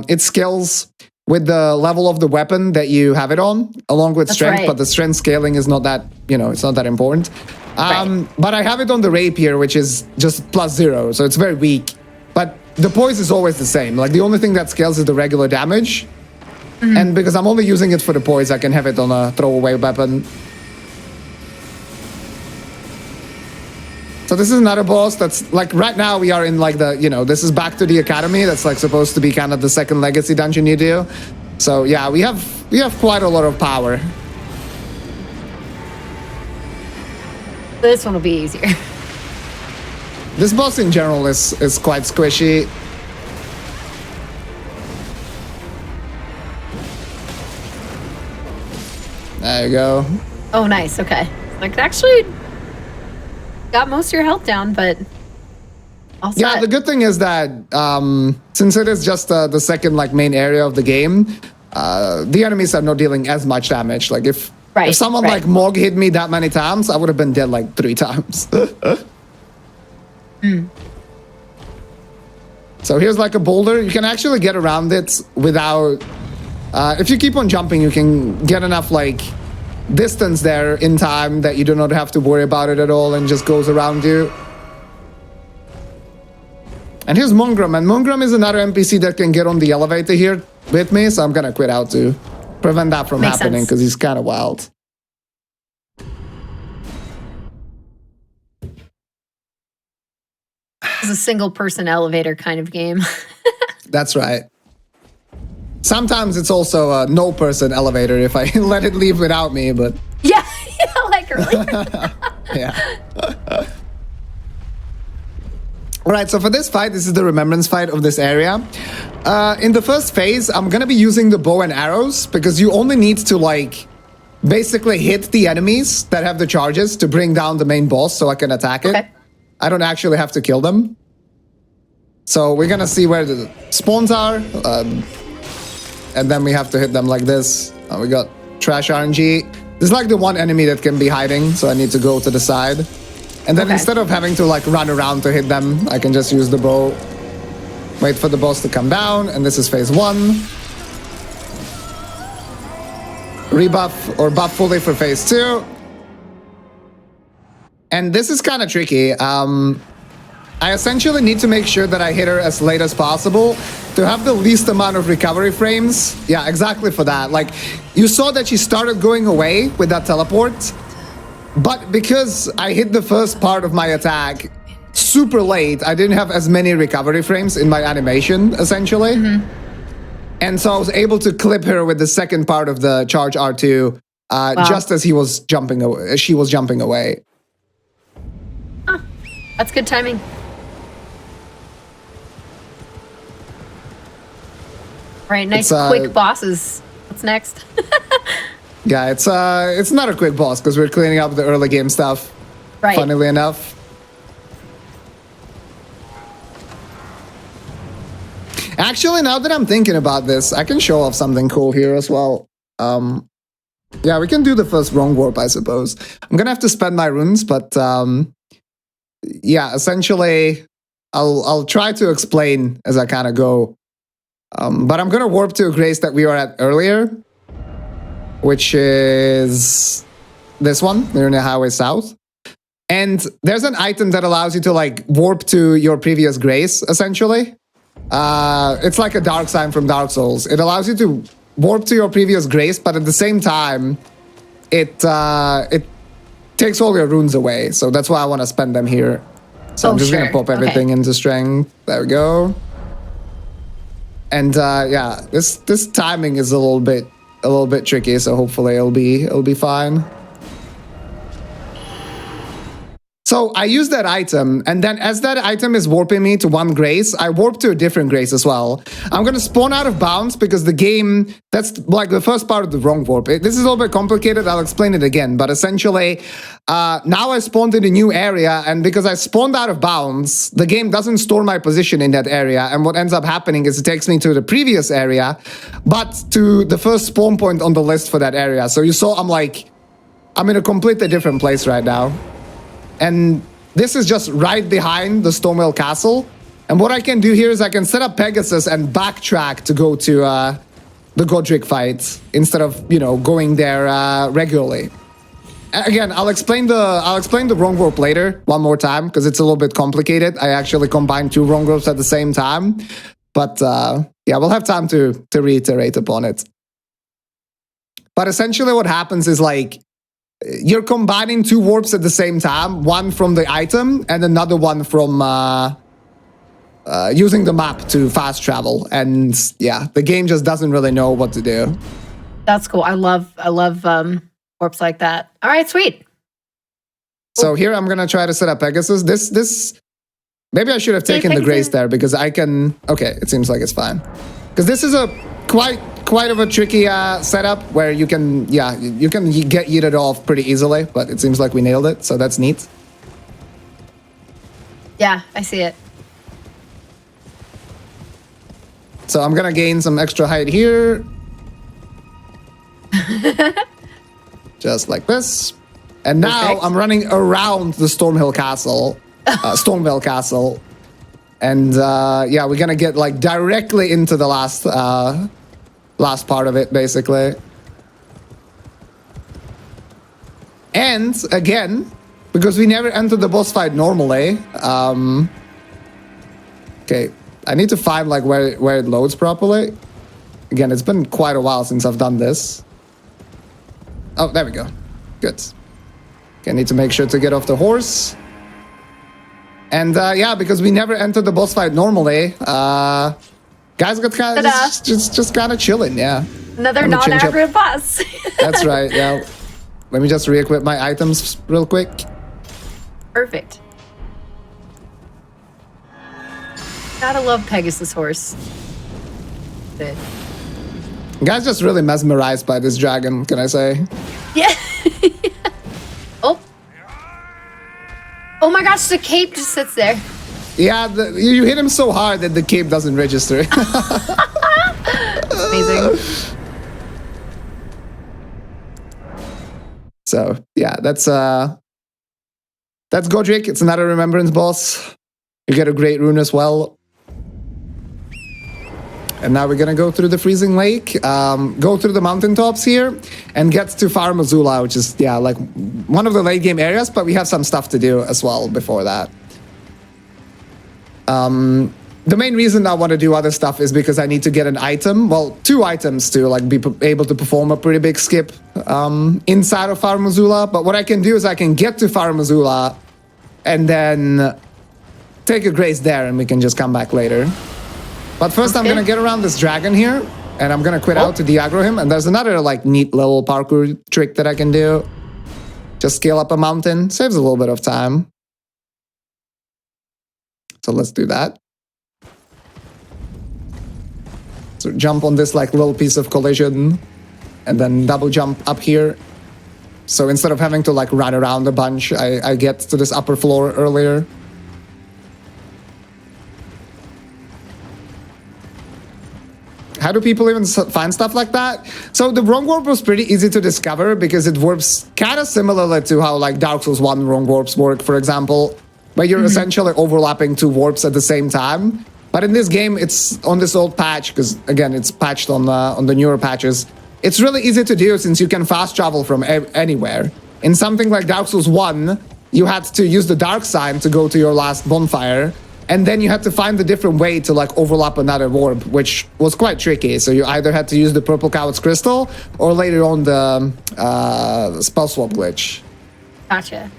it scales with the level of the weapon that you have it on, along with That's strength, right. but the strength scaling is not that, it's not that important. Right. But I have it on the rapier, which is just +0, so it's very weak. But the poise is always the same. Like the only thing that scales is the regular damage. And because I'm only using it for the poise, I can have it on a throwaway weapon. So this is another boss that's like right now we are in like the, this is back to the academy. That's like supposed to be kind of the second legacy dungeon you do. So yeah, we have quite a lot of power. This one will be easier. This boss in general is quite squishy. There you go. Oh, nice. Okay. Like, actually got most of your health down, but also. Yeah, the good thing is that since it is just the second like main area of the game, the enemies are not dealing as much damage. Like if someone like Mog hit me that many times, I would have been dead like 3 times. So here's like a boulder. You can actually get around it without... if you keep on jumping, you can get enough like distance there in time that you do not have to worry about it at all and just goes around you. And here's Mongram, and Mongram is another NPC that can get on the elevator here with me, so I'm gonna quit out to prevent that from happening because he's kind of wild. It's a single person elevator kind of game. That's right. Sometimes it's also a no person elevator if I let it leave without me, but yeah, like earlier. yeah. All right, so for this fight, this is the remembrance fight of this area. In the first phase, I'm gonna be using the bow and arrows because you only need to like basically hit the enemies that have the charges to bring down the main boss so I can attack it. Okay. I don't actually have to kill them. So we're gonna see where the spawns are. And then we have to hit them like this. We got trash RNG. This is like the one enemy that can be hiding, so I need to go to the side. And then instead of having to like run around to hit them, I can just use the bow. Wait for the boss to come down, and this is phase 1. Rebuff or buff fully for phase 2. And this is kind of tricky. I essentially need to make sure that I hit her as late as possible to have the least amount of recovery frames. Yeah, exactly for that. Like, you saw that she started going away with that teleport, but because I hit the first part of my attack super late, I didn't have as many recovery frames in my animation, essentially. And so I was able to clip her with the second part of the charge R2 just as she was jumping away. Huh. That's good timing. Right, nice quick bosses. What's next? Yeah, it's not a quick boss because we're cleaning up the early game stuff. Right. Funnily enough. Actually, now that I'm thinking about this, I can show off something cool here as well. Yeah, we can do the first wrong warp, I suppose. I'm gonna have to spend my runes, but yeah, essentially, I'll try to explain as I kind of go. But I'm gonna warp to a grace that we were at earlier. which is this one, near the highway south. And there's an item that allows you to like warp to your previous grace, essentially. It's like a dark sign from Dark Souls. It allows you to warp to your previous grace, but at the same time, it takes all your runes away. So that's why I want to spend them here. So I'm just gonna pop everything into strength. There we go. And yeah, this timing is a little bit tricky. So hopefully it'll be fine. So I use that item, and then as that item is warping me to one grace, I warp to a different grace as well. I'm gonna spawn out of bounds because the game, that's like the first part of the wrong warp. This is a little bit complicated, I'll explain it again, but essentially, now I spawned in a new area, and because I spawned out of bounds, the game doesn't store my position in that area, and what ends up happening is it takes me to the previous area, but to the first spawn point on the list for that area. So you saw I'm in a completely different place right now. And this is just right behind the Stormwell Castle. And what I can do here is I can set up Pegasus and backtrack to go to the Godric fight instead of, you know, going there regularly. Again, I'll explain the wrong warp later one more time because it's a little bit complicated. I actually combined two wrong warps at the same time. But yeah, we'll have time to reiterate upon it. But essentially what happens is like, you're combining two warps at the same time, one from the item and another one from using the map to fast travel. And yeah, the game just doesn't really know what to do. That's cool. I love warps like that. All right, sweet. So here I'm gonna try to set up Pegasus. This maybe I should have taken the grace there because I can. Okay, it seems like it's fine because this is a quite of a tricky setup where you can get yeeted off pretty easily, but it seems like we nailed it, so that's neat. Yeah, I see it. So I'm gonna gain some extra height here. Just like this. And now I'm running around the Stormwell Castle. And yeah, we're gonna get like directly into the last part of it, basically. And again, because we never entered the boss fight normally, okay, I need to find like where it loads properly. Again, it's been quite a while since I've done this. Oh, there we go. Good. Okay, I need to make sure to get off the horse. And yeah, because we never entered the boss fight normally, guys got kind of just kind of chilling, yeah. Another non-aggro boss. That's right, yeah. Let me just re-equip my items real quick. Perfect. Gotta love Pegasus horse. Good. Guys just really mesmerized by this dragon, can I say? Yeah. Oh. Oh my gosh, the cape just sits there. Yeah, you hit him so hard that the cape doesn't register. Amazing. So yeah, that's Godric. It's another remembrance boss. You get a great rune as well. And now we're gonna go through the freezing lake, go through the mountaintops here, and get to Far Missoula, which is like one of the late game areas. But we have some stuff to do as well before that. The main reason I want to do other stuff is because I need to get an item, well, 2 items to like be able to perform a pretty big skip inside of Far Missoula. But what I can do is I can get to Far Missoula and then take a grace there, and we can just come back later. But first I'm gonna get around this dragon here, and I'm gonna quit out to de-aggro him. And there's another like neat little parkour trick that I can do. Just scale up a mountain, saves a little bit of time. So let's do that. So jump on this like little piece of collision and then double jump up here. So instead of having to like run around a bunch, I get to this upper floor earlier. How do people even find stuff like that? So the wrong warp was pretty easy to discover because it warps kind of similarly to how like Dark Souls 1 wrong warps work, for example, where you're essentially overlapping 2 warps at the same time. But in this game, it's on this old patch, because again, it's patched on the newer patches. it's really easy to do since you can fast travel from anywhere. In something like Dark Souls 1, you had to use the dark sign to go to your last bonfire, and then you had to find a different way to like overlap another warp, which was quite tricky. So you either had to use the purple coward's crystal or later on the spell swap glitch. Gotcha.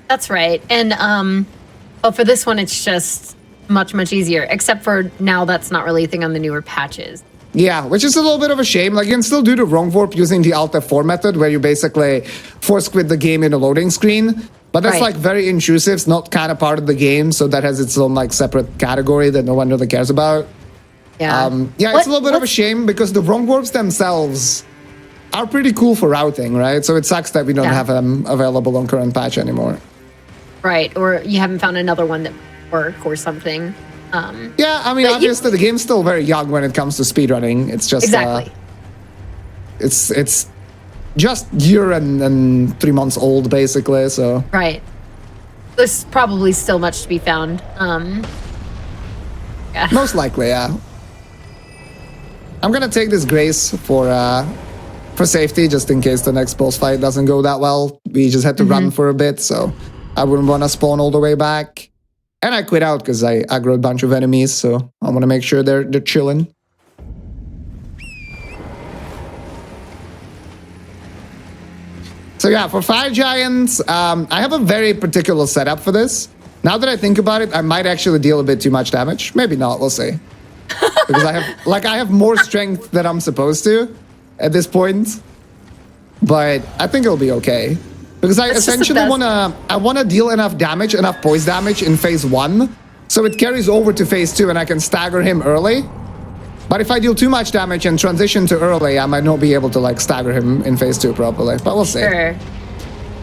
That's right. And for this one, it's just much easier, except for now that's not really a thing on the newer patches. Yeah, which is a little bit of a shame. Like, you can still do the wrong warp using the Alt F4 method, where you basically force quit the game in a loading screen. But that's like very intrusive. It's not kind of part of the game, so that has its own like separate category that no one really cares about. Yeah. It's a little bit of a shame because the wrong warps themselves are pretty cool for routing, right? So it sucks that we don't have them available on current patch anymore. Right, or you haven't found another one that work or something. Yeah, I mean, obviously the game's still very young when it comes to speedrunning. It's just it's just year and 3 months old, basically. So right, there's probably still much to be found. Yeah. Most likely, yeah. I'm gonna take this grace for safety, just in case the next boss fight doesn't go that well. We just had to run for a bit, so I wouldn't want to spawn all the way back. And I quit out because I aggroed a bunch of enemies, so I want to make sure they're chilling. So yeah, for Fire Giants, I have a very particular setup for this. Now that I think about it, I might actually deal a bit too much damage. Maybe not, we'll see. Because I have more strength than I'm supposed to at this point. But I think it'll be okay. Because I essentially wanna deal enough damage, enough poise damage in phase 1, so it carries over to phase 2 and I can stagger him early. But if I deal too much damage and transition to early, I might not be able to like stagger him in phase 2 properly. But we'll see. Sure.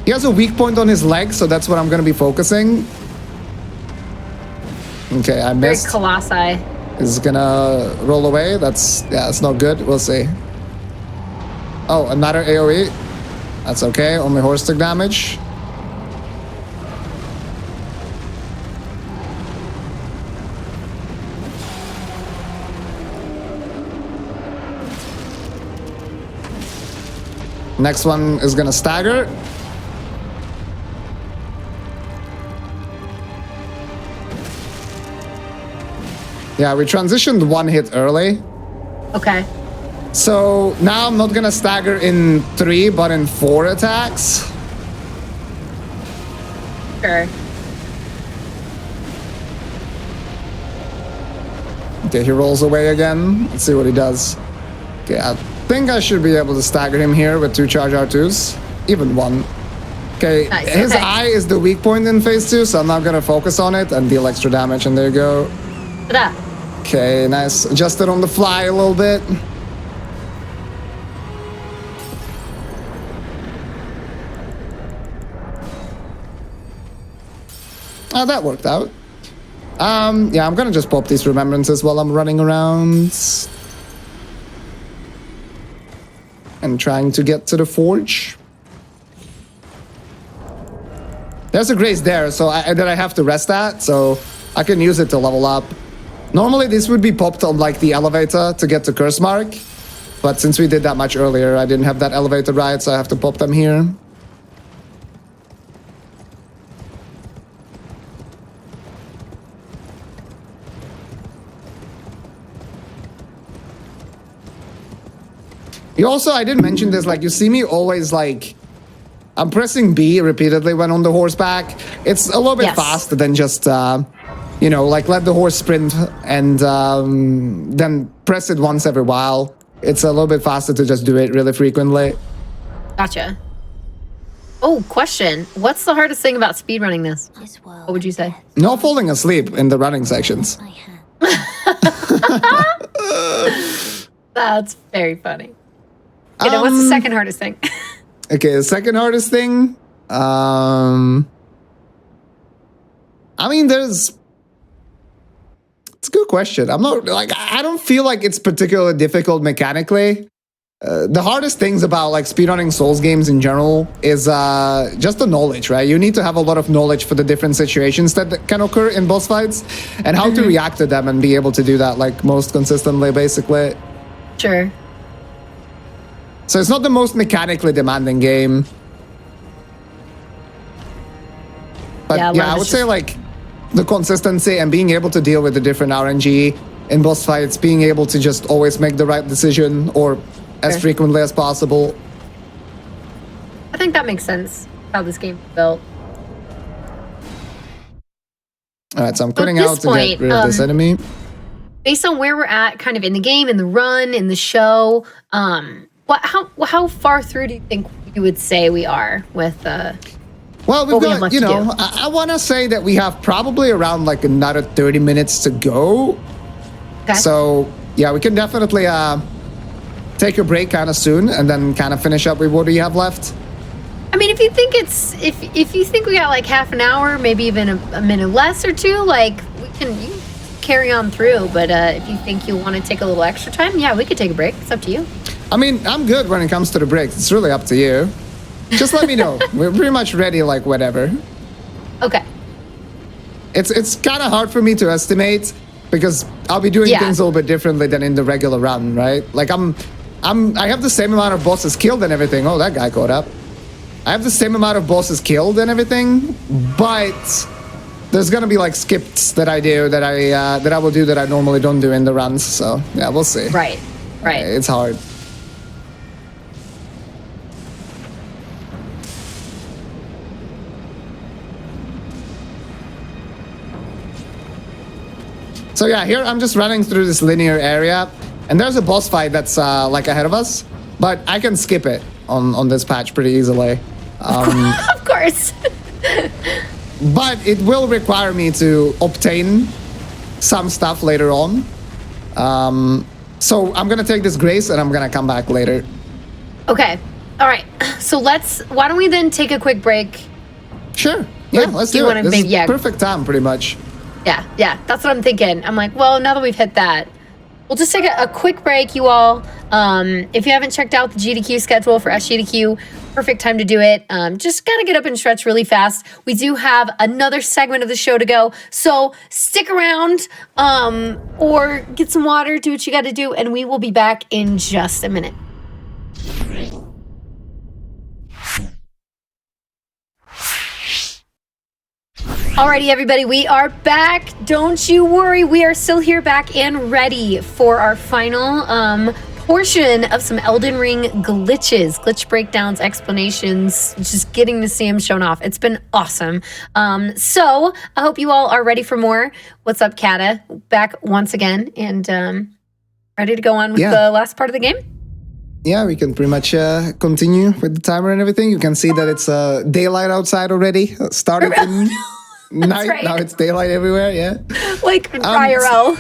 He has a weak point on his leg, so that's what I'm gonna be focusing. Okay, I missed. Very Colossi. Is gonna roll away. That's not good. We'll see. Oh, another AoE. That's okay, only horse took damage. Next one is gonna stagger. Yeah, we transitioned 1 hit early. Okay. So now I'm not gonna stagger in 3, but in 4 attacks. Sure. Okay, he rolls away again. Let's see what he does. Okay, I think I should be able to stagger him here with 2 charge R2s. Even 1. Okay, nice. His eye is the weak point in phase 2, so I'm not gonna focus on it and deal extra damage, and there you go. Ta-da. Okay, nice. Adjusted on the fly a little bit. Oh, that worked out. Yeah, I'm gonna just pop these remembrances while I'm running around. And trying to get to the forge. There's a grace there, so I have to rest at, so I can use it to level up. Normally this would be popped on like the elevator to get to Curse Mark, but since we did that much earlier, I didn't have that elevator right, so I have to pop them here. You also, I didn't mention this, like you see me always like, I'm pressing B repeatedly when on the horseback. It's a little bit faster than just, you know, like let the horse sprint and then press it once every while. It's a little bit faster to just do it really frequently. Gotcha. Oh, question. What's the hardest thing about speedrunning this? What would you say? No falling asleep in the running sections. That's very funny. Okay, then what's the second hardest thing? Okay, the second hardest thing. I mean, it's a good question. I'm not like, I don't feel like it's particularly difficult mechanically. The hardest things about like speedrunning Souls games in general is just the knowledge, right? You need to have a lot of knowledge for the different situations that can occur in boss fights and how to react to them and be able to do that like most consistently, basically. Sure. So So it's not the most mechanically demanding game. But yeah, I would say like the consistency and being able to deal with the different RNG in boss fights, being able to just always make the right decision or as frequently as possible. I think that makes sense, how this game is built. All right, so I'm quitting out to get rid of this enemy. Based on where we're at kind of in the game, in the run, in the show, how far through do you think you would say we are with well, we've got, you know, I want to say that we have probably around like another 30 minutes to go. Okay. So, yeah, we can definitely take a break kind of soon and then kind of finish up with what we have left. I mean, if you think if you think we got like half an hour, maybe even a minute less or two, like you can carry on through. But if you think you want to take a little extra time, yeah, we could take a break. It's up to you. I mean, I'm good when it comes to the breaks. It's really up to you. Just let me know. We're pretty much ready, like whatever. Okay. It's kind of hard for me to estimate because I'll be doing things a little bit differently than in the regular run, right? Like I have the same amount of bosses killed and everything. Oh, that guy caught up. I have the same amount of bosses killed and everything, but there's gonna be like skips that I do that I will do that I normally don't do in the runs. So yeah, we'll see. Right. It's hard. So yeah, here I'm just running through this linear area, and there's a boss fight that's like ahead of us, but I can skip it on this patch pretty easily. Of course. But it will require me to obtain some stuff later on. So I'm gonna take this grace and I'm gonna come back later. Okay. All right. So why don't we then take a quick break? Sure. Yeah, let's do it. This is perfect time, pretty much. Yeah, that's what I'm thinking. I'm like, well, now that we've hit that, we'll just take a quick break, you all. If you haven't checked out the GDQ schedule for SGDQ, perfect time to do it. Just gotta get up and stretch really fast. We do have another segment of the show to go, so stick around or get some water, do what you gotta do, and we will be back in just a minute. Alrighty, everybody, we are back. Don't you worry, we are still here, back and ready for our final portion of some Elden Ring glitches, glitch breakdowns, explanations, just getting to see them shown off. It's been awesome. So I hope you all are ready for more. What's up, Kata? Back once again and ready to go on with the last part of the game? Yeah, we can pretty much continue with the timer and everything. You can see that it's daylight outside already. Started in night, right. Now it's daylight everywhere, yeah. Like IRL.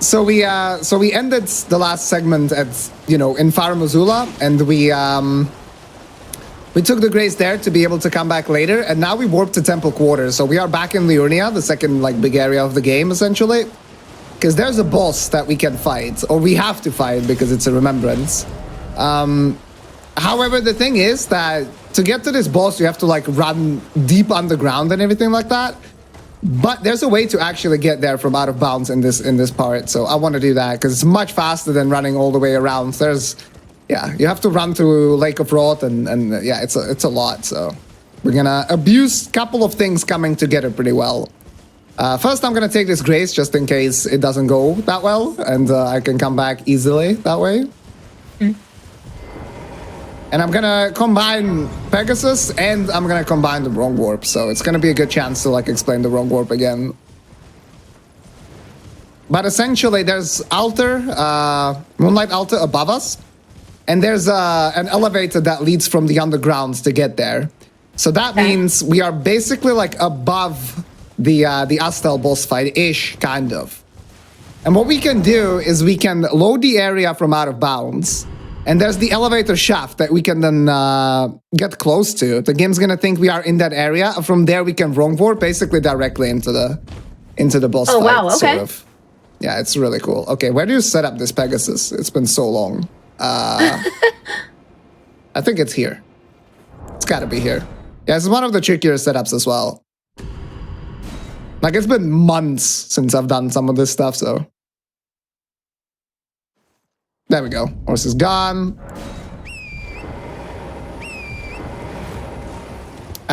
So we ended the last segment at, in Far Missoula, and we took the grace there to be able to come back later, and now we warped to Temple Quarters. So we are back in Liurnia, the second big area of the game, essentially. Because there's a boss that we can fight, or we have to fight because it's a remembrance. However, the thing is that to get to this boss, you have to run deep underground and everything like that. But there's a way to actually get there from out of bounds in this part. So I want to do that because it's much faster than running all the way around. You have to run through Lake of Rot and it's a lot. So we're gonna abuse a couple of things coming together pretty well. First, I'm gonna take this grace just in case it doesn't go that well, and I can come back easily that way. And I'm gonna combine Pegasus, and I'm gonna combine the wrong warp, so it's gonna be a good chance to explain the wrong warp again. But essentially, there's Moonlight Altar above us, and there's an elevator that leads from the underground to get there. So that means we are basically above the Astel boss fight-ish, kind of. And what we can do is we can load the area from out of bounds, and there's the elevator shaft that we can then get close to. The game's gonna think we are in that area. From there, we can wrong warp basically directly into the boss fight. Oh wow! Okay. Sort of. Yeah, it's really cool. Okay, where do you set up this Pegasus? It's been so long. I think it's here. It's gotta be here. Yeah, it's one of the trickier setups as well. It's been months since I've done some of this stuff, so. There we go. Horse is gone.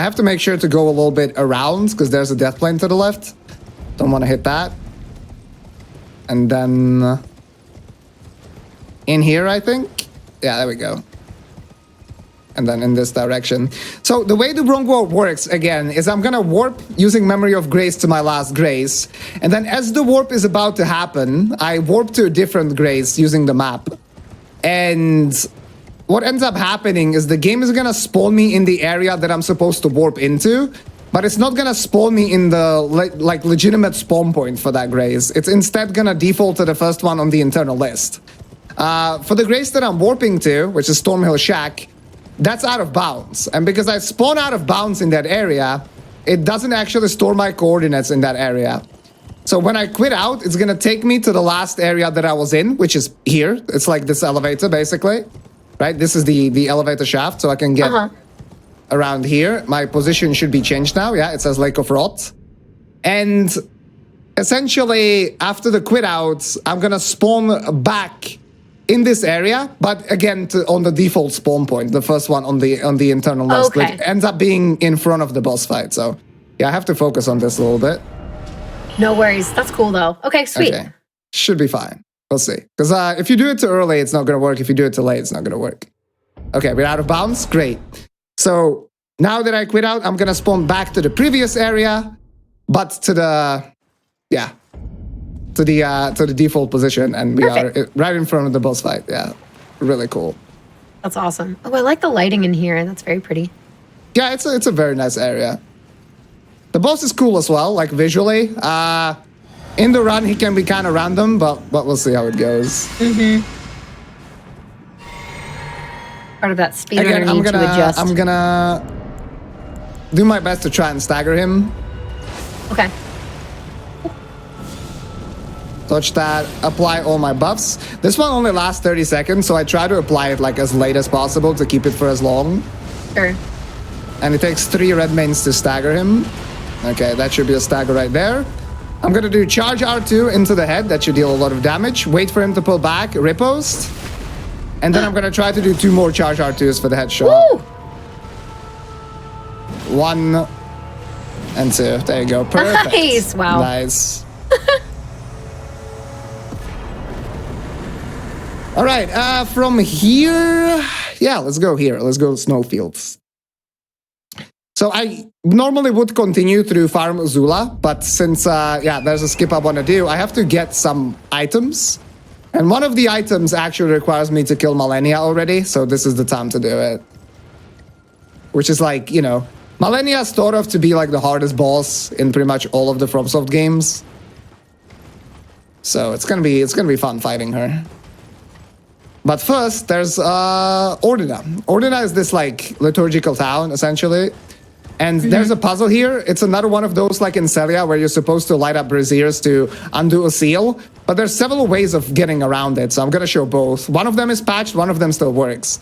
I have to make sure to go a little bit around because there's a death plane to the left. Don't want to hit that. And then in here, I think. Yeah, there we go. And then in this direction. So the way the wrong warp works, again, is I'm gonna warp using Memory of Grace to my last Grace. And then as the warp is about to happen, I warp to a different Grace using the map. And what ends up happening is the game is gonna spawn me in the area that I'm supposed to warp into, but it's not gonna spawn me in the like legitimate spawn point for that Grace. It's instead gonna default to the first one on the internal list. For the Grace that I'm warping to, which is Stormhill Shack, that's out of bounds. And because I spawn out of bounds in that area, it doesn't actually store my coordinates in that area. So when I quit out, it's gonna take me to the last area that I was in, which is here. It's like this elevator, basically. Right? This is the elevator shaft, so I can get around here. My position should be changed now. Yeah, it says Lake of Rot. And essentially, after the quit out, I'm gonna spawn back in this area, but again on the default spawn point, the first one on the internal list, which ends up being in front of the boss fight. So yeah, I have to focus on this a little bit. No worries. That's cool though. Okay, sweet. Okay. Should be fine. We'll see. Because if you do it too early, it's not going to work. If you do it too late, it's not going to work. Okay, we're out of bounds. Great. So now that I quit out, I'm going to spawn back to the previous area, but to the default position, and we are right in front of the boss fight. Yeah, really cool. That's awesome. Oh, I like the lighting in here. That's very pretty. Yeah, it's a very nice area. The boss is cool as well, like visually. In the run, he can be kind of random, but we'll see how it goes. Part of that speedrunner need to adjust. I'm gonna do my best to try and stagger him. Okay. Touch that, apply all my buffs. This one only lasts 30 seconds, so I try to apply it like as late as possible to keep it for as long. Sure. And it takes 3 red mains to stagger him. Okay, that should be a stagger right there. I'm gonna do charge R2 into the head. That should deal a lot of damage. Wait for him to pull back, riposte. And then I'm gonna try to do 2 more charge R2s for the headshot. Woo! 1 and 2. There you go. Perfect. Nice. Wow. Nice. All right, from here, yeah, let's go here. Let's go Snowfields. So I normally would continue through Farm Uzula, but since, there's a skip I want to do, I have to get some items. And one of the items actually requires me to kill Malenia already, so this is the time to do it. Which is like, Malenia is thought of to be like the hardest boss in pretty much all of the FromSoft games. So it's gonna be fun fighting her. But first, there's Ordina. Ordina is this like liturgical town, essentially. And there's a puzzle here. It's another one of those like in Celia where you're supposed to light up braziers to undo a seal. But there's several ways of getting around it, so I'm gonna show both. One of them is patched, one of them still works.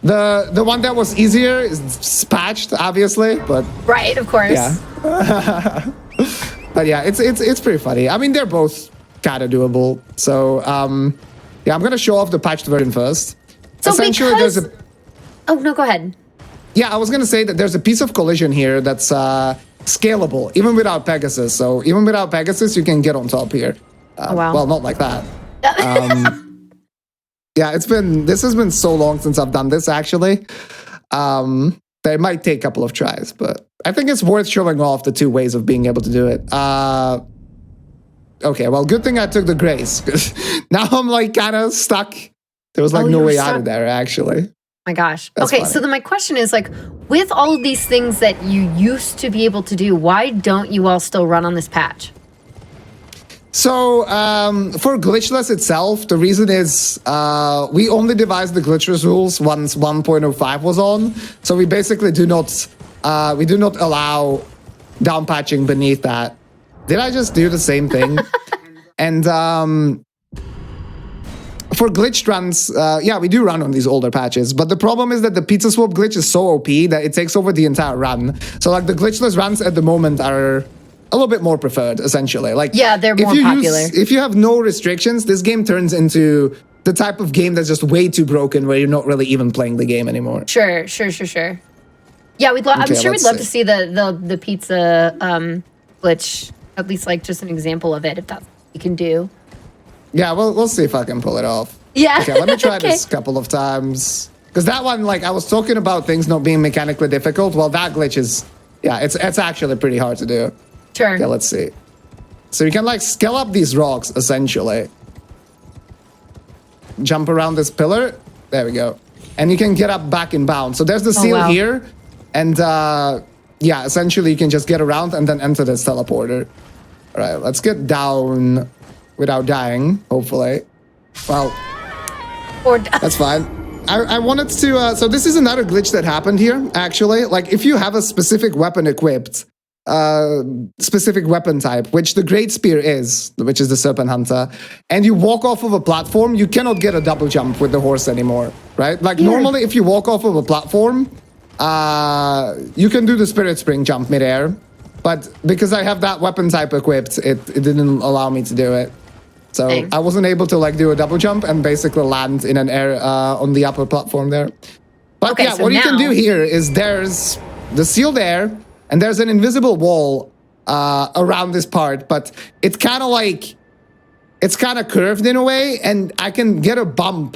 The one that was easier is patched, obviously, but right, of course. Yeah. But yeah, it's pretty funny. I mean, they're both kind of doable. So yeah, I'm gonna show off the patched version first. So essentially, there's a. Oh no, go ahead. Yeah, I was gonna say that there's a piece of collision here that's scalable, even without Pegasus. So even without Pegasus, you can get on top here. Oh, wow. Well, not like that. Yeah, this has been so long since I've done this, actually. That it might take a couple of tries, but I think it's worth showing off the 2 ways of being able to do it. Okay, well, good thing I took the Grace, because now I'm like kind of stuck. There was like no way out of there, actually. My gosh. That's okay, funny. so then my question is like, with all of these things that you used to be able to do, why don't you all still run on this patch? So for glitchless itself, the reason is we only devised the glitchless rules once 1.05 was on. So we basically do not allow down patching beneath that. Did I just do the same thing? And for glitched runs, yeah, we do run on these older patches, but the problem is that the pizza swap glitch is so OP that it takes over the entire run. So like the glitchless runs at the moment are a little bit more preferred, essentially. Like, yeah, they're more popular. If you have no restrictions, this game turns into the type of game that's just way too broken where you're not really even playing the game anymore. Sure. Yeah, I'm Okay, sure we'd let's love to see. see the pizza glitch, at least like just an example of it, if that's what you can do. Yeah, we'll see if I can pull it off. Yeah. Okay, let me try Okay. this a couple of times. Because that one, like, I was talking about things not being mechanically difficult. Well, that glitch is, yeah, it's actually pretty hard to do. Sure. Okay, let's see. So you can, like, scale up these rocks, essentially. Jump around this pillar. There we go. And you can get up back in bounds. So there's the seal wow. here. And, yeah, essentially you can just get around and then enter this teleporter. All right, let's get down without dying, hopefully. Well, Or that's fine. I wanted to, so this is another glitch that happened here, actually. Like, if you have a specific weapon equipped, specific weapon type, which the Great Spear is, which is the Serpent Hunter, and you walk off of a platform, you cannot get a double jump with the horse anymore, right? Like, normally, if you walk off of a platform, you can do the Spirit Spring jump midair, but because I have that weapon type equipped, it didn't allow me to do it. So I wasn't able to like do a double jump and basically land in an air on the upper platform there. But Okay, yeah, so what you can now- do here is there's the seal there, and there's an invisible wall around this part, but it's kind of like, it's kind of curved in a way, and I can get a bump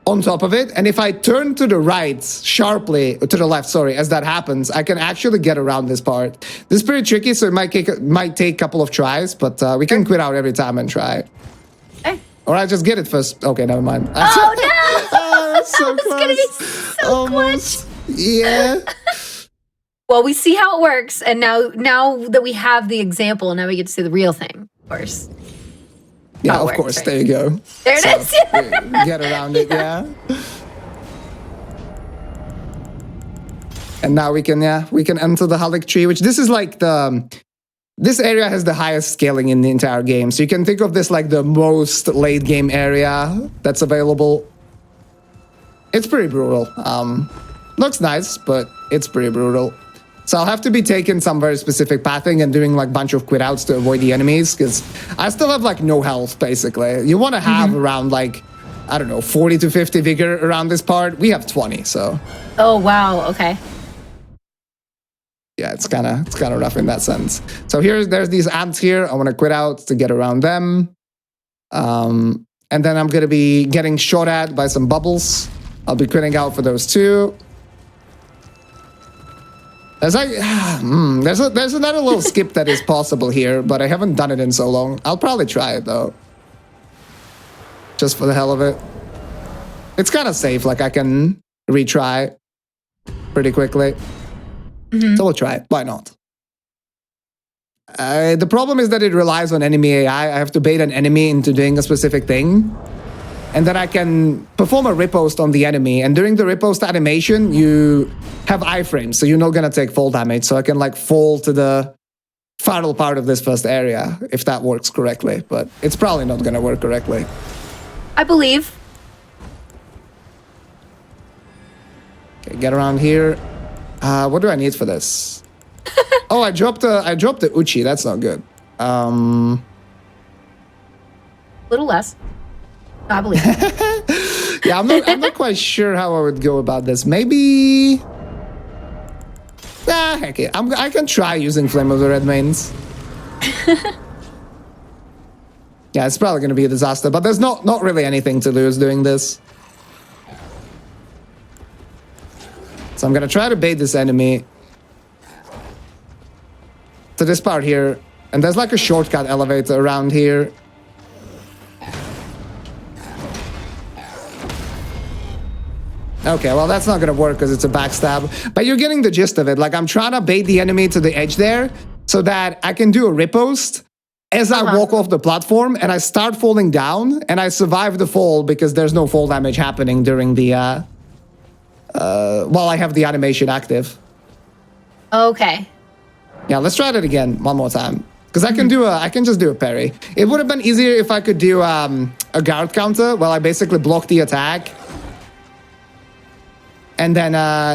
on top of it. And if I turn to the right sharply, to the left, sorry, as that happens, I can actually get around this part. This is pretty tricky, so it might take a couple of tries, but we can quit out every time and try. Okay. Or I just get it first. Okay, never mind. Oh no! Oh, that's so It's close. gonna be so Almost. Yeah. Well, we see how it works, and now that we have the example, now we get to see the real thing, of course. Yeah, How it of works, course. right? There you go. There it So, is. get around it, yeah. And now we can enter the Halik tree, which this is like this area has the highest scaling in the entire game. So you can think of this like the most late game area that's available. It's pretty brutal. Looks nice, but it's pretty brutal. So I'll have to be taking some very specific pathing and doing like a bunch of quit outs to avoid the enemies, because I still have like no health, basically. You want to have around like, I don't know, 40 to 50 vigor around this part. We have 20, so. Oh wow, okay. Yeah, it's kind of rough in that sense. So there's these ants here. I want to quit out to get around them. And then I'm going to be getting shot at by some bubbles. I'll be quitting out for those two. There's like, there's another little skip that is possible here, but I haven't done it in so long. I'll probably try it though. Just for the hell of it. It's kind of safe, like I can retry pretty quickly. So we'll try it. Why not? The problem is that it relies on enemy AI. I have to bait an enemy into doing a specific thing. And then I can perform a riposte on the enemy. And during the riposte animation, you have iframes, so you're not going to take fall damage. So I can like fall to the final part of this first area, if that works correctly. But it's probably not going to work correctly. I believe. Okay, get around here. What do I need for this? Oh, I dropped the Uchi. That's not good. A little less. I believe. Yeah, I'm not quite sure how I would go about this. Maybe. Heck it. I can try using Flame of the Red Mains. Yeah, it's probably going to be a disaster, but there's not really anything to lose doing this. So I'm going to try to bait this enemy to this part here. And there's like a shortcut elevator around here. Okay, well, that's not going to work because it's a backstab. But you're getting the gist of it. Like, I'm trying to bait the enemy to the edge there so that I can do a riposte as I walk off the platform and I start falling down and I survive the fall because there's no fall damage happening during the, while I have the animation active. Okay. Yeah, let's try that again one more time. Because I can just do a parry. It would have been easier if I could do a guard counter while I basically block the attack. And then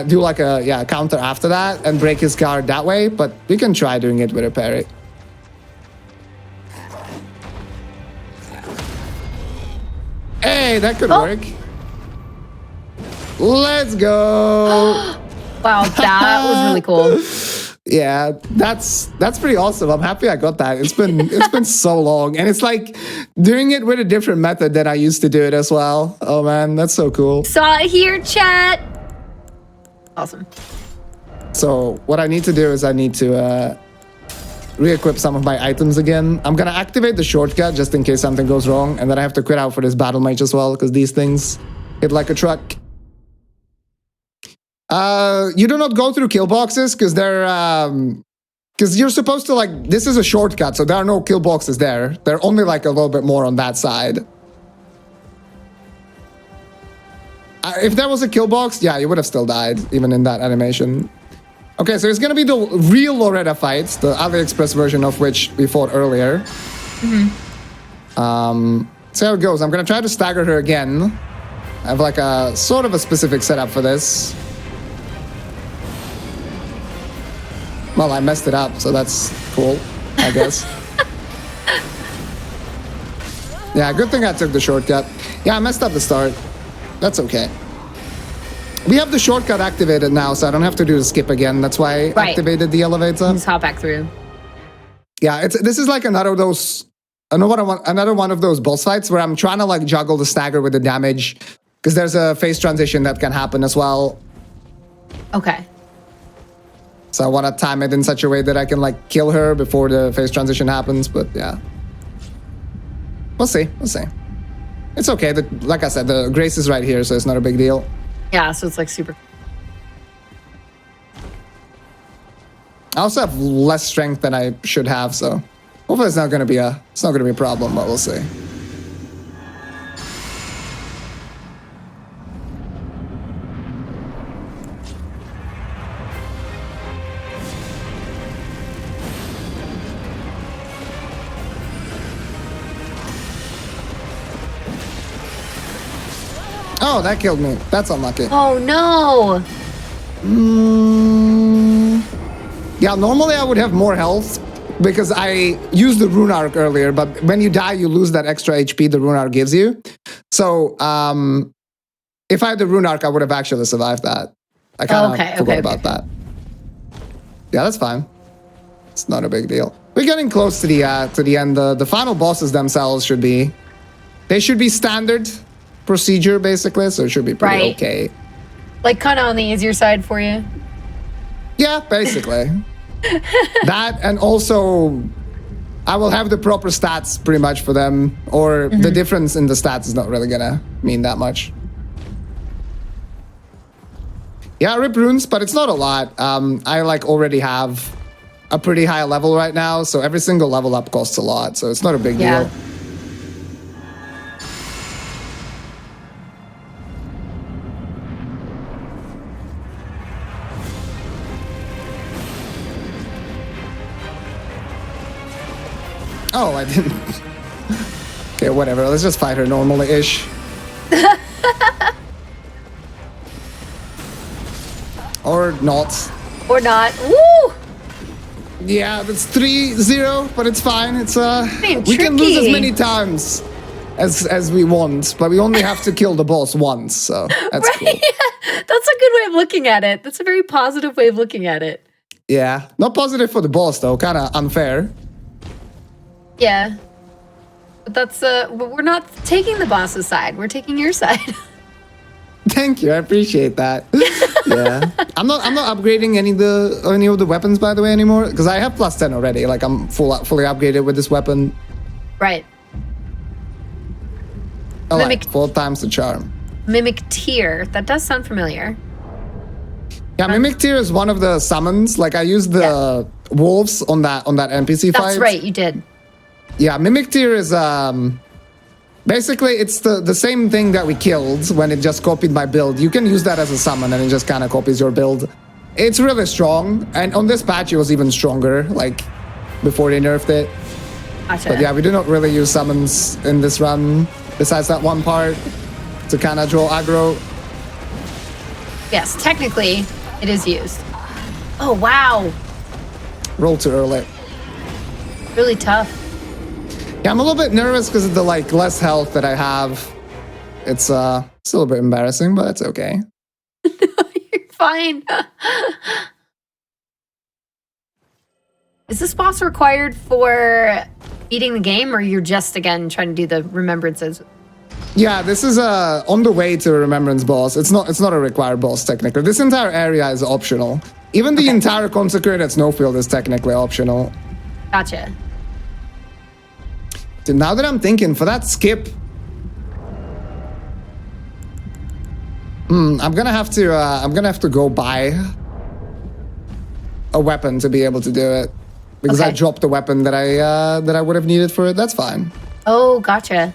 do like a counter after that and break his guard that way. But we can try doing it with a parry. Hey, that could work. Let's go. Wow, that was really cool. Yeah, that's pretty awesome. I'm happy I got that. It's been so long, and it's like doing it with a different method than I used to do it as well. Oh man, that's so cool. Saw it here, chat. Awesome. So what I need to do is I need to re-equip some of my items again. I'm gonna activate the shortcut just in case something goes wrong, and then I have to quit out for this battle mage as well because these things hit like a truck. You do not go through kill boxes because they're because you're supposed to like this is a shortcut, so there are no kill boxes there. They're only like a little bit more on that side. If there was a kill box, yeah, you would have still died even in that animation. Okay, so it's gonna be the real Loretta fight, the AliExpress version of which we fought earlier. See how it goes. I'm gonna try to stagger her again. I have like a sort of a specific setup for this. Well, I messed it up, so that's cool, I guess. Yeah, good thing I took the shortcut. Yeah, I messed up the start. That's okay. We have the shortcut activated now, so I don't have to do the skip again. That's why I activated the elevator. Just hop back through. Yeah, this is like another one of those boss fights where I'm trying to like juggle the stagger with the damage because there's a phase transition that can happen as well. Okay. So I want to time it in such a way that I can like kill her before the phase transition happens, but yeah. We'll see. It's okay. Like I said, the Grace is right here, so it's not a big deal. Yeah, so it's like super. I also have less strength than I should have, so hopefully it's not gonna be a problem, but we'll see. Oh, that killed me. That's unlucky. Oh no! Yeah, normally I would have more health because I used the rune arc earlier, but when you die, you lose that extra HP the rune arc gives you. So, if I had the rune arc, I would have actually survived that. I kind of forgot about that. Yeah, that's fine. It's not a big deal. We're getting close to the end. The final bosses themselves should be standard procedure basically, so it should be pretty okay. Like kind of on the easier side for you. Yeah, basically. That, and also I will have the proper stats pretty much for them, or the difference in the stats is not really gonna mean that much. Yeah, rip runes, but it's not a lot. I like already have a pretty high level right now, so every single level up costs a lot, so it's not a big deal. Oh, I didn't. Okay, whatever. Let's just fight her normally-ish. Or not. Or not. Woo! Yeah, that's 3-0, but it's fine. It's Being we can lose as tricky. many times as we want, but we only have to kill the boss once, so that's cool. That's a good way of looking at it. That's a very positive way of looking at it. Yeah, not positive for the boss though. Kind of unfair. Yeah. But that's we're not taking the boss's side. We're taking your side. Thank you, I appreciate that. Yeah, I'm not upgrading any of the weapons by the way anymore because I have plus 10 already. Like I'm fully upgraded with this weapon. Right. Oh, like 4 times the charm. Mimic Tear. That does sound familiar. Yeah, Mimic Tear is one of the summons. Like I used the wolves on that NPC fight. That's right, you did. Yeah, Mimic Tear is basically it's the same thing that we killed when it just copied my build. You can use that as a summon and it just kind of copies your build. It's really strong, and on this patch it was even stronger, like before they nerfed it. Gotcha. But yeah, we do not really use summons in this run, besides that one part to kind of draw aggro. Yes, technically it is used. Oh wow. Roll too early. Really tough. Yeah, I'm a little bit nervous because of the like less health that I have. It's a little bit embarrassing, but it's okay. You're fine. Is this boss required for beating the game, or you're just, again, trying to do the remembrances? Yeah, this is on the way to a remembrance boss. It's not a required boss technically. This entire area is optional. Even the entire consecrated snowfield is technically optional. Gotcha. Dude, now that I'm thinking, for that skip, I'm gonna have to go buy a weapon to be able to do it, because I dropped the weapon that I would have needed for it. That's fine. Oh, gotcha.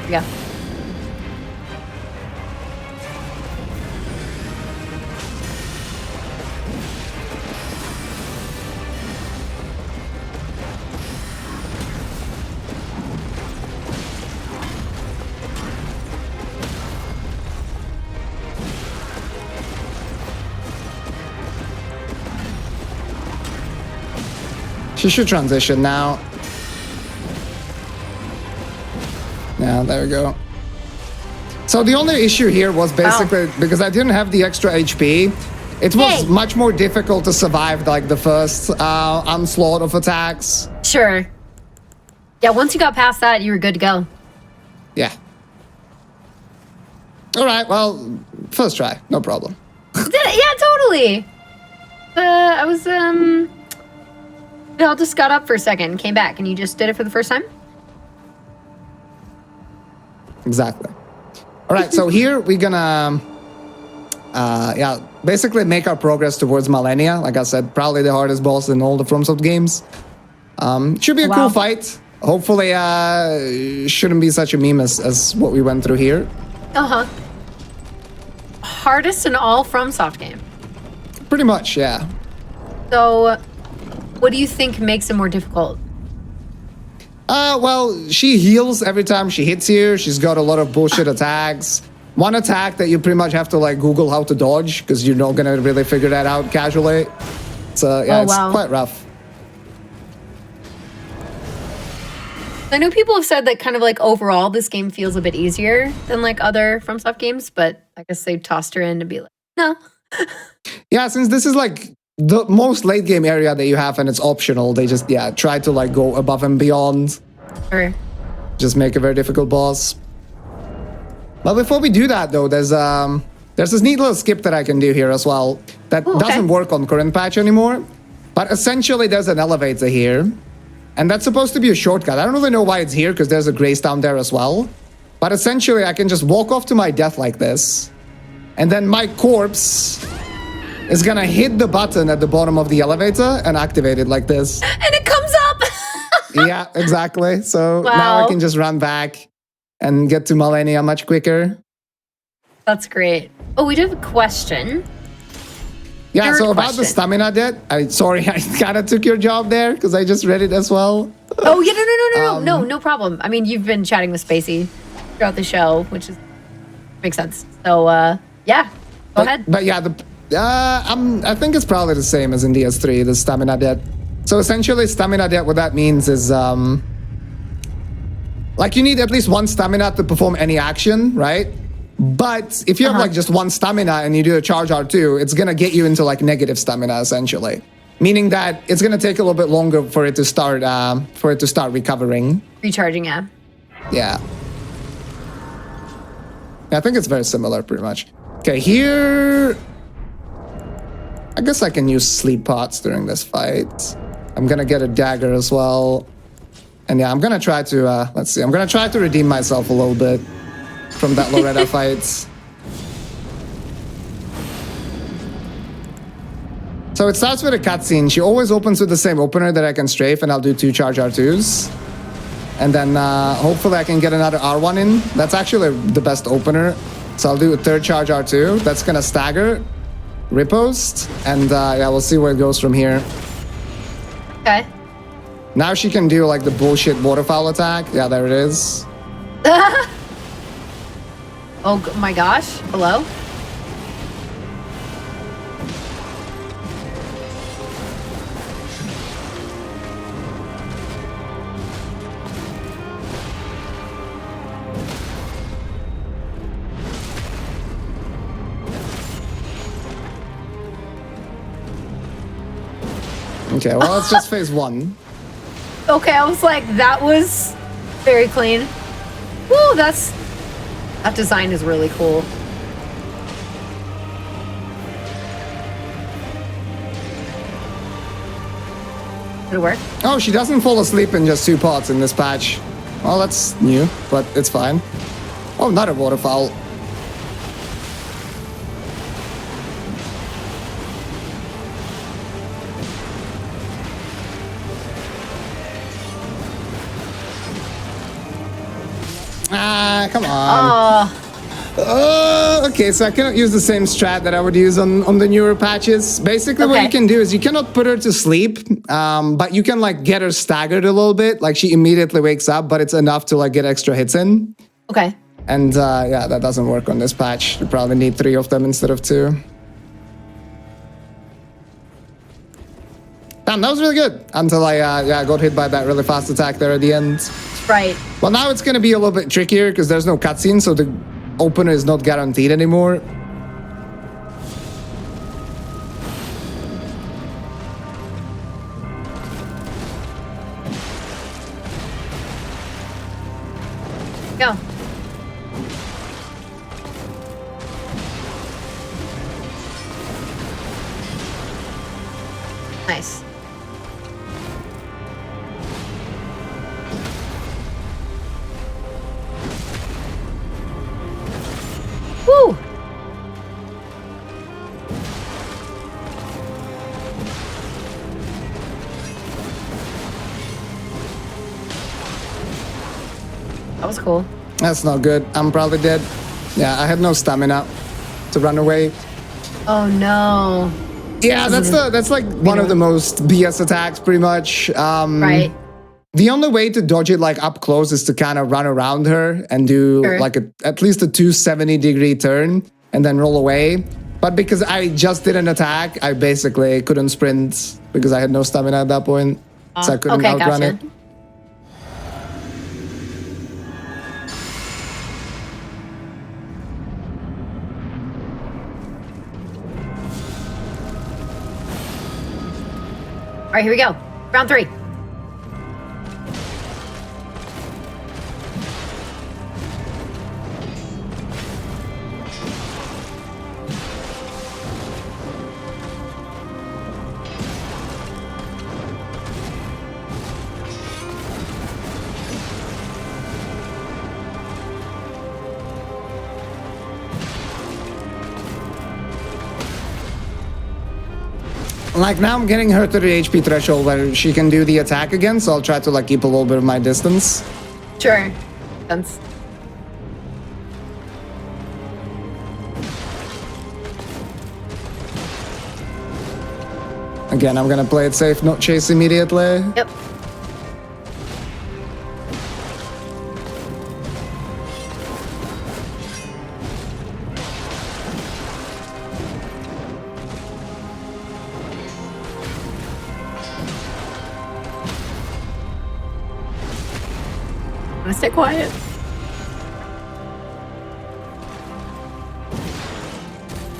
Yeah. She should transition now. Yeah, there we go. So the only issue here was basically because I didn't have the extra HP. It was much more difficult to survive like the first onslaught of attacks. Sure. Yeah, once you got past that, you were good to go. Yeah. All right, well, first try, no problem. Yeah, totally. I was, I just got up for a second, came back, and you just did it for the first time? Exactly. All right, so here we're gonna, basically make our progress towards Millennia. Like I said, probably the hardest boss in all the FromSoft games. Should be a cool fight. Hopefully, shouldn't be such a meme as what we went through here. Uh-huh. Hardest in all FromSoft game. Pretty much, yeah. So, what do you think makes it more difficult? Well, she heals every time she hits you. She's got a lot of bullshit attacks. One attack that you pretty much have to like Google how to dodge because you're not gonna really figure that out casually. So yeah, it's quite rough. I know people have said that kind of like overall this game feels a bit easier than like other FromSoft games, but I guess they tossed her in to be like, no. Yeah, since this is like the most late game area that you have and it's optional, they just try to like go above and beyond. Sure. Just make a very difficult boss. But before we do that though, there's this neat little skip that I can do here as well that doesn't work on current patch anymore. But essentially there's an elevator here. And that's supposed to be a shortcut. I don't really know why it's here because there's a grace down there as well. But essentially I can just walk off to my death like this. And then my corpse is gonna hit the button at the bottom of the elevator and activate it like this. And it comes up! Yeah, exactly. So now I can just run back and get to Millennia much quicker. That's great. Oh, we do have a question. Yeah, so about the stamina debt, sorry, I kind of took your job there because I just read it as well. Oh, yeah, no problem. I mean, you've been chatting with Spacey throughout the show, which makes sense. So, yeah, go ahead. But yeah, I think it's probably the same as in DS3, the stamina debt. So essentially, stamina debt, what that means is, like you need at least one stamina to perform any action, right? But if you have like just one stamina and you do a charge R2, it's gonna get you into like negative stamina essentially, meaning that it's gonna take a little bit longer for it to start recovering. Recharging, yeah. Yeah. I think it's very similar, pretty much. Okay, here, I guess I can use sleep pots during this fight. I'm gonna get a dagger as well, and yeah, I'm gonna try to let's see. I'm gonna try to redeem myself a little bit from that Loretta fight. So it starts with a cutscene. She always opens with the same opener that I can strafe, and I'll do 2 charge R2s. And then hopefully I can get another R1 in. That's actually the best opener. So I'll do a 3rd charge R2. That's gonna stagger, riposte, and yeah, we'll see where it goes from here. Okay. Now she can do like the bullshit waterfowl attack. Yeah, there it is. Oh my gosh. Hello? Okay, well, let's just phase 1. Okay, I was like, that was very clean. Woo, that design is really cool. Did it work? Oh, she doesn't fall asleep in just 2 pots in this patch. Well, that's new, but it's fine. Oh, not a waterfowl. Ah, come on. Okay, so I cannot use the same strat that I would use on the newer patches. Basically, what you can do is you cannot put her to sleep, but you can like get her staggered a little bit. Like she immediately wakes up, but it's enough to like get extra hits in. Okay. And yeah, that doesn't work on this patch. You probably need 3 of them instead of 2. Damn, that was really good. Until I got hit by that really fast attack there at the end. Right. Well, now it's going to be a little bit trickier because there's no cutscene, so the opener is not guaranteed anymore. Go. Nice. Woo! That was cool. That's not good. I'm probably dead. Yeah, I had no stamina to run away. Oh no. Yeah, that's like one of the most BS attacks, pretty much. Right. The only way to dodge it like up close is to kind of run around her and do like at least a 270-degree turn and then roll away. But because I just did an attack, I basically couldn't sprint because I had no stamina at that point, so I couldn't outrun it. All right, here we go. Round 3. Like now I'm getting her to the HP threshold where she can do the attack again, so I'll try to like keep a little bit of my distance. Sure. That's... Again, I'm gonna play it safe, not chase immediately. Yep. I'm gonna stay quiet.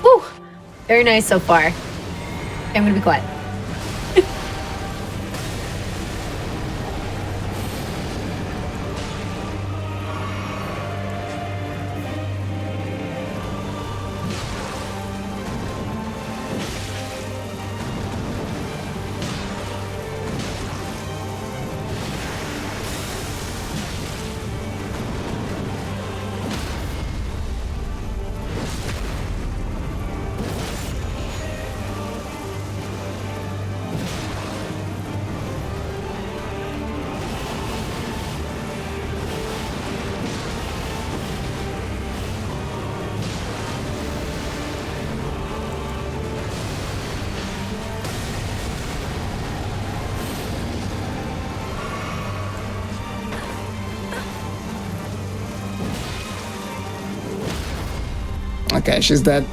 Woo! Very nice so far. Okay, I'm gonna be quiet. Okay, she's dead.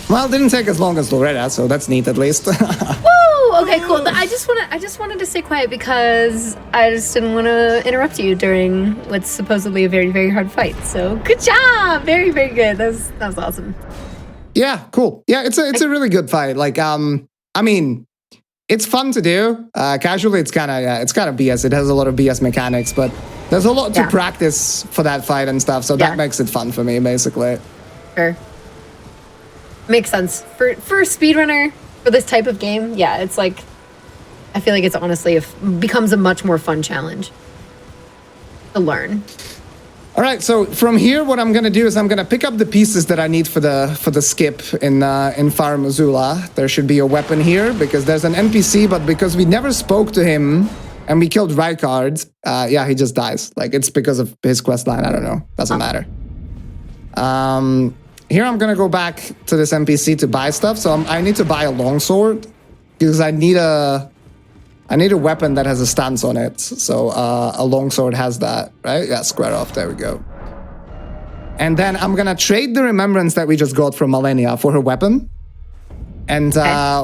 Well, it didn't take as long as Loretta, so that's neat at least. Woo! Okay, cool. I just wanted to stay quiet because I just didn't want to interrupt you during what's supposedly a very, very hard fight. So good job! Very, very good. That was awesome. Yeah, cool. Yeah, it's a really good fight. Like, I mean, it's fun to do. Casually, it's kind of BS. It has a lot of BS mechanics, but there's a lot to practice for that fight and stuff. So that makes it fun for me, basically. Sure. Makes sense. For a speedrunner, for this type of game, yeah, it's like, I feel like it's honestly becomes a much more fun challenge to learn. All right, so from here, what I'm gonna do is I'm gonna pick up the pieces that I need for the skip in Far Missoula. There should be a weapon here because there's an NPC, but because we never spoke to him and we killed Rykard, yeah, he just dies. Like, it's because of his quest line. I don't know. Doesn't matter. Here I'm gonna go back to this NPC to buy stuff. So I need to buy a longsword because I need a weapon that has a stance on it. So a longsword has that, right? Yeah, square off. There we go. And then I'm going to trade the remembrance that we just got from Malenia for her weapon. And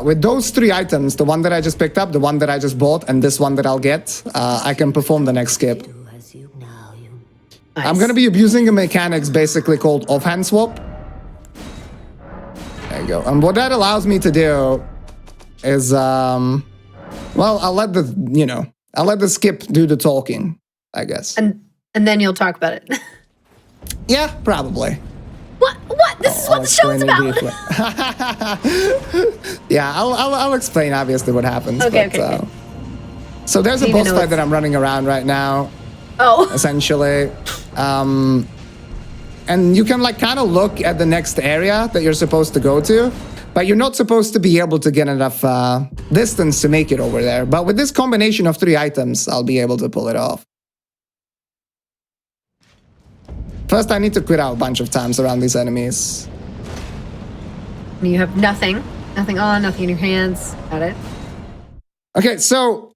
with those 3 items, the one that I just picked up, the one that I just bought, and this one that I'll get, I can perform the next skip. Nice. I'm going to be abusing a mechanics basically called offhand swap. There you go. And what that allows me to do is... well, I'll let the skip do the talking, I guess. And then you'll talk about it. Yeah, probably. What? This is what the show's about. Yeah, I'll explain obviously what happens. Okay, but, okay. So there's a boss fight that I'm running around right now. Oh. Essentially. And you can like kind of look at the next area that you're supposed to go to. But you're not supposed to be able to get enough distance to make it over there. But with this combination of 3 items, I'll be able to pull it off. First, I need to quit out a bunch of times around these enemies. You have nothing. Nothing on, nothing in your hands. Got it. Okay, so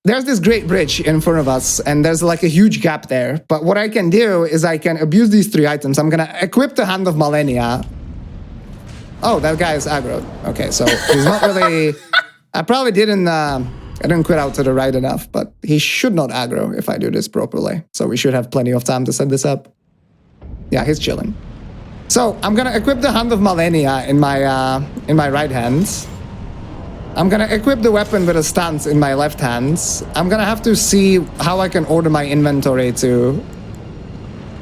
there's this great bridge in front of us, and there's like a huge gap there. But what I can do is I can abuse these 3 items. I'm going to equip the Hand of Malenia. Oh, that guy is aggro. Okay, so he's not really... I probably didn't quit out to the right enough, but he should not aggro if I do this properly. So we should have plenty of time to set this up. Yeah, he's chilling. So I'm gonna equip the Hand of Malenia in my right hand. I'm gonna equip the weapon with a stance in my left hand. I'm gonna have to see how I can order my inventory to...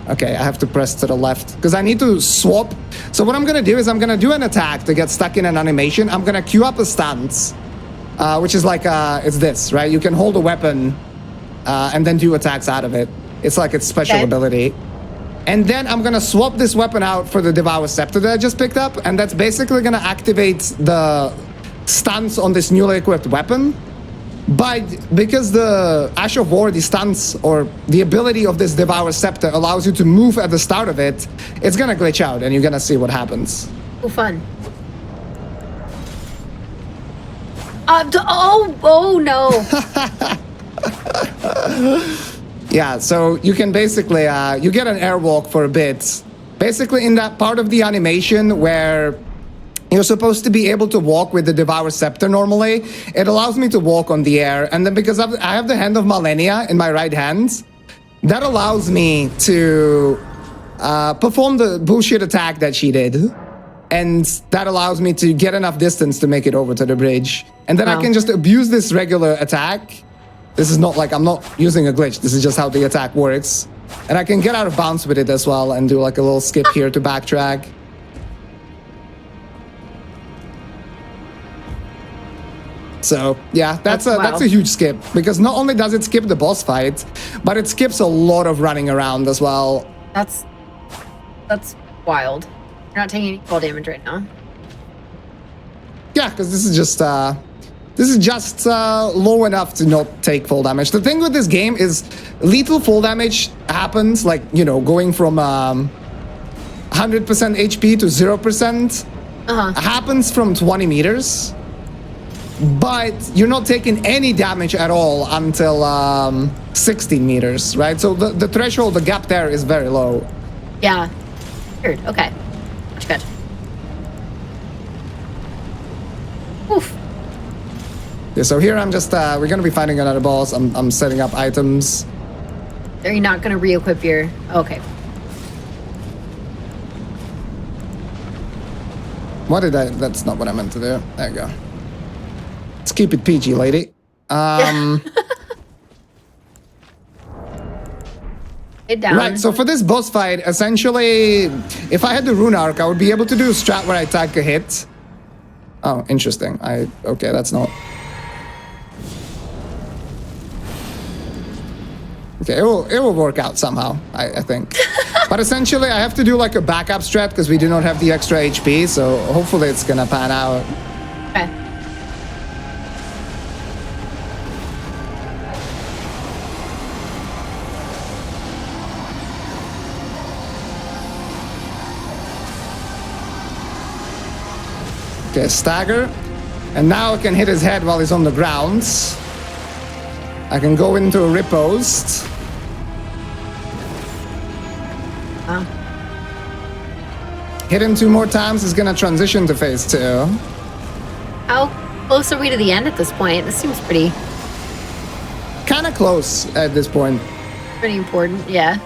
Okay, I have to press to the left because I need to swap. So what I'm going to do is I'm going to do an attack to get stuck in an animation. I'm going to queue up a stance, which is like, it's this, right? You can hold a weapon and then do attacks out of it. It's like its special ability. And then I'm going to swap this weapon out for the Devour Scepter that I just picked up. And that's basically going to activate the stance on this newly equipped weapon. But because the Ash of War, the stance, or the ability of this Devour Scepter allows you to move at the start of it, it's gonna glitch out and you're gonna see what happens. Oh, fun. Oh no. Yeah, so you can basically, you get an airwalk for a bit. Basically in that part of the animation where you're supposed to be able to walk with the Devour Scepter normally. It allows me to walk on the air. And then because I have the Hand of Malenia in my right hand, that allows me to perform the bullshit attack that she did. And that allows me to get enough distance to make it over to the bridge. And then I can just abuse this regular attack. This is not like I'm not using a glitch. This is just how the attack works. And I can get out of bounds with it as well and do like a little skip here to backtrack. So yeah, that's a huge skip because not only does it skip the boss fight, but it skips a lot of running around as well. That's wild. You're not taking any fall damage right now. Yeah, because this is just low enough to not take full damage. The thing with this game is lethal full damage happens like, you know, going from 100% HP to 0% happens from 20 meters. But you're not taking any damage at all until 16 meters, right? So the threshold, the gap there is very low. Yeah. Weird. Okay. Much good. Oof. Yeah, so here I'm just, we're going to be fighting another boss. I'm setting up items. Are you not going to re-equip your... Okay. What did I... That's not what I meant to do. There you go. keep it PG, lady. It down. Right, so for this boss fight, essentially, if I had the rune arc, I would be able to do a strat where I tag a hit. Oh, interesting. Okay, that's not... Okay, it will work out somehow, I think. But essentially, I have to do like a backup strat because we do not have the extra HP, so hopefully it's gonna pan out. Okay. Okay, stagger. And now I can hit his head while he's on the ground. I can go into a riposte. Wow. Hit him 2 more times, he's gonna transition to phase 2. How close are we to the end at this point? This seems pretty Kinda close at this point. important. Yeah.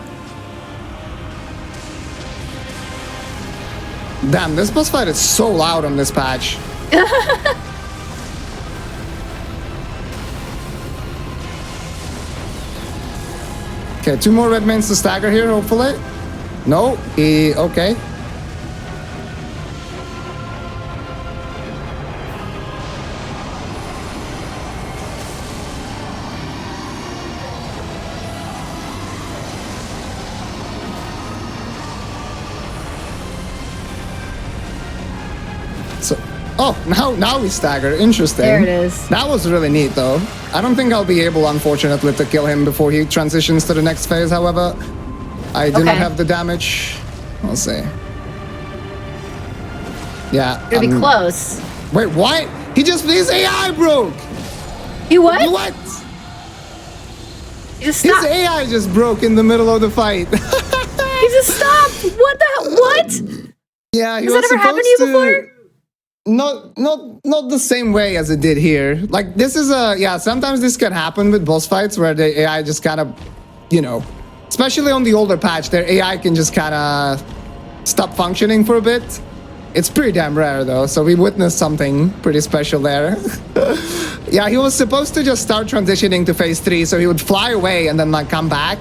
Damn, this boss fight is so loud on this patch. Okay, 2 more red mains to stagger here, hopefully. No, okay. So, oh, now we stagger. Interesting. There it is. That was really neat, though. I don't think I'll be able, unfortunately, to kill him before he transitions to the next phase, however. I do not have the damage. We'll see. Yeah. It'll be close. Wait, what? His AI broke! You what? What? You just His stopped. AI just broke in the middle of the fight. He just stopped. What the? What? Yeah, he Has was that ever happened to you before? Not the same way as it did here. Like, this is sometimes this can happen with boss fights where the AI just kind of, especially on the older patch, their AI can just kind of stop functioning for a bit. It's pretty damn rare, though, so we witnessed something pretty special there. Yeah, he was supposed to just start transitioning to phase 3, so he would fly away and then, like, come back.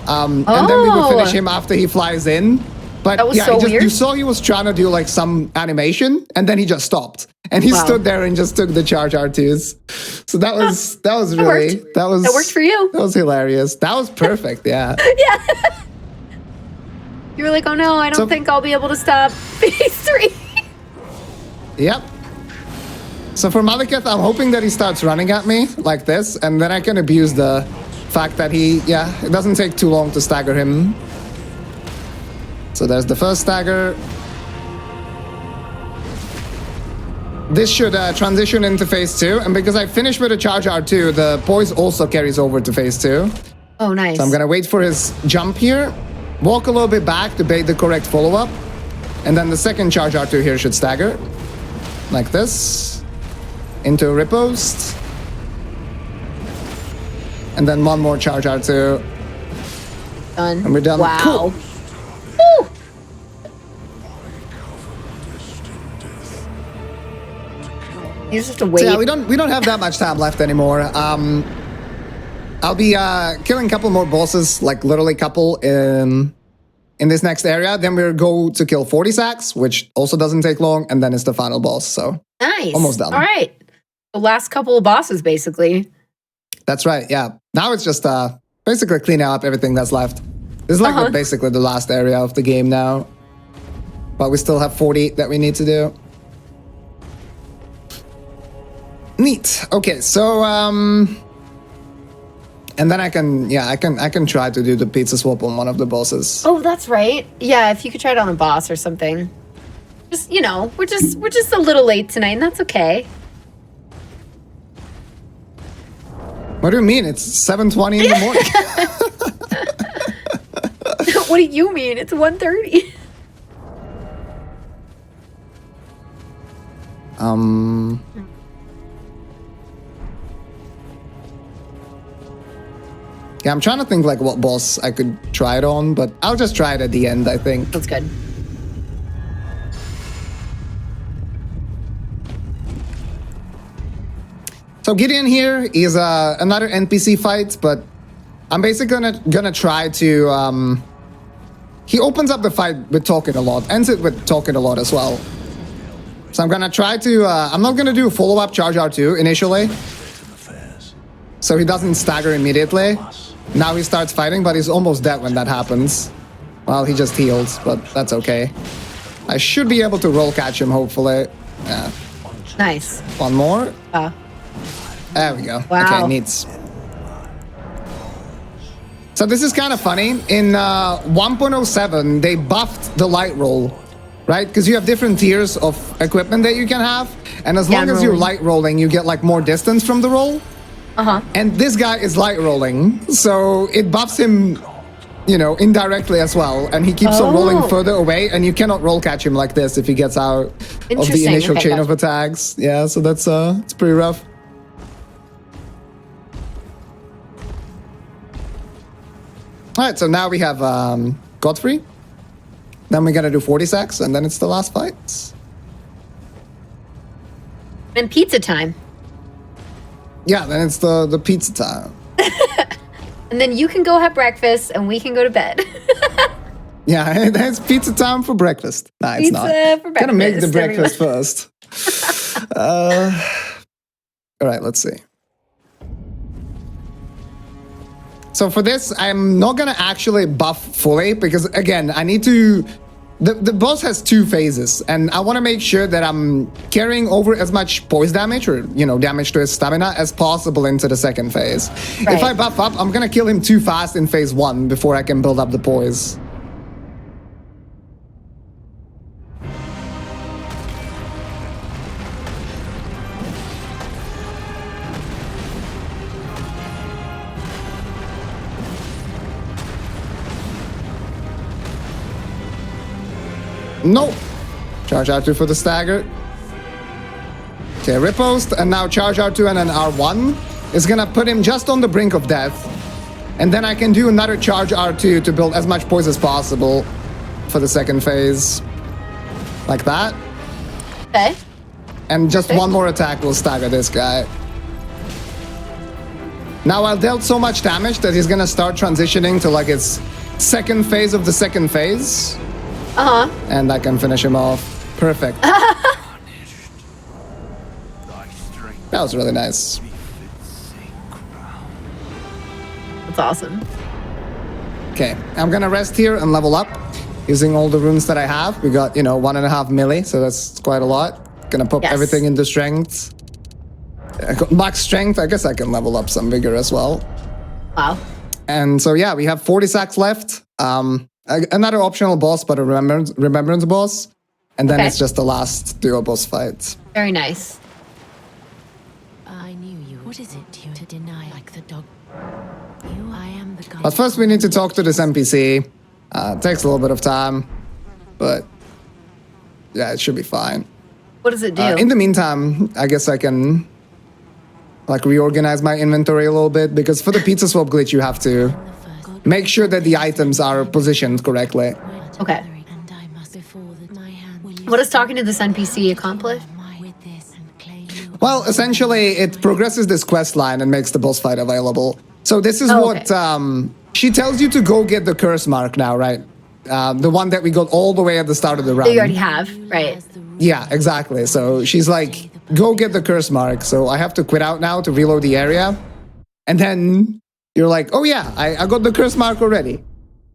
And then we would finish him after he flies in. But that was yeah, so weird. You saw he was trying to do like some animation, and then he just stopped, and he stood there and just took the charge R2s. So that was really that worked for you. That was hilarious. That was perfect. Yeah. Yeah. You were like, oh no, I don't think I'll be able to stop phase 3. Yep. So for Maliketh, I'm hoping that he starts running at me like this, and then I can abuse the fact that it doesn't take too long to stagger him. So there's the first stagger. This should transition into phase 2, and because I finished with a charge R2, the poise also carries over to phase 2. Oh, nice. So I'm gonna wait for his jump here, walk a little bit back to bait the correct follow-up, and then the second charge R2 here should stagger. Like this. Into a riposte. And then one more charge R2. Done. And we're done. Wow. Cool. Woo! You just have to wait. So yeah, we don't have that much time left anymore. I'll be killing a couple more bosses, like literally couple in this next area. Then we'll go to kill 40 sacks, which also doesn't take long, and then it's the final boss. So nice. Almost done. All right. The last couple of bosses, basically. That's right. Yeah. Now it's just basically cleaning up everything that's left. This is like basically the last area of the game now, but we still have 40 that we need to do. Neat. Okay, so and then I can try to do the pizza swap on one of the bosses. Oh, that's right. Yeah, if you could try it on a boss or something. Just we're just a little late tonight, and that's okay. What do you mean? It's 7:20 in the morning. What do you mean? It's 1:30. Yeah, I'm trying to think like what boss I could try it on, but I'll just try it at the end, I think. That's good. So Gideon here is another NPC fight, but I'm basically gonna try to... he opens up the fight with talking a lot, ends it with talking a lot as well. So I'm gonna try to... I'm not gonna do a follow-up charge R2 initially, so he doesn't stagger immediately. Now he starts fighting, but he's almost dead when that happens. Well, he just heals, but that's okay. I should be able to roll catch him, hopefully. Yeah. Nice. One more. There we go. Wow. Okay, neat. So this is kind of funny. In 1.07, they buffed the light roll, right? Because you have different tiers of equipment that you can have. And as long as you're light rolling, you get like more distance from the roll. And this guy is light rolling. So it buffs him, you know, indirectly as well. And he keeps on rolling further away. And you cannot roll catch him like this if he gets out of the initial chain of attacks. Yeah, so that's it's pretty rough. All right, so now we have Godfrey. Then we gotta do 40 sacks, and then it's the last fight. And pizza time. Yeah, then it's the pizza time. And then you can go have breakfast, and we can go to bed. Yeah, it's pizza time for breakfast. Nah, it's not. Pizza for breakfast. Gotta make the breakfast first. All right, let's see. So for this, I'm not gonna actually buff fully because again, I need to... The boss has 2 phases, and I want to make sure that I'm carrying over as much poise damage or, you know, damage to his stamina as possible into the second phase. Right. If I buff up, I'm gonna kill him too fast in phase 1 before I can build up the poise. Nope. Charge R2 for the stagger. Okay, riposte, and now charge R2 and an R1 is gonna put him just on the brink of death. And then I can do another charge R2 to build as much poise as possible for the second phase. Like that. Okay. And just one more attack will stagger this guy. Now I dealt so much damage that he's gonna start transitioning to like his second phase of the second phase. And I can finish him off. Perfect. That was really nice. That's awesome. Okay, I'm gonna rest here and level up using all the runes that I have. We got, you know, 1.5 milli, so that's quite a lot. Gonna pop everything into strength. I got max strength. I guess I can level up some vigor as well. Wow. And so yeah, we have 40 sacks left. Another optional boss, but a remembrance boss. And then it's just the last duo boss fight. Very nice. I knew you. What is it you to deny like the dog? I am the guy. But first we need to talk to this NPC. It takes a little bit of time, but yeah, it should be fine. What does it do? In the meantime, I guess I can like reorganize my inventory a little bit, because for the pizza swap glitch you have to make sure that the items are positioned correctly. Okay. What does talking to this NPC accomplish? Well, essentially, it progresses this quest line and makes the boss fight available. So this is what she tells you to go get the curse mark now, right? The one that we got all the way at the start of the round. That you already have, right? Yeah, exactly. So she's like, go get the curse mark. So I have to quit out now to reload the area. And then you're like, oh yeah, I got the curse mark already.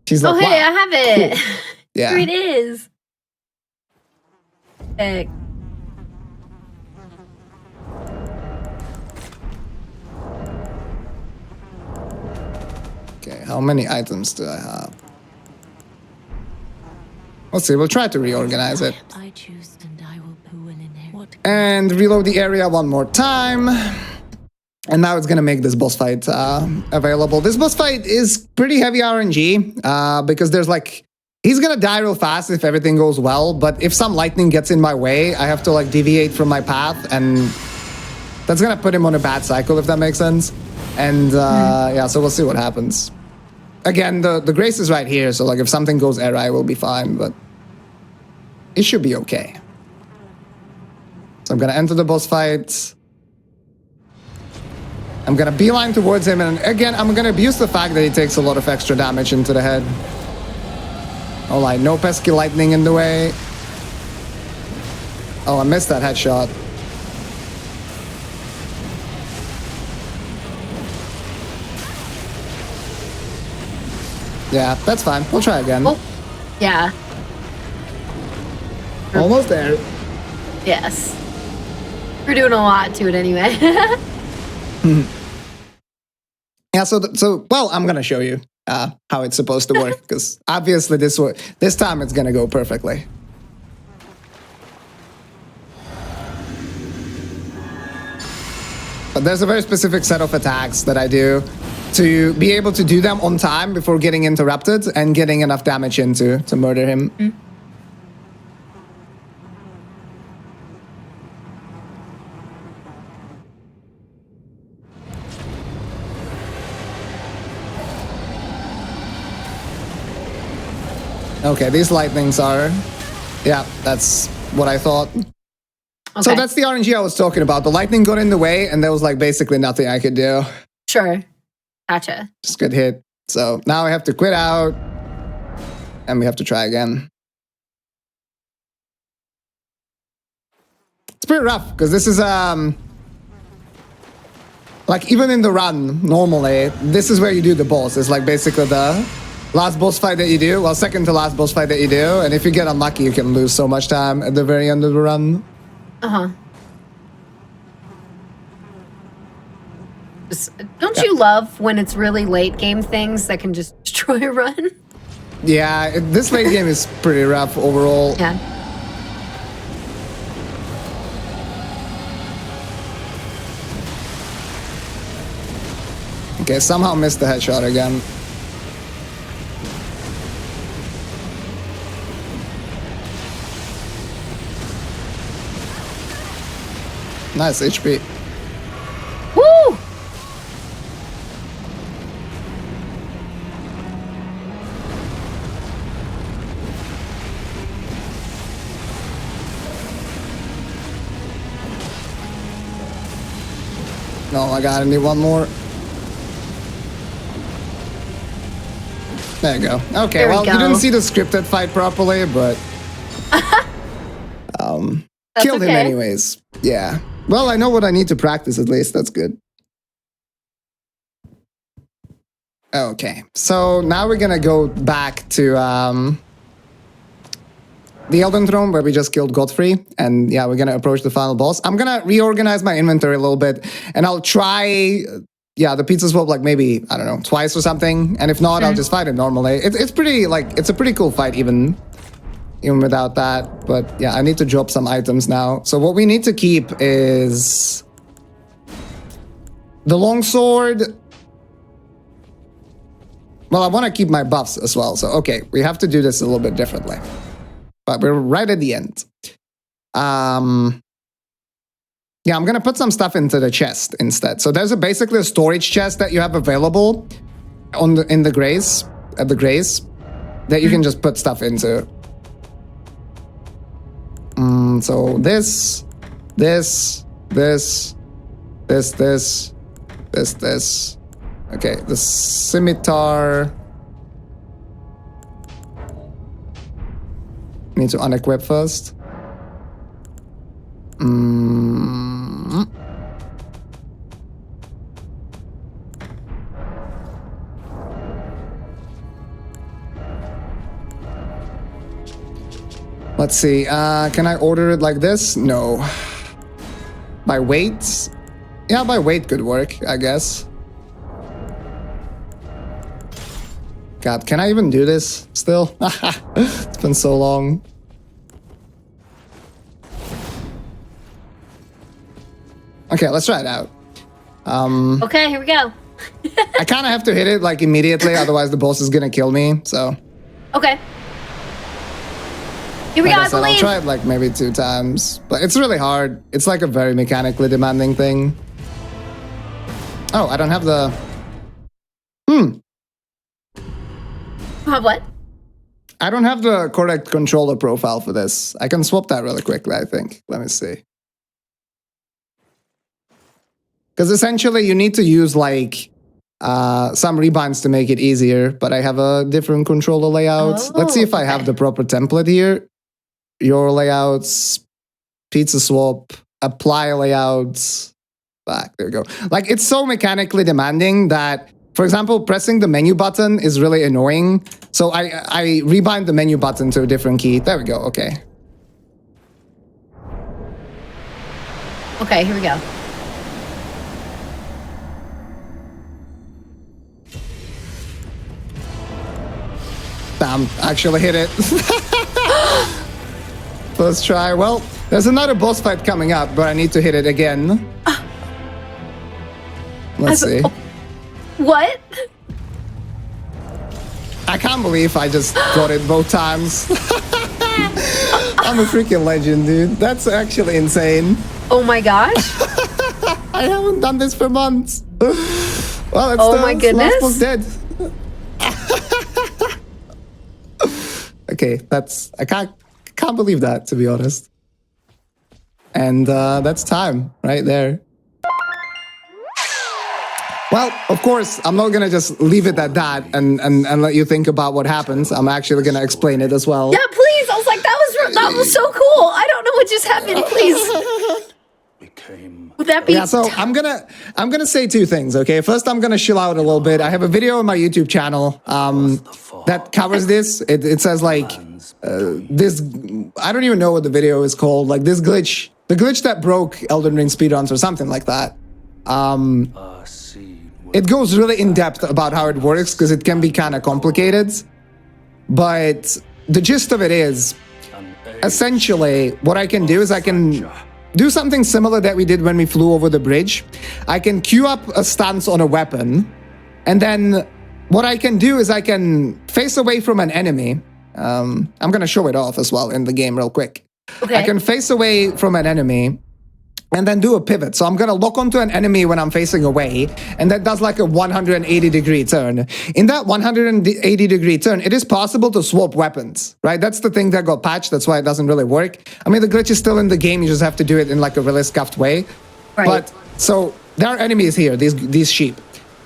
She's like, oh hey, wow, I have it. Cool. Yeah. Here it is. Heck. Okay, how many items do I have? Let's see, we'll try to reorganize it. I choose and I will who will inherit. And reload the area one more time. And now it's gonna make this boss fight available. This boss fight is pretty heavy RNG, because there's like, he's gonna die real fast if everything goes well, but if some lightning gets in my way, I have to like deviate from my path, and that's gonna put him on a bad cycle, if that makes sense. And yeah, so we'll see what happens. Again, the grace is right here, so like if something goes awry, we'll be fine, but it should be okay. So I'm gonna enter the boss fight. I'm gonna beeline towards him, and again, I'm gonna abuse the fact that he takes a lot of extra damage into the head. Oh, like, no pesky lightning in the way. Oh, I missed that headshot. Yeah, that's fine. We'll try again. Oh, yeah. Almost there. Yes. We're doing a lot to it anyway. Yeah, so well, I'm gonna show you how it's supposed to work, because obviously this time it's gonna go perfectly. But there's a very specific set of attacks that I do to be able to do them on time before getting interrupted and getting enough damage in to murder him. Mm. Okay, these lightnings are... Yeah, that's what I thought. Okay. So that's the RNG I was talking about. The lightning got in the way, and there was like basically nothing I could do. Sure. Gotcha. Just good hit. So now I have to quit out, and we have to try again. It's pretty rough, because this is, like, even in the run, normally, this is where you do the boss. It's like basically the last boss fight that you do, well, second to last boss fight that you do, and if you get unlucky, you can lose so much time at the very end of the run. Uh-huh. Don't you love when it's really late game things that can just destroy a run? Yeah, this late game is pretty rough overall. Yeah. Okay, somehow missed the headshot again. Nice HP. Woo! Oh my god, I need one more. There you go. Okay, There we well, go. you didn't see the scripted fight properly, but... killed him okay. anyways. Yeah. Well, I know what I need to practice at least. That's good. Okay, so now we're gonna go back to the Elden Throne where we just killed Godfrey, and yeah, we're gonna approach the final boss. I'm gonna reorganize my inventory a little bit, and I'll try, yeah, the pizza swap like maybe, I don't know, twice or something, and if not, I'll just fight it normally. It's pretty, like, it's a pretty cool fight even without that, but yeah, I need to drop some items now. So what we need to keep is the longsword. Well, I want to keep my buffs as well, so okay, we have to do this a little bit differently. But we're right at the end. Yeah, I'm gonna put some stuff into the chest instead. So there's basically a storage chest that you have available in the grace, at the grace, that you can just put stuff into. So this. Okay, the scimitar. Need to unequip first. Let's see, can I order it like this? No. By weight? Yeah, by weight could work, I guess. God, can I even do this still? It's been so long. Okay, let's try it out. Okay, here we go. I kind of have to hit it like immediately, otherwise the boss is gonna kill me, so. Okay. Here we Like go, I I said, I'll believe. try it like maybe 2 times, but it's really hard. It's like a very mechanically demanding thing. Oh, I don't have the... What? I don't have the correct controller profile for this. I can swap that really quickly, I think. Let me see. Because essentially you need to use like some rebinds to make it easier, but I have a different controller layout. Let's see if I have the proper template here. Your layouts, pizza swap, apply layouts, back, there you go. Like it's so mechanically demanding that, for example, pressing the menu button is really annoying. So I rebind the menu button to a different key. There we go, okay. Okay, here we go. Damn, actually hit it. First try. Well, there's another boss fight coming up, but I need to hit it again. Let's see. What? I can't believe I just got it both times. I'm a freaking legend, dude. That's actually insane. Oh my gosh. I haven't done this for months. Well, it's oh my goodness. Last boss dead. Okay, I can't believe that, to be honest. And that's time right there. Well, of course, I'm not gonna just leave it at that and let you think about what happens. I'm actually gonna explain it as well. Yeah, please. I was like, that was so cool. I don't know what just happened. Please. Would that be? Yeah, so I'm gonna say two things. Okay, first I'm gonna chill out a little bit. I have a video on my YouTube channel that covers this. It says like this. I don't even know what the video is called. Like this glitch, the glitch that broke Elden Ring speedruns or something like that. It goes really in depth about how it works because it can be kind of complicated. But the gist of it is, essentially, what I can do is I can do something similar that we did when we flew over the bridge. I can queue up a stance on a weapon, and then what I can do is I can face away from an enemy. I'm going to show it off as well in the game real quick. Okay. I can face away from an enemy and then do a pivot. So I'm going to lock onto an enemy when I'm facing away, and that does like a 180-degree turn. In that 180-degree turn, it is possible to swap weapons, right? That's the thing that got patched. That's why it doesn't really work. I mean, the glitch is still in the game. You just have to do it in like a really scuffed way. Right. But so there are enemies here, these sheep.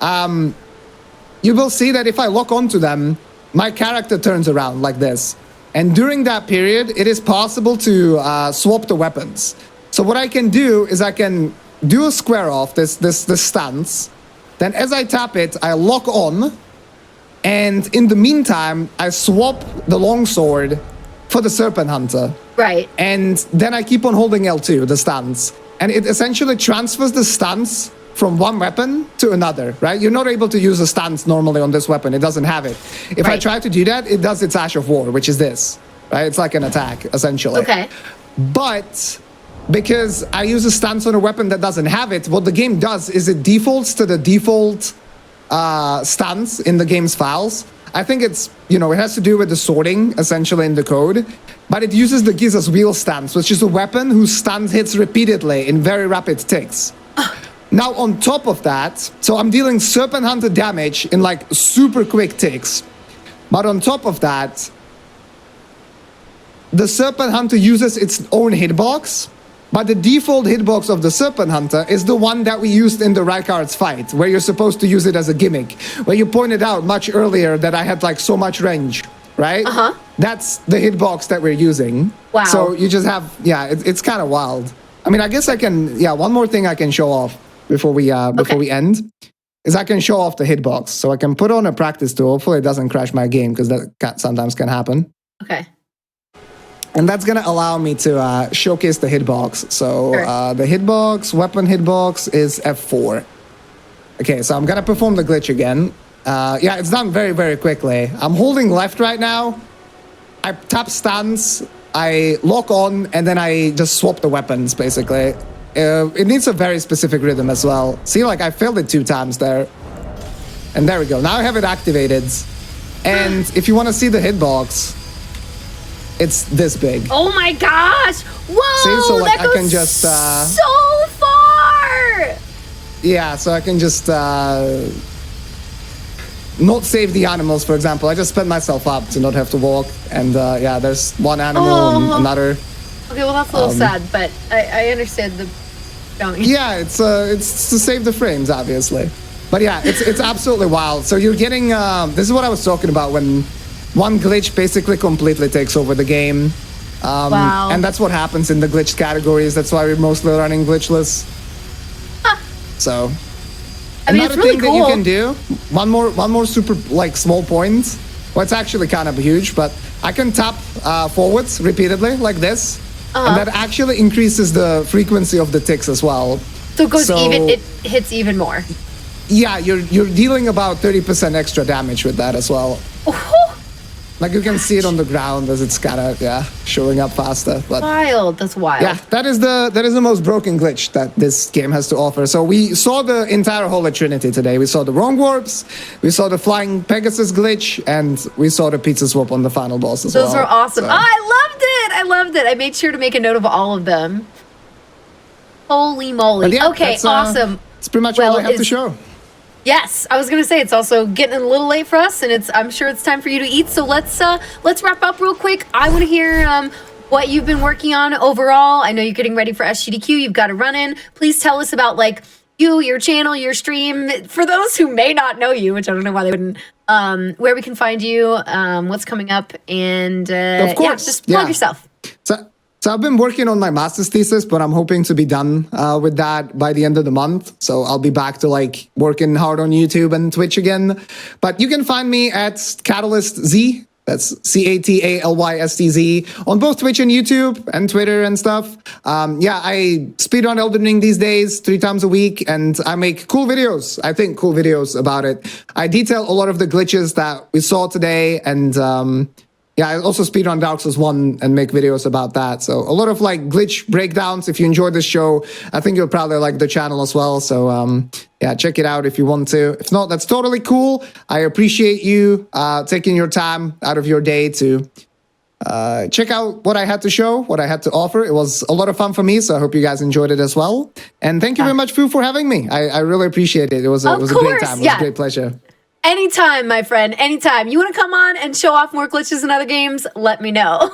You will see that if I lock onto them, my character turns around like this. And during that period, it is possible to swap the weapons. So what I can do is I can do a square off this stance. Then as I tap it, I lock on. And in the meantime, I swap the longsword for the Serpent Hunter. Right. And then I keep on holding L2, the stance. And it essentially transfers the stance from one weapon to another, right? You're not able to use a stance normally on this weapon. It doesn't have it. If I try to do that, it does its Ash of War, which is this, right? It's like an attack, essentially. Okay. But because I use a stance on a weapon that doesn't have it, what the game does is it defaults to the default stance in the game's files. I think it's, it has to do with the sorting, essentially, in the code. But it uses the Giza's Wheel stance, which is a weapon whose stance hits repeatedly in very rapid ticks. Now, on top of that, so I'm dealing Serpent Hunter damage in, like, super quick ticks. But on top of that, the Serpent Hunter uses its own hitbox. But the default hitbox of the Serpent Hunter is the one that we used in the Rykard's fight, where you're supposed to use it as a gimmick. Where you pointed out much earlier that I had, like, so much range, right? Uh-huh. That's the hitbox that we're using. Wow. So you just have, it's kind of wild. I mean, I guess I can, one more thing I can show off before we end is I can show off the hitbox. So I can put on a practice tool. Hopefully it doesn't crash my game, because that sometimes can happen. Okay. And that's going to allow me to showcase the hitbox. So Sure. the hitbox, weapon hitbox is F4. Okay, so I'm going to perform the glitch again. It's done very, very quickly. I'm holding left right now. I tap stance, I lock on, and then I just swap the weapons, basically. It needs a very specific rhythm as well. See, like, I failed it 2 times there. And there we go. Now I have it activated. And if you want to see the hitbox, it's this big. Oh my gosh! Whoa! See, so like that goes I can just so far. Yeah, so I can just not save the animals, for example. I just sped myself up to not have to walk. And there's one animal and another. Okay, well that's a little sad, but I understand the going. Yeah, it's to save the frames, obviously. But yeah, it's absolutely wild. So you're getting this is what I was talking about when one glitch basically completely takes over the game. Wow. And that's what happens in the glitch categories. That's why we're mostly running glitchless. So I mean, it's another really thing that you cool. can do, one more super like small point. Well, it's actually kind of huge, but I can tap forwards repeatedly like this, and that actually increases the frequency of the ticks as well. So it goes even. It hits even more. Yeah, you're dealing about 30% extra damage with that as well. Like you can see it on the ground as it's kind of showing up faster. But Wild. That's wild. yeah, that is the most broken glitch that this game has to offer. So we saw the entire Holy Trinity today. We saw the wrong warps, we saw the flying Pegasus glitch, and we saw the pizza swap on the final boss as well. Those were awesome. So- Oh, I loved it. I loved it. I made sure to make a note of all of them. Holy moly. But yeah, Okay, that's, awesome. It's pretty much Well, all I have to it's- show. Yes, I was gonna say it's also getting a little late for us, and I'm sure it's time for you to eat. So let's wrap up real quick. I want to hear what you've been working on overall. I know you're getting ready for SGDQ. You've got to run in. Please tell us about like you, your channel, your stream. For those who may not know you, which I don't know why they wouldn't, where we can find you, what's coming up, and Of course, just plug yourself. So I've been working on my master's thesis, but I'm hoping to be done with that by the end of the month. So I'll be back to like working hard on YouTube and Twitch again. But you can find me at Catalyst Z. That's CATALYSTZ on both Twitch and YouTube and Twitter and stuff. I speedrun Elden Ring these days 3 times a week, and I make cool videos. I think cool videos about it. I detail a lot of the glitches that we saw today, and I also speedrun Dark Souls 1 and make videos about that. So a lot of like glitch breakdowns. If you enjoyed this show, I think you'll probably like the channel as well. So check it out if you want to. If not, that's totally cool. I appreciate you taking your time out of your day to check out what I had to show, what I had to offer. It was a lot of fun for me, so I hope you guys enjoyed it as well. And thank you very much, Fu, for having me. I really appreciate it. It was a great time. It was a great pleasure. Anytime, my friend, anytime. You want to come on and show off more glitches in other games, let me know.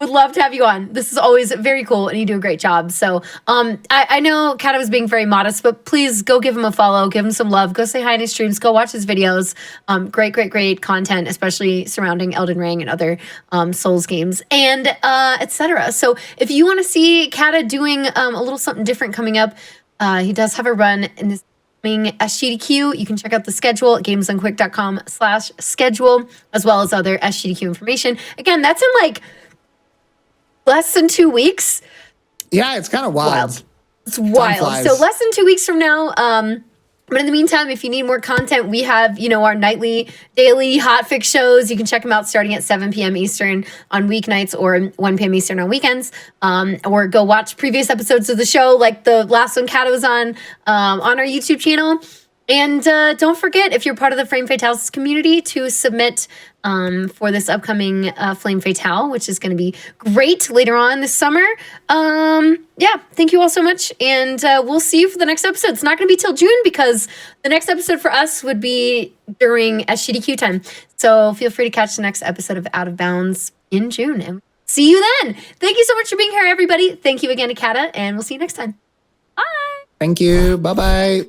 Would love to have you on. This is always very cool, and you do a great job. So I know Kata was being very modest, but please go give him a follow, give him some love, go say hi in his streams, go watch his videos. Great content, especially surrounding Elden Ring and other Souls games, and etc. So if you want to see Kata doing a little something different coming up, he does have a run in this SGDQ. You can check out the schedule at gamesdonquick.com/schedule, as well as other SGDQ information. Again, that's in like less than 2 weeks. Yeah, it's kind of wild. It's wild. flies. So less than 2 weeks from now. But in the meantime, if you need more content, we have, our nightly, daily hotfix shows. You can check them out starting at 7 p.m. Eastern on weeknights or 1 p.m. Eastern on weekends. Or go watch previous episodes of the show, like the last one Kat was on our YouTube channel. And don't forget, if you're part of the Flame Fatales community, to submit for this upcoming Flame Fatale, which is going to be great later on this summer. Thank you all so much. And we'll see you for the next episode. It's not going to be till June, because the next episode for us would be during SGDQ time. So feel free to catch the next episode of Out of Bounds in June. And see you then. Thank you so much for being here, everybody. Thank you again to Kata, and we'll see you next time. Bye. Thank you. Bye-bye.